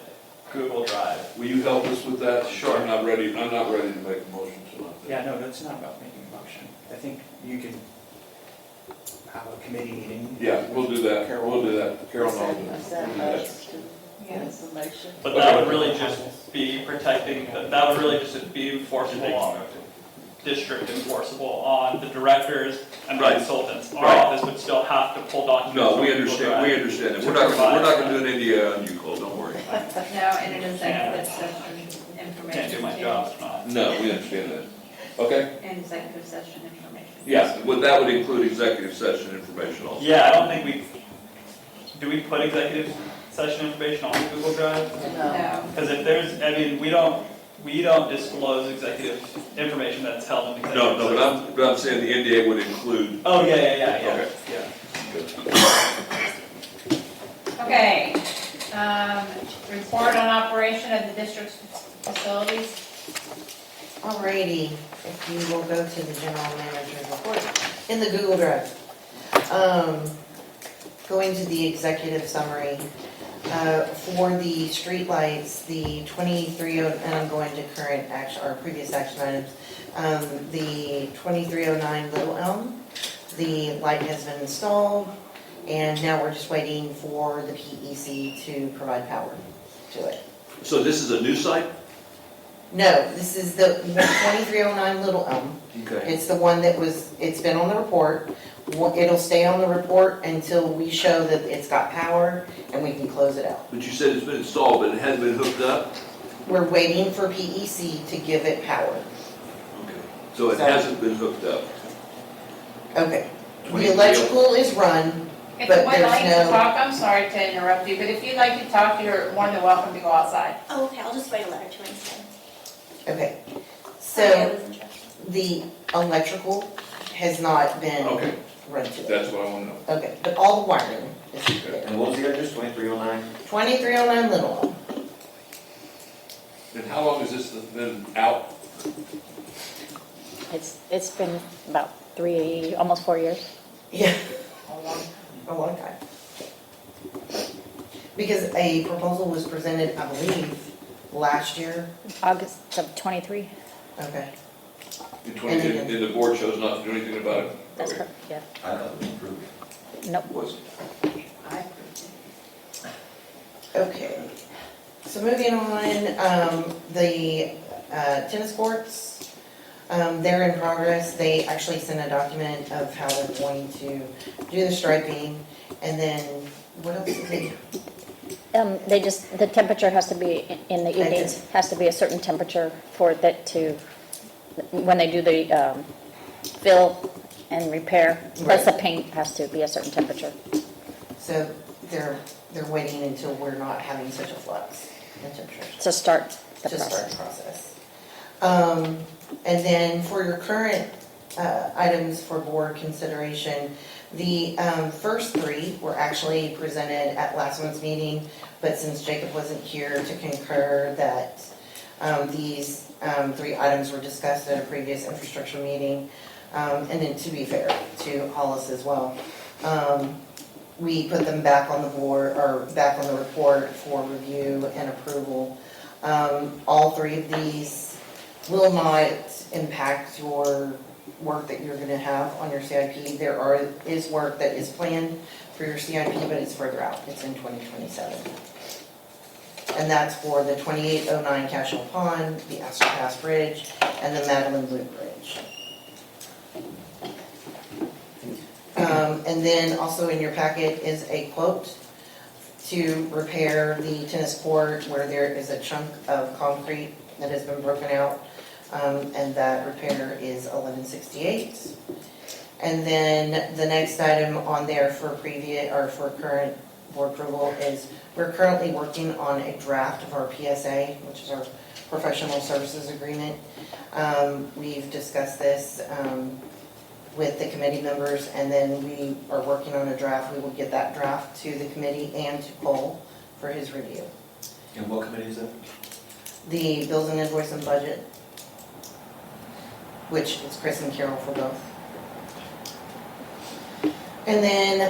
[SPEAKER 2] Google Drive.
[SPEAKER 3] Will you help us with that?
[SPEAKER 2] Sure.
[SPEAKER 3] I'm not ready to make a motion tonight.
[SPEAKER 10] Yeah, no, that's not about making a motion. I think you can have a committee meeting.
[SPEAKER 3] Yeah, we'll do that.
[SPEAKER 10] Carol.
[SPEAKER 3] We'll do that. Carol, and I'll do
[SPEAKER 6] Is that
[SPEAKER 3] that.
[SPEAKER 6] us to information?
[SPEAKER 2] But that would really just be protecting, that would really just be enforceable on, district enforceable on the directors and the
[SPEAKER 3] Right.
[SPEAKER 2] consultants. Our
[SPEAKER 3] Right.
[SPEAKER 2] office would still have to pull documents.
[SPEAKER 3] No,
[SPEAKER 2] from
[SPEAKER 3] we
[SPEAKER 2] Google
[SPEAKER 3] understand,
[SPEAKER 2] Drive.
[SPEAKER 3] we understand it. We're not gonna do an NDA on you, Cole, don't worry.
[SPEAKER 1] No, and it is executive session information.
[SPEAKER 2] Can't do my job if not.
[SPEAKER 3] No, we understand that. Okay?
[SPEAKER 1] And executive session information.
[SPEAKER 3] Yeah, that would include executive session information also.
[SPEAKER 2] Yeah, I don't think do we put executive session information on Google Drive?
[SPEAKER 1] No.
[SPEAKER 2] Because if there's, I mean, we don't disclose executive information that's held in executive
[SPEAKER 3] No,
[SPEAKER 2] session.
[SPEAKER 3] but I'm saying the NDA would include.
[SPEAKER 2] Oh, yeah.
[SPEAKER 3] Okay.
[SPEAKER 2] Yeah.
[SPEAKER 1] Okay, report on operation of the district's facilities.
[SPEAKER 12] Alrighty, if you will go to the general manager's report in the Google Drive. Going to the executive summary, for the streetlights, the 23, and I'm going to current action, or previous action items. The 2309 Little Elm, the light has been installed, and now we're just waiting for the PEC to provide power to it.
[SPEAKER 3] So this is a new site?
[SPEAKER 12] No, this is the 2309 Little Elm.
[SPEAKER 3] Okay.
[SPEAKER 12] It's the one that it's been on the report. It'll stay on the report until we show that it's got power and we can close it out.
[SPEAKER 3] But you said it's been installed, but it hasn't been hooked up?
[SPEAKER 12] We're waiting for PEC to give it power.
[SPEAKER 3] Okay. So it hasn't been hooked up?
[SPEAKER 12] Okay. The electrical is run,
[SPEAKER 1] If
[SPEAKER 12] but
[SPEAKER 1] you would
[SPEAKER 12] there's
[SPEAKER 1] like to
[SPEAKER 12] no,
[SPEAKER 1] talk, I'm sorry to interrupt you, but if you'd like to talk, you're more than welcome to go outside.
[SPEAKER 7] Oh, okay, I'll just write a letter to him instead.
[SPEAKER 12] okay.
[SPEAKER 7] Sorry, I
[SPEAKER 12] So
[SPEAKER 7] was interested.
[SPEAKER 12] the electrical has not been
[SPEAKER 3] Okay,
[SPEAKER 12] run to it.
[SPEAKER 3] that's what I want to know.
[SPEAKER 12] Okay, but all the wiring is there.
[SPEAKER 9] And what was the address, 2309?
[SPEAKER 12] 2309 Little Elm.
[SPEAKER 3] And how long has this been out?
[SPEAKER 13] It's been about almost 4 years.
[SPEAKER 12] Yeah. A long time. Because a proposal was presented, I believe, last year.
[SPEAKER 13] August of '23.
[SPEAKER 12] Okay.
[SPEAKER 3] And the board chose not to do anything about it?
[SPEAKER 13] That's
[SPEAKER 3] Okay.
[SPEAKER 13] correct, yeah.
[SPEAKER 9] I thought it was approved.
[SPEAKER 13] Nope.
[SPEAKER 3] Was
[SPEAKER 12] Okay. So moving on, the tennis courts, they're in progress. They actually sent a document of how they're going to do the striping. And then, what else did they?
[SPEAKER 13] The temperature has to be, in the evenings, has to be a certain temperature for that to, when they do the fill and repair, plus the paint has to be a certain temperature.
[SPEAKER 12] So they're waiting until we're not having such a flux in temperatures.
[SPEAKER 13] To start the
[SPEAKER 12] To start
[SPEAKER 13] process.
[SPEAKER 12] the process. And then for your current items for board consideration, the first three were actually presented at last month's meeting, but since Jacob wasn't here to concur that these three items were discussed at a previous infrastructure meeting, and then to be fair to Hollis as well, we put them back on the board, or back on the report for review and approval. All three of these will not impact your work that you're going to have on your CIP. There is work that is planned for your CIP, but it's further out. It's in 2027. And that's for the 2809 Cashel Pond, the Astor Pass Bridge, and the Madeline Loop Bridge. And then also in your packet is a quote to repair the tennis court where there is a chunk of concrete that has been broken out. And that repair is $1168. And then the next item on there for current board approval is we're currently working on a draft of our PSA, which is our professional services agreement. We've discussed this with the committee members, and then we are working on a draft. We will get that draft to the committee and to Cole for his review.
[SPEAKER 9] And what committee is that?
[SPEAKER 12] The bills and invoice and budget, which is Chris and Carol for both. And then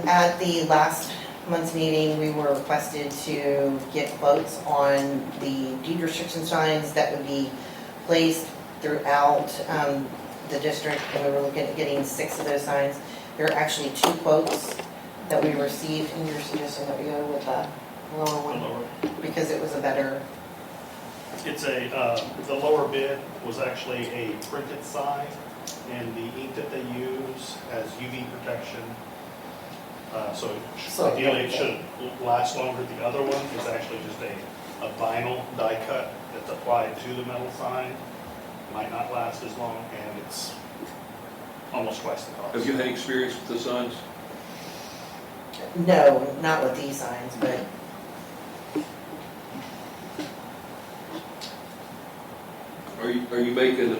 [SPEAKER 12] at the last month's meeting, we were requested to get quotes on the deed restriction signs that would be placed throughout the district, and we were looking at getting 6 of those signs. There are actually 2 quotes that we received, and you're suggesting that we go with the lower one because it was a better.
[SPEAKER 14] It's the lower bid was actually a printed sign, and the ink that they use has UV protection. So ideally it should last longer. The other one is actually just a vinyl die cut that's applied to the metal sign. Might not last as long, and it's almost twice the cost.
[SPEAKER 3] Have you had experience with the signs?
[SPEAKER 12] No, not with these signs, but
[SPEAKER 3] Are you making,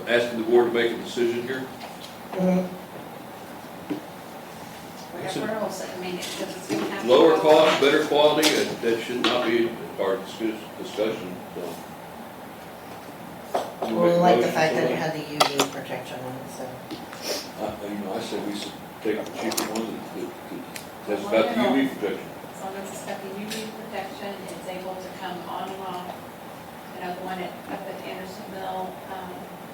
[SPEAKER 3] asking the board to make a decision here?
[SPEAKER 1] whatever else, I mean, because it's gonna have to
[SPEAKER 3] Lower
[SPEAKER 1] go
[SPEAKER 3] cost,
[SPEAKER 1] on.
[SPEAKER 3] better quality, that should not be our discussion, so. You
[SPEAKER 12] Well,
[SPEAKER 3] make a
[SPEAKER 12] like the
[SPEAKER 3] motion,
[SPEAKER 12] fact that it
[SPEAKER 3] somebody?
[SPEAKER 12] had the UV protection on it, so.
[SPEAKER 3] I said we should take the cheaper one that's about the UV protection.
[SPEAKER 1] As long as it's got the UV protection, it's able to come on and off. You know, the one up at Anderson Mill,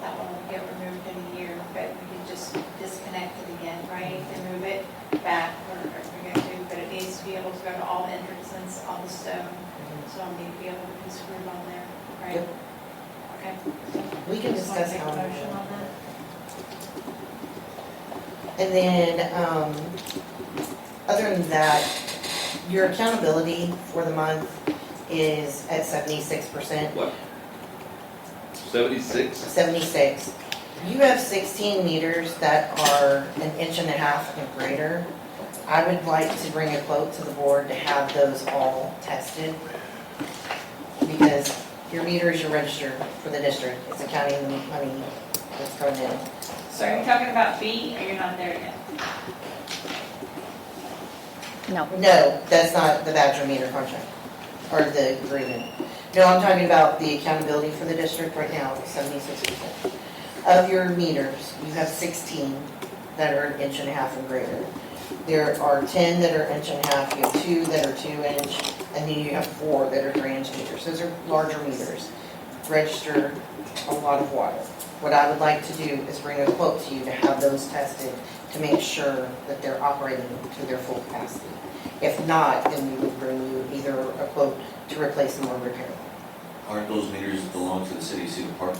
[SPEAKER 1] that one will get removed in a year, but we can just disconnect it again, right? And move it back wherever we go to, but it needs to be able to go to all the entrances, all the stone. So I need to be able to be screwed on there, right?
[SPEAKER 12] Yep.
[SPEAKER 1] Okay.
[SPEAKER 12] We can
[SPEAKER 1] Just wanna
[SPEAKER 12] discuss
[SPEAKER 1] make a
[SPEAKER 12] how.
[SPEAKER 1] motion on that.
[SPEAKER 12] And then, other than that, your accountability for the month is at 76%.
[SPEAKER 3] What? 76?
[SPEAKER 12] 76. You have 16 meters that are an inch and a half and greater. I would like to bring a quote to the board to have those all tested. Because your meter is your register for the district. It's accounting the money that's coming in.
[SPEAKER 1] So are you talking about B, or you're not there yet?
[SPEAKER 13] No.
[SPEAKER 12] No, that's not the Badger meter contract, or the agreement. No, I'm talking about the accountability for the district right now, 76%. Of your meters, you have 16 that are an inch and a half and greater. There are 10 that are inch and a half, you have 2 that are 2 inch, and then you have 4 that are 3 inch meters. Those are larger meters, register a lot of water. What I would like to do is bring a quote to you to have those tested to make sure that they're operating to their full capacity. If not, then we would bring you either a quote to replace them or repair them.
[SPEAKER 9] Aren't those meters that belong to the city of Cedar Park?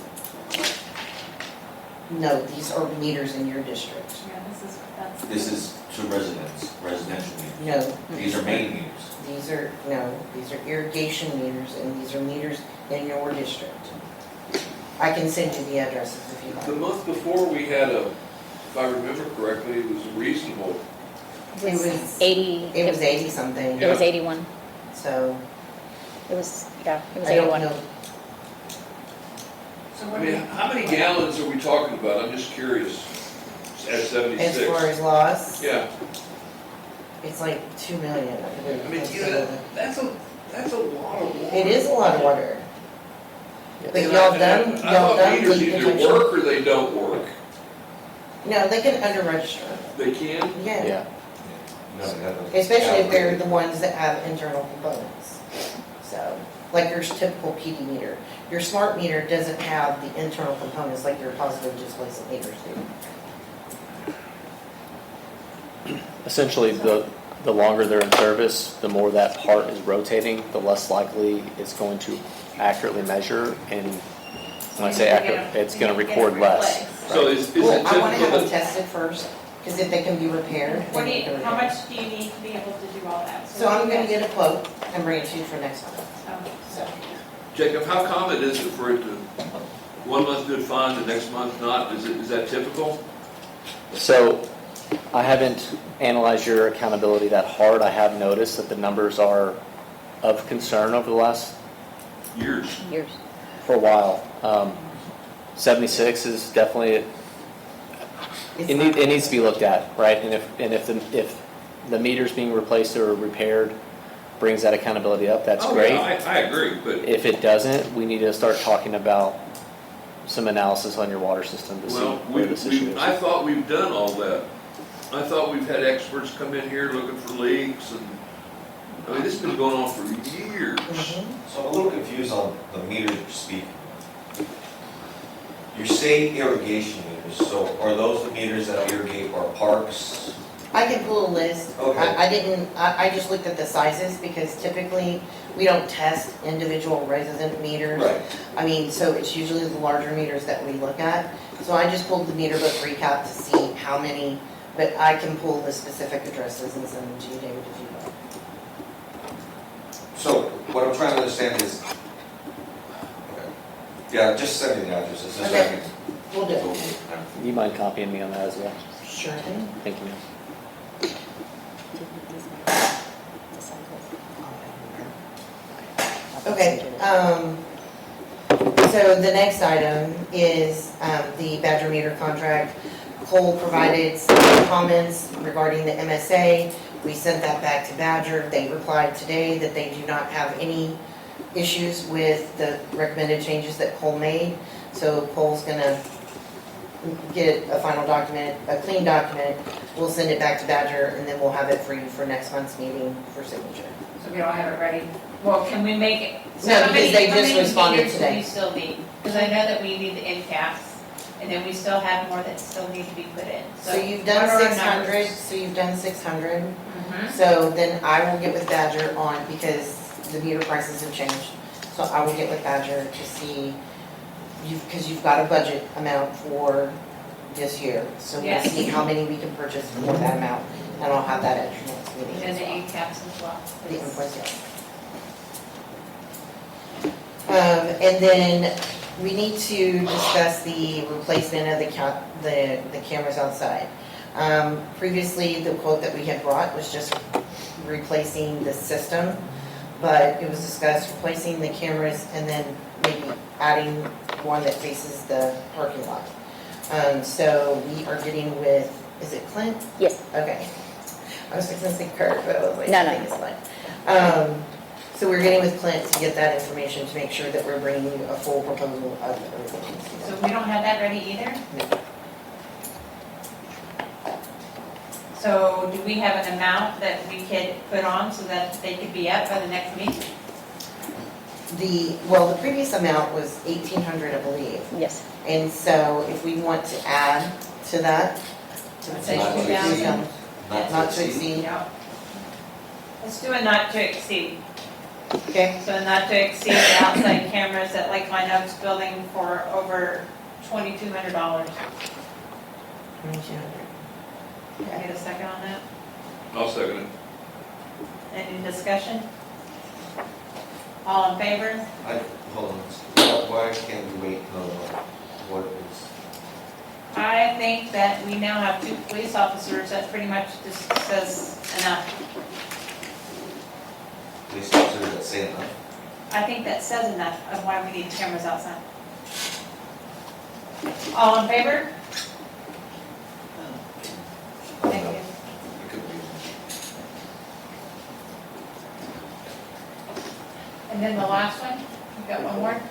[SPEAKER 12] No, these are meters in your district.
[SPEAKER 1] Yeah, that's.
[SPEAKER 9] This is to residential meters.
[SPEAKER 12] No.
[SPEAKER 9] These are main meters.
[SPEAKER 12] These are irrigation meters, and these are meters in your district. I can send you the addresses if you
[SPEAKER 3] The
[SPEAKER 12] like.
[SPEAKER 3] month before, we had if I remember correctly, it was reasonable.
[SPEAKER 12] It was
[SPEAKER 13] 80.
[SPEAKER 12] It was 80 something,
[SPEAKER 13] It was 81.
[SPEAKER 12] so
[SPEAKER 13] It was, yeah, it was
[SPEAKER 12] I don't
[SPEAKER 13] 81.
[SPEAKER 12] know.
[SPEAKER 1] So
[SPEAKER 3] I
[SPEAKER 1] what
[SPEAKER 3] mean, how many gallons are we talking about? I'm just curious. At 76.
[SPEAKER 12] As far as loss,
[SPEAKER 3] Yeah,
[SPEAKER 12] it's like 2 million.
[SPEAKER 3] I mean, that's a lot of water.
[SPEAKER 12] It is a lot of water. But
[SPEAKER 3] And
[SPEAKER 12] y'all
[SPEAKER 3] I
[SPEAKER 12] done
[SPEAKER 3] thought meters
[SPEAKER 12] leak
[SPEAKER 3] either
[SPEAKER 12] detection?
[SPEAKER 3] work or they don't work.
[SPEAKER 12] No, they can under register.
[SPEAKER 3] They can?
[SPEAKER 12] Yeah.
[SPEAKER 11] Yeah.
[SPEAKER 9] No, they have a-
[SPEAKER 12] Especially if they're the ones that have internal components. So, like your typical PD meter. Your smart meter doesn't have the internal components like your positive displacement meters do.
[SPEAKER 11] Essentially, the longer they're in service, the more that part is rotating, the less likely it's going to accurately measure. And when I say accurate, it's going to record less.
[SPEAKER 3] So is it
[SPEAKER 12] Well, I want to have them
[SPEAKER 3] typical?
[SPEAKER 12] tested first, because if they can be repaired.
[SPEAKER 1] What
[SPEAKER 12] then
[SPEAKER 1] do
[SPEAKER 12] we can
[SPEAKER 1] how
[SPEAKER 12] repair.
[SPEAKER 1] much do you need to be able to do all that?
[SPEAKER 12] So I'm going to get a quote and bring it to you for next month. So,
[SPEAKER 3] Jacob, how common is it for it to, one month do it fine, the next month not? Is that typical?
[SPEAKER 11] So I haven't analyzed your accountability that hard. I have noticed that the numbers are of concern over the last,
[SPEAKER 3] Years.
[SPEAKER 13] Years.
[SPEAKER 11] for a while. 76 is definitely, it needs to be looked at, right? And if the meters being replaced or repaired brings that accountability up, that's
[SPEAKER 3] Oh,
[SPEAKER 11] great.
[SPEAKER 3] yeah, I agree, but,
[SPEAKER 11] If it doesn't, we need to start talking about some analysis on your water system to see
[SPEAKER 3] well,
[SPEAKER 11] where this issue is.
[SPEAKER 3] I thought we've done all that. I thought we've had experts come in here looking for leaks and, I mean, this has been going on for years.
[SPEAKER 9] So I'm a little confused on the meter speak. You say irrigation meters, so are those the meters that irrigate our parks?
[SPEAKER 12] I can pull a list.
[SPEAKER 9] Okay.
[SPEAKER 12] I just looked at the sizes because typically we don't test individual resident meters.
[SPEAKER 9] Right.
[SPEAKER 12] I mean, so it's usually the larger meters that we look at. So I just pulled the meter book recap to see how many, but I can pull the specific addresses and send them to you, David, if you like.
[SPEAKER 9] So what I'm trying to understand is, okay. Yeah, just send me the addresses. just so I
[SPEAKER 12] Okay.
[SPEAKER 9] can-
[SPEAKER 12] We'll do it.
[SPEAKER 11] You mind copying me on that as well?
[SPEAKER 12] Sure thing.
[SPEAKER 11] Thank you, ma'am.
[SPEAKER 12] Okay, so the next item is the Badger meter contract. Cole provided some comments regarding the MSA. We sent that back to Badger. They replied today that they do not have any issues with the recommended changes that Cole made. So Cole's gonna get a final document, a clean document. We'll send it back to Badger, and then we'll have it for you for next month's meeting for signature.
[SPEAKER 1] So we don't have it ready. Well, can we make it? So
[SPEAKER 12] No,
[SPEAKER 1] how many-
[SPEAKER 12] because they
[SPEAKER 1] how
[SPEAKER 12] just
[SPEAKER 1] many
[SPEAKER 12] responded
[SPEAKER 1] meters
[SPEAKER 12] today.
[SPEAKER 1] do we still need? Because I know that we need the end caps, and then we still have more that still need to be put in.
[SPEAKER 12] So you've
[SPEAKER 1] what
[SPEAKER 12] done
[SPEAKER 1] are our
[SPEAKER 12] 600,
[SPEAKER 1] numbers?
[SPEAKER 12] so you've done 600.
[SPEAKER 1] Mhm.
[SPEAKER 12] So then I will get with Badger on, because the meter prices have changed. So I will get with Badger to see, because you've got a budget amount for this year. So we'll
[SPEAKER 1] Yes.
[SPEAKER 12] see how many we can purchase for that amount, and I'll have that at your next meeting
[SPEAKER 1] And
[SPEAKER 12] as
[SPEAKER 1] the
[SPEAKER 12] well.
[SPEAKER 1] end caps as well.
[SPEAKER 12] The invoice, yes. And then we need to discuss the replacement of the cameras outside. Previously, the quote that we had brought was just replacing the system, but it was discussed replacing the cameras and then maybe adding one that faces the parking lot. So we are getting with, is it Clint?
[SPEAKER 13] Yes.
[SPEAKER 12] Okay. I was fixing to say Kurt, but I was like,
[SPEAKER 13] No,
[SPEAKER 12] I
[SPEAKER 13] no.
[SPEAKER 12] think it's Clint. So we're getting with Clint to get that information to make sure that we're bringing you a full proposal of everything.
[SPEAKER 1] So we don't have that ready either?
[SPEAKER 12] No.
[SPEAKER 1] So do we have an amount that we could put on so that they could be up by the next meeting?
[SPEAKER 12] The previous amount was 1,800, I believe.
[SPEAKER 13] Yes.
[SPEAKER 12] And so if we want to add to that,
[SPEAKER 1] I'd say
[SPEAKER 9] Not to
[SPEAKER 1] 2,000.
[SPEAKER 12] not to exceed,
[SPEAKER 1] Yeah. Let's do a not to exceed.
[SPEAKER 12] okay?
[SPEAKER 1] So not to exceed the outside cameras at Lake Line Oaks building for over $2,200.
[SPEAKER 12] 2,200.
[SPEAKER 1] Can I get a second on that?
[SPEAKER 3] I'll second it.
[SPEAKER 1] Any discussion? All in favor?
[SPEAKER 9] Hold on, why can't we wait another month? What is,
[SPEAKER 1] I think that we now have 2 police officers, that pretty much just says enough.
[SPEAKER 9] police officers that say enough?
[SPEAKER 1] I think that says enough of why we need cameras outside. All in favor? Thank you.
[SPEAKER 9] It could be.
[SPEAKER 1] And then the last one, you got one more?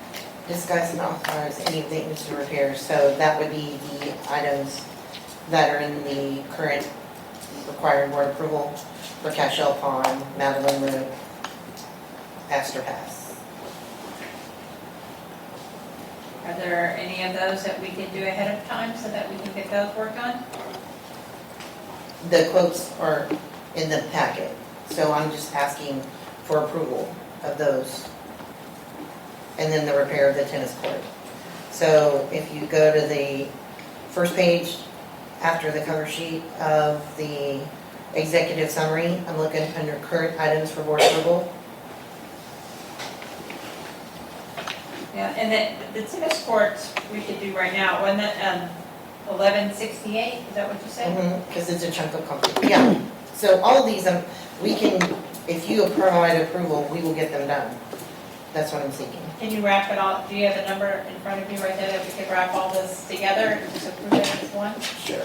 [SPEAKER 12] Discuss and authorize any maintenance and repairs. So that would be the items that are in the current required board approval for Cashel Pond, Madeline Road, Astor Pass.
[SPEAKER 1] Are there any of those that we could do ahead of time so that we can get those worked on?
[SPEAKER 12] The quotes are in the packet, so I'm just asking for approval of those. And then the repair of the tennis court. So if you go to the first page after the cover sheet of the executive summary, I'm looking under current items for board approval.
[SPEAKER 1] Yeah, and then the tennis courts we could do right now, wasn't it, 1168, is that what you said?
[SPEAKER 12] Because it's a chunk of concrete, yeah. So all of these, we can, if you provide approval, we will get them done. That's what I'm seeking.
[SPEAKER 1] Can you wrap it all, do you have a number in front of you right there that we could wrap all this together and just approve it as one?
[SPEAKER 12] Sure.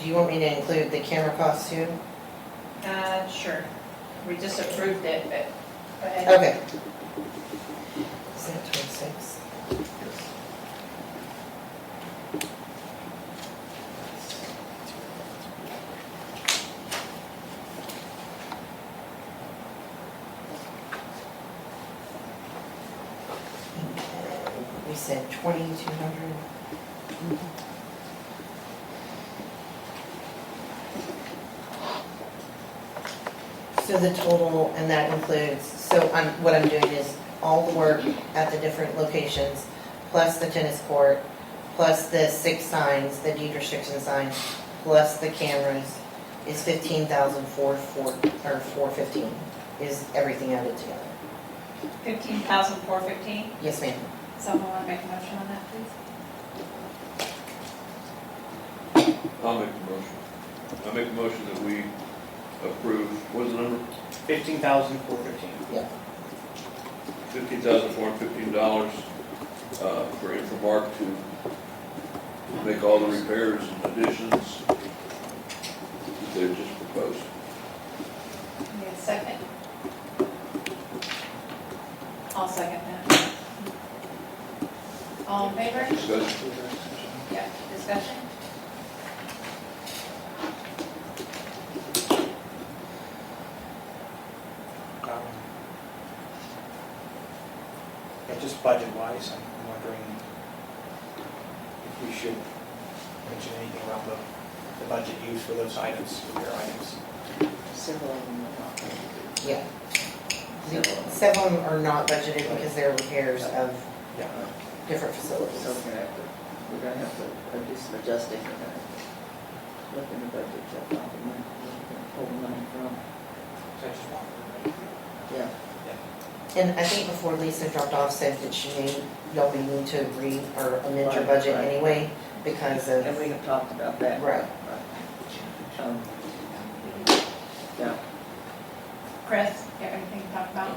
[SPEAKER 12] Do you want me to include the camera costs too?
[SPEAKER 1] Sure. We just approved it, but go ahead.
[SPEAKER 12] Okay. Is that 26? We said 2,200. So the total, and that includes, so what I'm doing is all the work at the different locations, plus the tennis court, plus the 6 signs, the deed restriction signs, plus the cameras, is 15,415, is everything added together.
[SPEAKER 1] 15,415.
[SPEAKER 12] Yes, ma'am.
[SPEAKER 1] Someone want to make a motion on that, please?
[SPEAKER 3] I'll make the motion. I make a motion that we approve, what is the number?
[SPEAKER 10] $15,415.
[SPEAKER 3] $15,415 for Infomark to make all the repairs and additions that they just proposed.
[SPEAKER 1] Need a second? I'll second that. All in favor?
[SPEAKER 3] Discussion?
[SPEAKER 1] Yeah, discussion?
[SPEAKER 10] Yeah, just budget-wise, I'm wondering if we should mention anything around the budget used for those items, repair items.
[SPEAKER 6] Several of them are not.
[SPEAKER 12] Yeah. Several of them are not budgeted because they're repairs of
[SPEAKER 10] Yeah.
[SPEAKER 12] different facilities.
[SPEAKER 6] So we're gonna have to do some adjusting, we're gonna look in the budget, check out the money, pull the money from,
[SPEAKER 10] So I just want
[SPEAKER 6] yeah.
[SPEAKER 12] And I think before Lisa dropped off said that y'all may need to agree or amend your
[SPEAKER 6] Right,
[SPEAKER 12] budget
[SPEAKER 6] right.
[SPEAKER 12] anyway because of.
[SPEAKER 6] And we have talked about that.
[SPEAKER 12] Right.
[SPEAKER 6] Um, Yeah,
[SPEAKER 1] Chris, you have anything to talk about?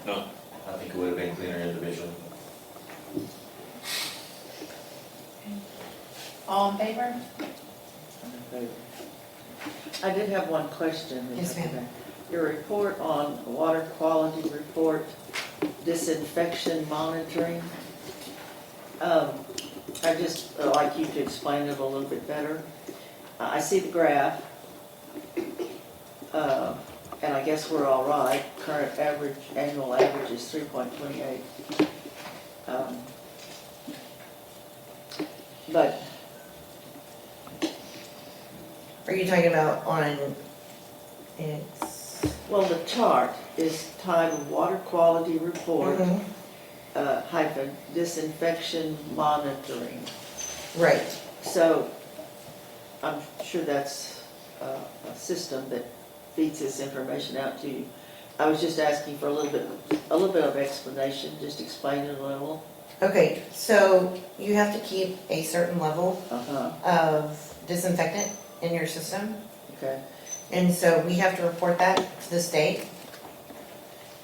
[SPEAKER 3] No.
[SPEAKER 9] I think it would have been cleaner individually.
[SPEAKER 1] All in favor?
[SPEAKER 6] I'm in favor. I did have one question.
[SPEAKER 12] Yes, ma'am.
[SPEAKER 6] Your report on water quality report, disinfection monitoring. I just like you to explain it a little bit better. I see the graph, and I guess we're all right. Current average, annual average is 3.28. But
[SPEAKER 12] Are you talking about on, it's.
[SPEAKER 6] well, the chart is titled Water Quality Report,
[SPEAKER 12] Mhm.
[SPEAKER 6] hyphen disinfection monitoring.
[SPEAKER 12] Right.
[SPEAKER 6] So I'm sure that's a system that feeds this information out to you. I was just asking for a little bit of explanation, just explain it a little.
[SPEAKER 12] Okay, so you have to keep a certain level
[SPEAKER 6] Uh-huh,
[SPEAKER 12] of disinfectant in your system.
[SPEAKER 6] okay.
[SPEAKER 12] And so we have to report that to the state.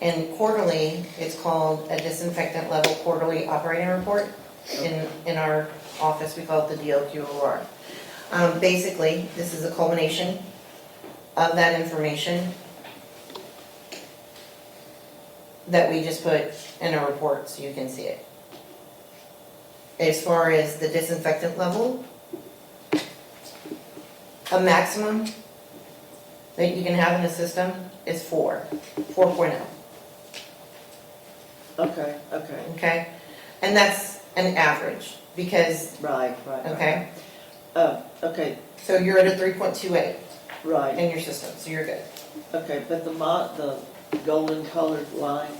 [SPEAKER 12] And quarterly, it's called a disinfectant level quarterly operating report. In our office, we call it the DLQOR. Basically, this is a culmination of that information that we just put in a report so you can see it. As far as the disinfectant level, a maximum that you can have in a system is 4.0,
[SPEAKER 6] Okay.
[SPEAKER 12] okay? And that's an average, because,
[SPEAKER 6] Right.
[SPEAKER 12] okay?
[SPEAKER 6] Okay,
[SPEAKER 12] So you're at a 3.28
[SPEAKER 6] right.
[SPEAKER 12] in your system, so you're good.
[SPEAKER 6] Okay, but the golden colored line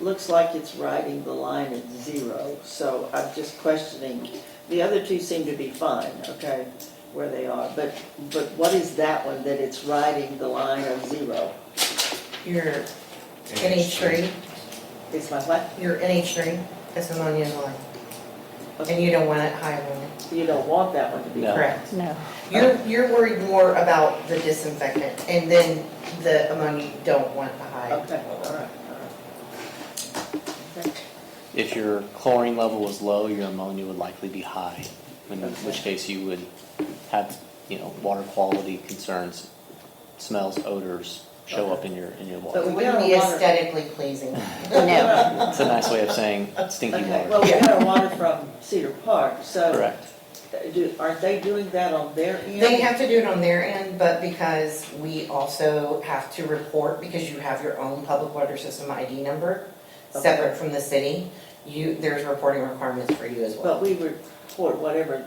[SPEAKER 6] looks like it's riding the line at 0, so I'm just questioning. The other two seem to be fine, okay, where they are, but what is that one that it's riding the line of 0?
[SPEAKER 12] Your NH3,
[SPEAKER 6] It's my what?
[SPEAKER 12] your NH3, that's ammonia in the line. And you don't want it high ammonia.
[SPEAKER 6] You don't want that one to be.
[SPEAKER 11] No.
[SPEAKER 12] Correct.
[SPEAKER 13] No.
[SPEAKER 12] You're worried more about the disinfectant, and then the ammonia you don't want a high.
[SPEAKER 6] Okay, all right. Okay.
[SPEAKER 11] If your chlorine level was low, your ammonia would likely be high, in which case you would have, water quality concerns, smells, odors show up in your
[SPEAKER 12] It
[SPEAKER 11] water.
[SPEAKER 6] We
[SPEAKER 12] wouldn't
[SPEAKER 6] got
[SPEAKER 12] be
[SPEAKER 6] a water-
[SPEAKER 12] aesthetically pleasing.
[SPEAKER 13] No.
[SPEAKER 11] It's a nice way of saying stinky
[SPEAKER 6] Okay,
[SPEAKER 11] water.
[SPEAKER 6] well, we got our water from Cedar Park, so.
[SPEAKER 11] Correct.
[SPEAKER 6] Aren't they doing that on their end?
[SPEAKER 12] They have to do it on their end, but because we also have to report, because you have your own public water system ID number, separate from the city, there's reporting requirements for you as well.
[SPEAKER 6] But we report whatever.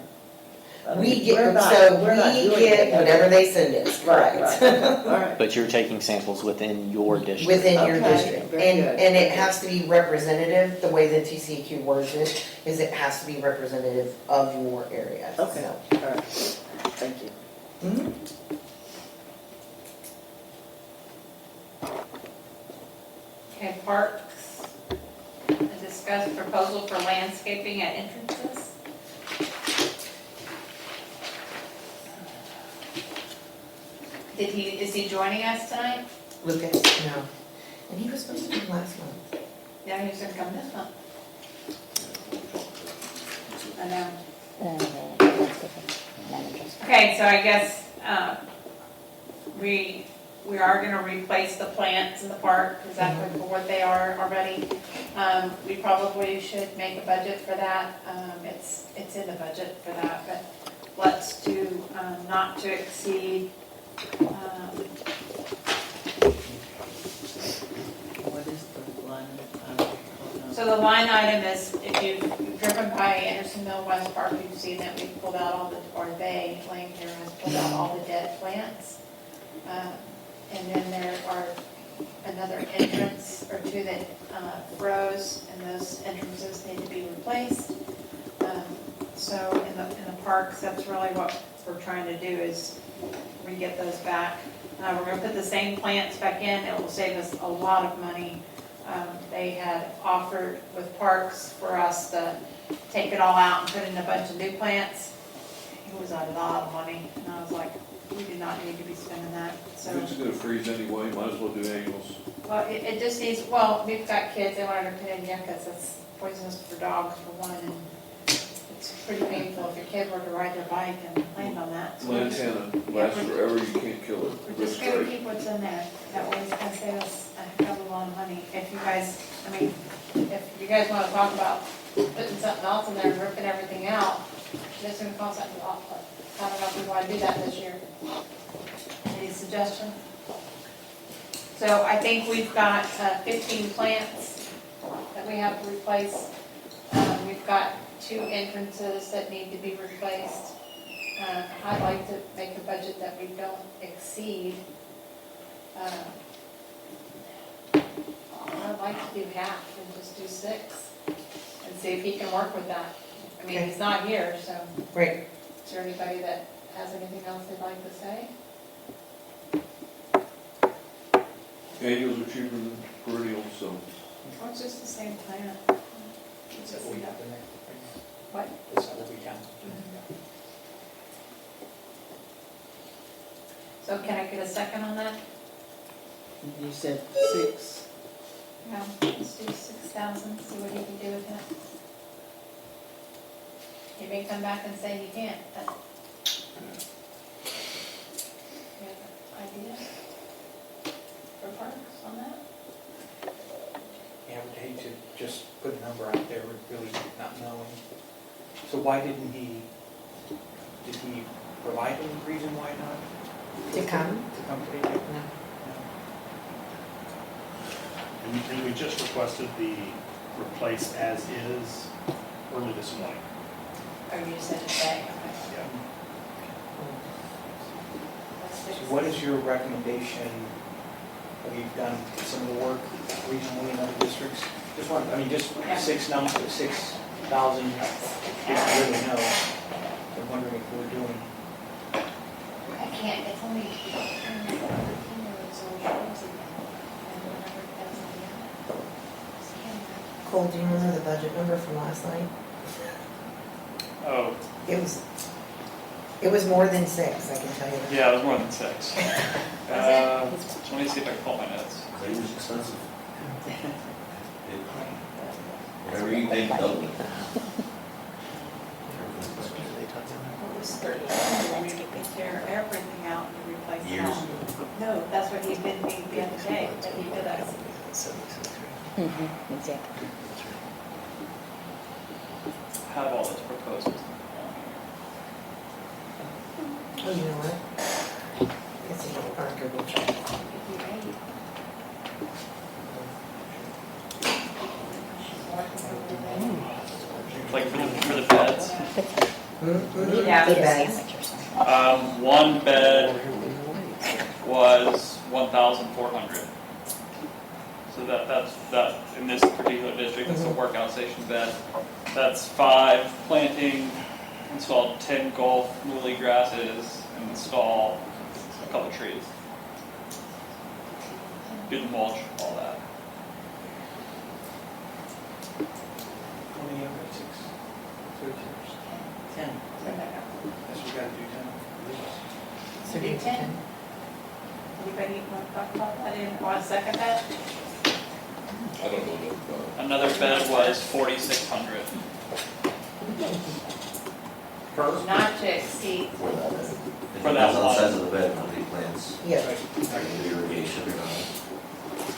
[SPEAKER 6] I mean,
[SPEAKER 12] We get,
[SPEAKER 6] we're not
[SPEAKER 12] we
[SPEAKER 6] doing
[SPEAKER 12] get
[SPEAKER 6] it.
[SPEAKER 12] whatever they send us,
[SPEAKER 6] Right,
[SPEAKER 12] correct?
[SPEAKER 6] all right.
[SPEAKER 11] But you're taking samples within your district.
[SPEAKER 12] Within your
[SPEAKER 6] Okay,
[SPEAKER 12] district.
[SPEAKER 6] very
[SPEAKER 12] And,
[SPEAKER 6] good.
[SPEAKER 12] and it has to be representative, the way the TCEQ words it, is it has to be representative of your area.
[SPEAKER 6] Okay,
[SPEAKER 12] So,
[SPEAKER 6] all right, thank you.
[SPEAKER 12] mhm.
[SPEAKER 1] Okay, parks, discuss proposal for landscaping at entrances. Is he joining us tonight?
[SPEAKER 12] Lucas, no. And he was supposed to come last month.
[SPEAKER 1] Yeah, he's gonna come this month. I know. Okay, so I guess, we are gonna replace the plants in the park, exactly for what they are already. We probably should make a budget for that, it's in the budget for that, but let's do, not to exceed,
[SPEAKER 6] What is the line?
[SPEAKER 1] so the line item is, if you've driven by Andersonville West Park, you've seen that we've pulled out all the, or they, Lane here has pulled out all the dead plants. And then there are another entrance or two that froze, and those entrances need to be replaced. So in the parks, that's really what we're trying to do, is re-get those back. We're gonna put the same plants back in, it will save us a lot of money. They had offered with parks for us to take it all out and put in a bunch of new plants. It was a lot of money, and I was like, we do not need to be spending that, so.
[SPEAKER 3] If it's gonna freeze anyway, might as well do annuals.
[SPEAKER 1] Well, it just needs, well, we've got kids, they wanted to put in yuccas, that's poisonous for dogs for one, and it's pretty painful if your kid were to ride their bike and land on that. So
[SPEAKER 3] Lantana lasts forever, you can't kill it.
[SPEAKER 1] we're just gonna keep what's in there, that way it's gonna save us a heck of a lot of money. If you guys, I mean, if you guys wanna talk about putting something else in there and ripping everything out, it's gonna cost us a lot, but I don't know if we wanna do that this year. Any suggestion? So I think we've got 15 plants that we have to replace. We've got 2 entrances that need to be replaced. I'd like to make a budget that we don't exceed. I'd like to do half and just do 6 and see if he can work with that. I mean, he's not here, so.
[SPEAKER 12] Right.
[SPEAKER 1] Is there anybody that has anything else they'd like to say?
[SPEAKER 3] Annuals are cheaper than perennials, so.
[SPEAKER 1] Oh, it's just the same plant.
[SPEAKER 10] Is that what we have in there?
[SPEAKER 1] What?
[SPEAKER 10] Is that what we have?
[SPEAKER 1] So can I get a second on that?
[SPEAKER 6] You said 6.
[SPEAKER 1] Yeah, let's do 6,000, see what he can do with that. He may come back and say he can't, but. You have an idea for parks on that?
[SPEAKER 10] Yeah, I would hate to just put a number out there, really not knowing. So why didn't he provide any reason why not?
[SPEAKER 12] To come?
[SPEAKER 10] To come today?
[SPEAKER 12] No.
[SPEAKER 14] And we just requested the replace as is early this morning.
[SPEAKER 1] Or you said today?
[SPEAKER 14] Yeah.
[SPEAKER 10] So what is your recommendation? We've done some of the work regionally in other districts. Just one, I mean, just 6,000, didn't really know. I'm wondering if we're doing.
[SPEAKER 1] I can't, it's only.
[SPEAKER 12] Cole, do you remember the budget number from last night?
[SPEAKER 2] Oh,
[SPEAKER 12] It was more than 6, I can tell you that.
[SPEAKER 2] yeah, it was more than 6. Let me see if I can pull my notes.
[SPEAKER 9] It was expensive. Whatever you think, though.
[SPEAKER 1] It was 30. We tear everything out and replace it
[SPEAKER 9] Years
[SPEAKER 1] all.
[SPEAKER 9] ago.
[SPEAKER 1] No, that's what he did me the other day, that he did us.
[SPEAKER 13] Exactly.
[SPEAKER 2] Have all those proposals.
[SPEAKER 12] Oh, you know what? It's a little arguable.
[SPEAKER 2] Like for the beds,
[SPEAKER 1] Yeah.
[SPEAKER 12] The beds.
[SPEAKER 2] one bed was 1,400. So that's in this particular district, that's a workout station bed. That's 5 planting, installed 10 golf muhly grasses, and install a couple trees. Do the mulch, all that.
[SPEAKER 10] How many of it? 6?
[SPEAKER 6] 10.
[SPEAKER 10] Guess we gotta do 10.
[SPEAKER 12] So do
[SPEAKER 1] 10. Anybody want to talk about that? Anyone want to second that?
[SPEAKER 3] I don't know enough about it.
[SPEAKER 2] Another bed was 4,600.
[SPEAKER 1] Not to exceed.
[SPEAKER 9] For that bed. It
[SPEAKER 2] For that
[SPEAKER 9] depends on the
[SPEAKER 2] one.
[SPEAKER 9] size of the bed, how many plants,
[SPEAKER 12] Yeah.
[SPEAKER 9] the irrigation or not.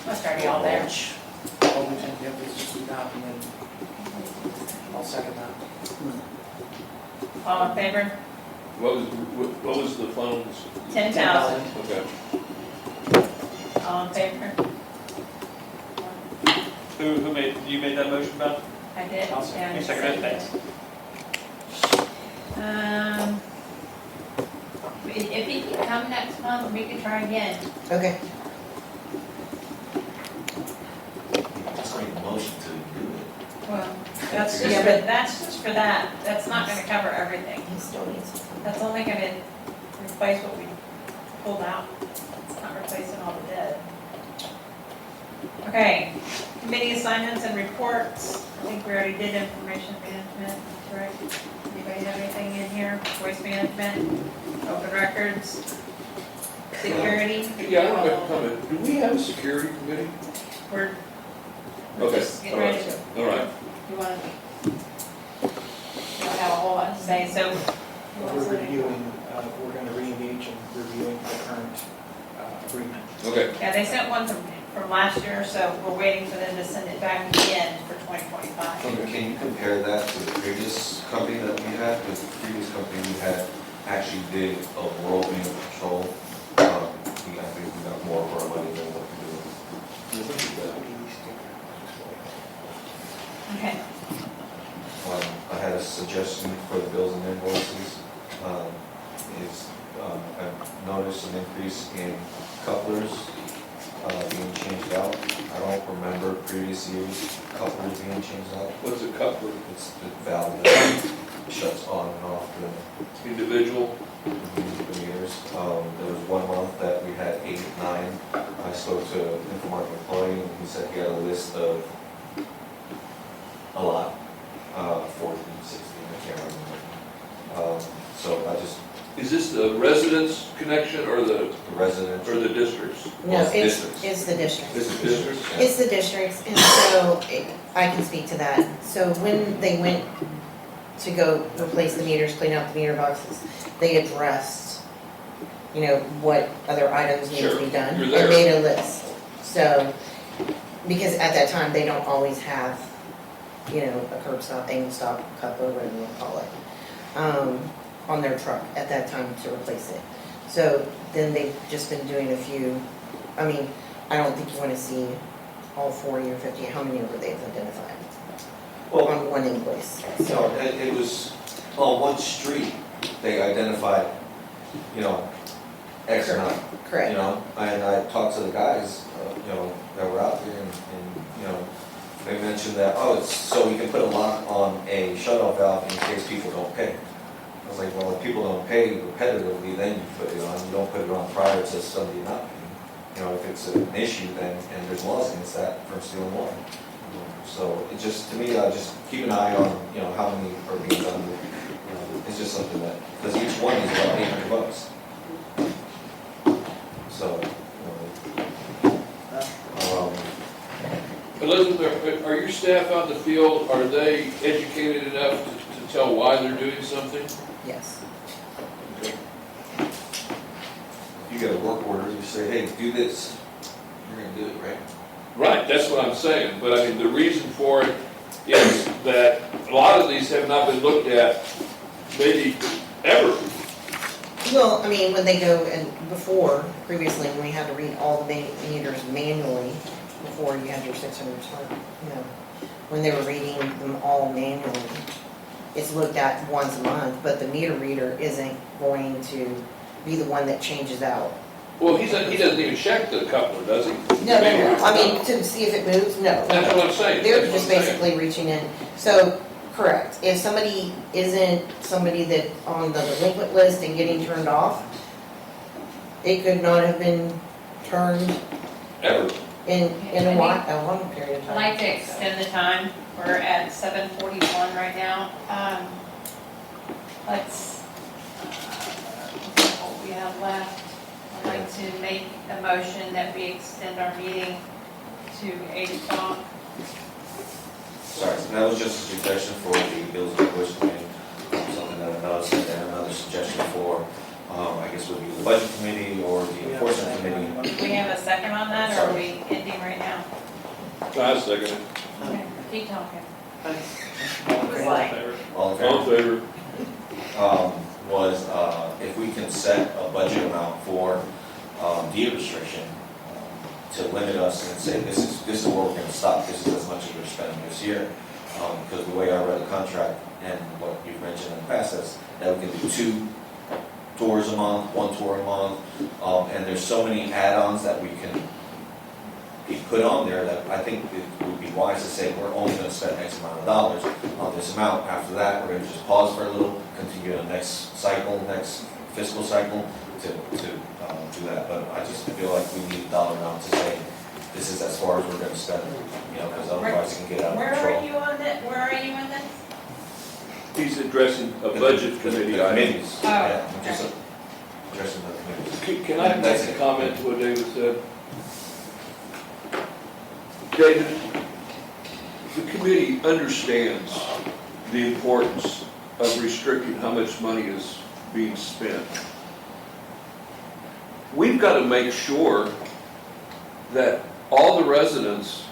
[SPEAKER 1] Must already all there.
[SPEAKER 10] I'll do 10, yeah, let's just do that, and then I'll second that.
[SPEAKER 1] All in favor?
[SPEAKER 3] What was the funds?
[SPEAKER 1] 10,000.
[SPEAKER 3] Okay.
[SPEAKER 1] All in favor?
[SPEAKER 2] Who made, you made that motion, Beth?
[SPEAKER 1] I did.
[SPEAKER 10] I'll second.
[SPEAKER 1] and
[SPEAKER 2] You seconded it, thanks.
[SPEAKER 1] If he can come next month, we can try again.
[SPEAKER 12] Okay.
[SPEAKER 9] That's not even a motion to do it.
[SPEAKER 1] Well, that's just
[SPEAKER 12] Yeah,
[SPEAKER 1] for,
[SPEAKER 12] but-
[SPEAKER 1] that's just for that. That's not gonna cover everything.
[SPEAKER 12] He still needs to.
[SPEAKER 1] That's only gonna replace what we pulled out. It's not replacing all the dead. Okay, committee assignments and reports. I think we already did information management, correct? Anybody have anything in here? Waste management, open records, security?
[SPEAKER 3] Yeah, I don't have a comment. Do we have a security committee?
[SPEAKER 1] We're
[SPEAKER 3] Okay,
[SPEAKER 1] just getting
[SPEAKER 3] all
[SPEAKER 1] ready
[SPEAKER 3] right,
[SPEAKER 1] to,
[SPEAKER 3] all right.
[SPEAKER 1] you wanna, we don't have a whole lot to say, so. you want
[SPEAKER 10] We're
[SPEAKER 1] something?
[SPEAKER 10] reviewing, we're gonna re-engage and reviewing the current agreement.
[SPEAKER 3] Okay,
[SPEAKER 1] Yeah, they sent one from last year, so we're waiting for them to send it back again for 2025.
[SPEAKER 9] Can you compare that to the previous company that we had? Because the previous company we had actually did a roving patrol. I think we got more of our money than what we
[SPEAKER 1] Okay,
[SPEAKER 9] I had a suggestion for the bills and invoices. I've noticed an increase in couplers being changed out. I don't remember previous years couplers being changed out.
[SPEAKER 3] what's a coupler?
[SPEAKER 9] It's the valve that shuts on and off the
[SPEAKER 3] Individual?
[SPEAKER 9] meters. There was 1 month that we had 8, 9. I spoke to an Infomark employee and he said he had a list of a lot, 40, 60, I can't remember. So I just,
[SPEAKER 3] Is this the residence connection or the
[SPEAKER 9] residents.
[SPEAKER 3] districts?
[SPEAKER 12] No,
[SPEAKER 9] Well,
[SPEAKER 12] it's,
[SPEAKER 9] districts.
[SPEAKER 12] it's the district.
[SPEAKER 3] This is districts?
[SPEAKER 12] It's the districts, and so I can speak to that. So when they went to go replace the meters, clean out the meter boxes, they addressed, what other items need to be
[SPEAKER 3] Sure,
[SPEAKER 12] done.
[SPEAKER 3] you're there.
[SPEAKER 12] And made a list. So, because at that time, they don't always have, a curb stop, angle stop, coupler, whatever you want to call it, on their truck at that time to replace it. So then they've just been doing a few, I don't think you want to see all 40 or 50, how many ever they've identified
[SPEAKER 9] Well,
[SPEAKER 12] on one invoice.
[SPEAKER 9] no, it was on one street, they identified, X amount.
[SPEAKER 12] Correct.
[SPEAKER 9] And I talked to the guys, that were out there and they mentioned that, it's so we can put a lock on a shut-off valve in case people don't pay. I was like, well, if people don't pay repetitively, then you put it on, you don't put it on prior to somebody not paying. If it's an issue, then, and there's laws against that from stealing water. So it just, to me, I just keep an eye on, how many are being done. It's just something that, because each one is about $800. So,
[SPEAKER 3] Elizabeth, are your staff out in the field, are they educated enough to tell why they're doing something?
[SPEAKER 12] Yes.
[SPEAKER 3] Okay.
[SPEAKER 9] you get a work order, you say, hey, do this, you're gonna do it, right?
[SPEAKER 3] Right, that's what I'm saying, but the reason for it is that a lot of these have not been looked at maybe ever.
[SPEAKER 12] Well, when they go and previously, when we had to read all the meters manually, before you had your 600 start, when they were reading them all manually, it's looked at once a month, but the meter reader isn't going to be the one that changes out.
[SPEAKER 3] Well, he doesn't even check the coupler, does he?
[SPEAKER 12] No, to see if it moves, no.
[SPEAKER 3] That's what I'm saying.
[SPEAKER 12] They're
[SPEAKER 3] That's what
[SPEAKER 12] just
[SPEAKER 3] I'm saying.
[SPEAKER 12] basically reaching in. So, correct, if somebody isn't somebody that on the delinquent list and getting turned off, it could not have been turned
[SPEAKER 3] Ever.
[SPEAKER 12] in a long period of
[SPEAKER 1] I'd
[SPEAKER 12] time.
[SPEAKER 1] like to extend the time. We're at 7:41 right now. Let's, what we have left. I'd like to make a motion that we extend our meeting to 8 o'clock.
[SPEAKER 9] Sorry, so that was just a suggestion for the Bills and Invoice Committee, something that I noticed, and then another suggestion for, I guess would be the Budget Committee or the Enforcement Committee.
[SPEAKER 1] Do we have a second on that, or are we ending right now?
[SPEAKER 3] I second it.
[SPEAKER 1] Okay, keep talking.
[SPEAKER 2] All in favor?
[SPEAKER 9] All in
[SPEAKER 3] All in
[SPEAKER 9] favor?
[SPEAKER 3] favor?
[SPEAKER 9] Was if we can set a budget amount for deed restriction to limit us and say this is where we're going to stop. This is as much as we're spending this year. Because the way I read the contract and what you've mentioned in the past is that we can do 2 tours a month, 1 tour a month, and there's so many add-ons that we can be put on there that I think it would be wise to say we're only going to spend X amount of dollars on this amount. After that, we're going to just pause for a little, continue the next cycle, next fiscal cycle to do that. But I just feel like we need a dollar amount to say this is as far as we're going to spend, because otherwise it can get out of
[SPEAKER 1] Where
[SPEAKER 9] control.
[SPEAKER 1] are you on that, where are you in this?
[SPEAKER 3] He's addressing a budget committee
[SPEAKER 9] The
[SPEAKER 3] item.
[SPEAKER 9] committees,
[SPEAKER 1] Oh,
[SPEAKER 9] yeah, I'm
[SPEAKER 1] okay.
[SPEAKER 9] just addressing the committees.
[SPEAKER 3] Can I make a comment to what David said? David, the committee understands the importance of restricting how much money is being spent. We've got to make sure that all the residents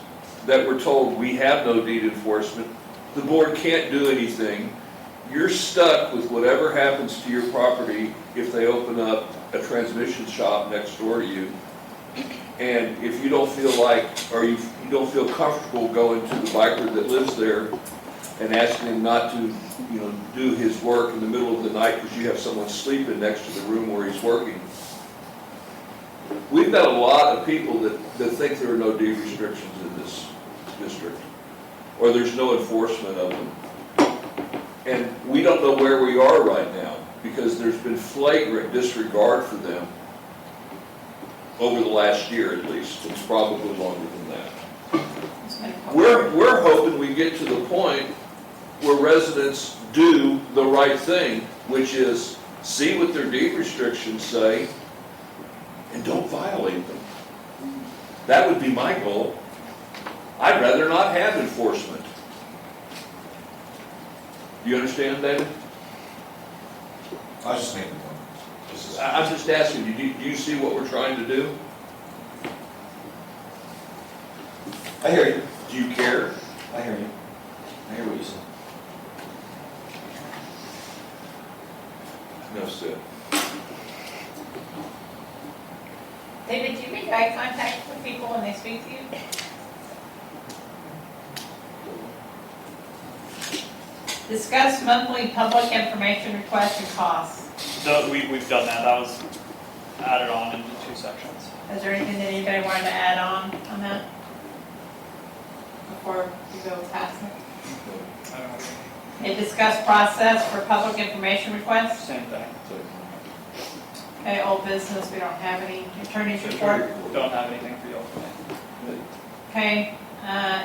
[SPEAKER 3] that were told we have no deed enforcement, the board can't do anything, you're stuck with whatever happens to your property if they open up a transmission shop next door to you. And if you don't feel like, or you don't feel comfortable going to the biker that lives there and asking him not to, do his work in the middle of the night because you have someone sleeping next to the room where he's working. We've got a lot of people that think there are no deed restrictions in this district, or there's no enforcement of them. And we don't know where we are right now because there's been flagrant disregard for them over the last year at least. It's probably longer than that. We're hoping we get to the point where residents do the right thing, which is see what their deed restrictions say and don't violate them. That would be my goal. I'd rather not have enforcement. Do you understand, David?
[SPEAKER 9] I was just making one.
[SPEAKER 3] I'm just asking you, do you see what we're trying to do?
[SPEAKER 9] I hear you.
[SPEAKER 3] Do you care?
[SPEAKER 9] I hear you. I hear what you said.
[SPEAKER 3] No, sir.
[SPEAKER 1] David, do you make eye contact with people when they speak to you? Discuss monthly public information requests and costs.
[SPEAKER 2] No, we've done that. That was added on into 2 sections.
[SPEAKER 1] Is there anything that anybody wanted to add on that? Before we go past it?
[SPEAKER 2] I don't know.
[SPEAKER 1] Okay, discuss process for public information requests.
[SPEAKER 2] Same thing.
[SPEAKER 1] Okay, old business, we don't have any. Attorney's report.
[SPEAKER 2] Don't have anything for you all tonight.
[SPEAKER 1] Okay,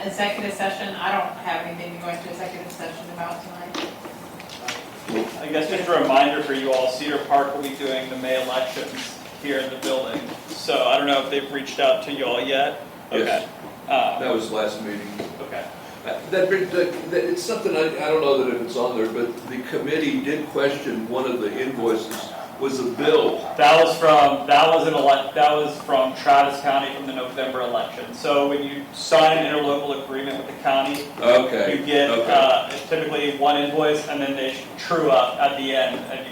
[SPEAKER 1] executive session, I don't have anything to go into executive session about tonight.
[SPEAKER 2] I guess just a reminder for you all, Cedar Park will be doing the May elections here in the building. So I don't know if they've reached out to you all yet.
[SPEAKER 3] Yes.
[SPEAKER 2] Okay.
[SPEAKER 3] That was last meeting.
[SPEAKER 2] Okay.
[SPEAKER 3] It's something, I don't know that if it's on there, but the committee did question one of the invoices was a bill.
[SPEAKER 2] That was from Travis County from the November election. So when you sign an interlocal agreement with the county,
[SPEAKER 3] Okay.
[SPEAKER 2] you get
[SPEAKER 3] Okay.
[SPEAKER 2] typically one invoice and then they true up at the end. And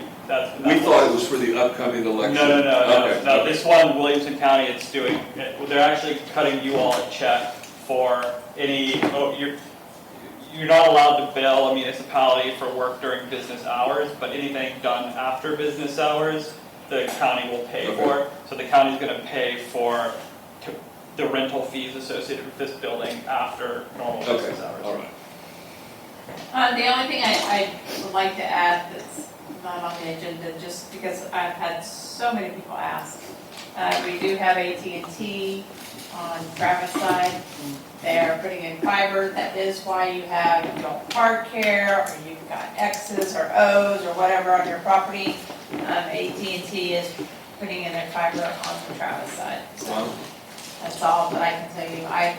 [SPEAKER 3] We thought it was for the upcoming election.
[SPEAKER 2] No.
[SPEAKER 3] Okay.
[SPEAKER 2] No, this one, Williamson County, it's doing, they're actually cutting you all a check for any, you're not allowed to bill a municipality for work during business hours, but anything done after business hours, the county will pay for. So the county's gonna pay for the rental fees associated with this building after normal business hours.
[SPEAKER 3] All right.
[SPEAKER 1] The only thing I would like to add that's not on the agenda, just because I've had so many people ask. We do have AT&T on Travis side. They're putting in fiber. That is why you have adult park care, or you've got X's or O's or whatever on your property. AT&T is putting in their fiber on the Travis side. So
[SPEAKER 3] Wow.
[SPEAKER 1] that's all that I can tell you. I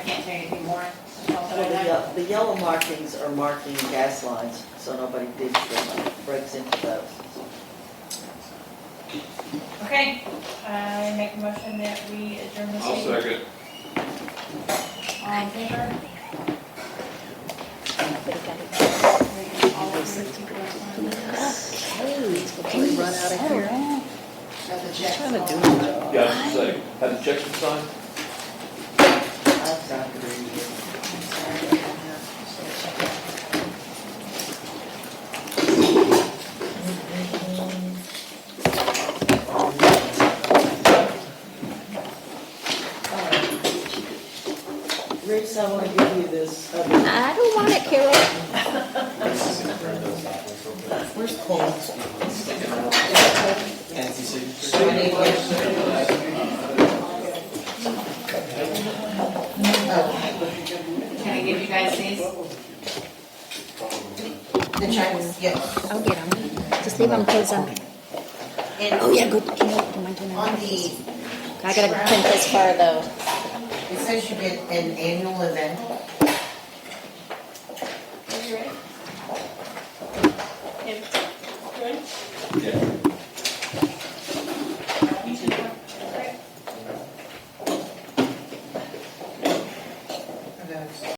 [SPEAKER 1] can't tell you anything more. That's all that I know.
[SPEAKER 6] Well, the yellow markings are marking gas lines, so nobody digs them, and breaks into those.
[SPEAKER 1] Okay, I make a motion that we adjourn this
[SPEAKER 3] I'll
[SPEAKER 1] meeting.
[SPEAKER 3] second.
[SPEAKER 1] All in favor? All in favor?
[SPEAKER 13] Run out of here.
[SPEAKER 1] Got the checks.
[SPEAKER 3] Yeah, I was saying, have the checks been signed?
[SPEAKER 6] I've got to read it. Reese, I want to give you this other.
[SPEAKER 13] I don't want it, Carol.
[SPEAKER 12] Where's Cole?
[SPEAKER 1] Can I give you guys these?
[SPEAKER 12] The checks, yes.
[SPEAKER 13] I'll get them. Just leave them because,
[SPEAKER 12] And
[SPEAKER 13] oh yeah, go, can you, do you mind doing
[SPEAKER 12] on
[SPEAKER 13] that?
[SPEAKER 12] the,
[SPEAKER 13] I gotta print this far though.
[SPEAKER 12] it says you did an annual event.
[SPEAKER 1] Are you ready?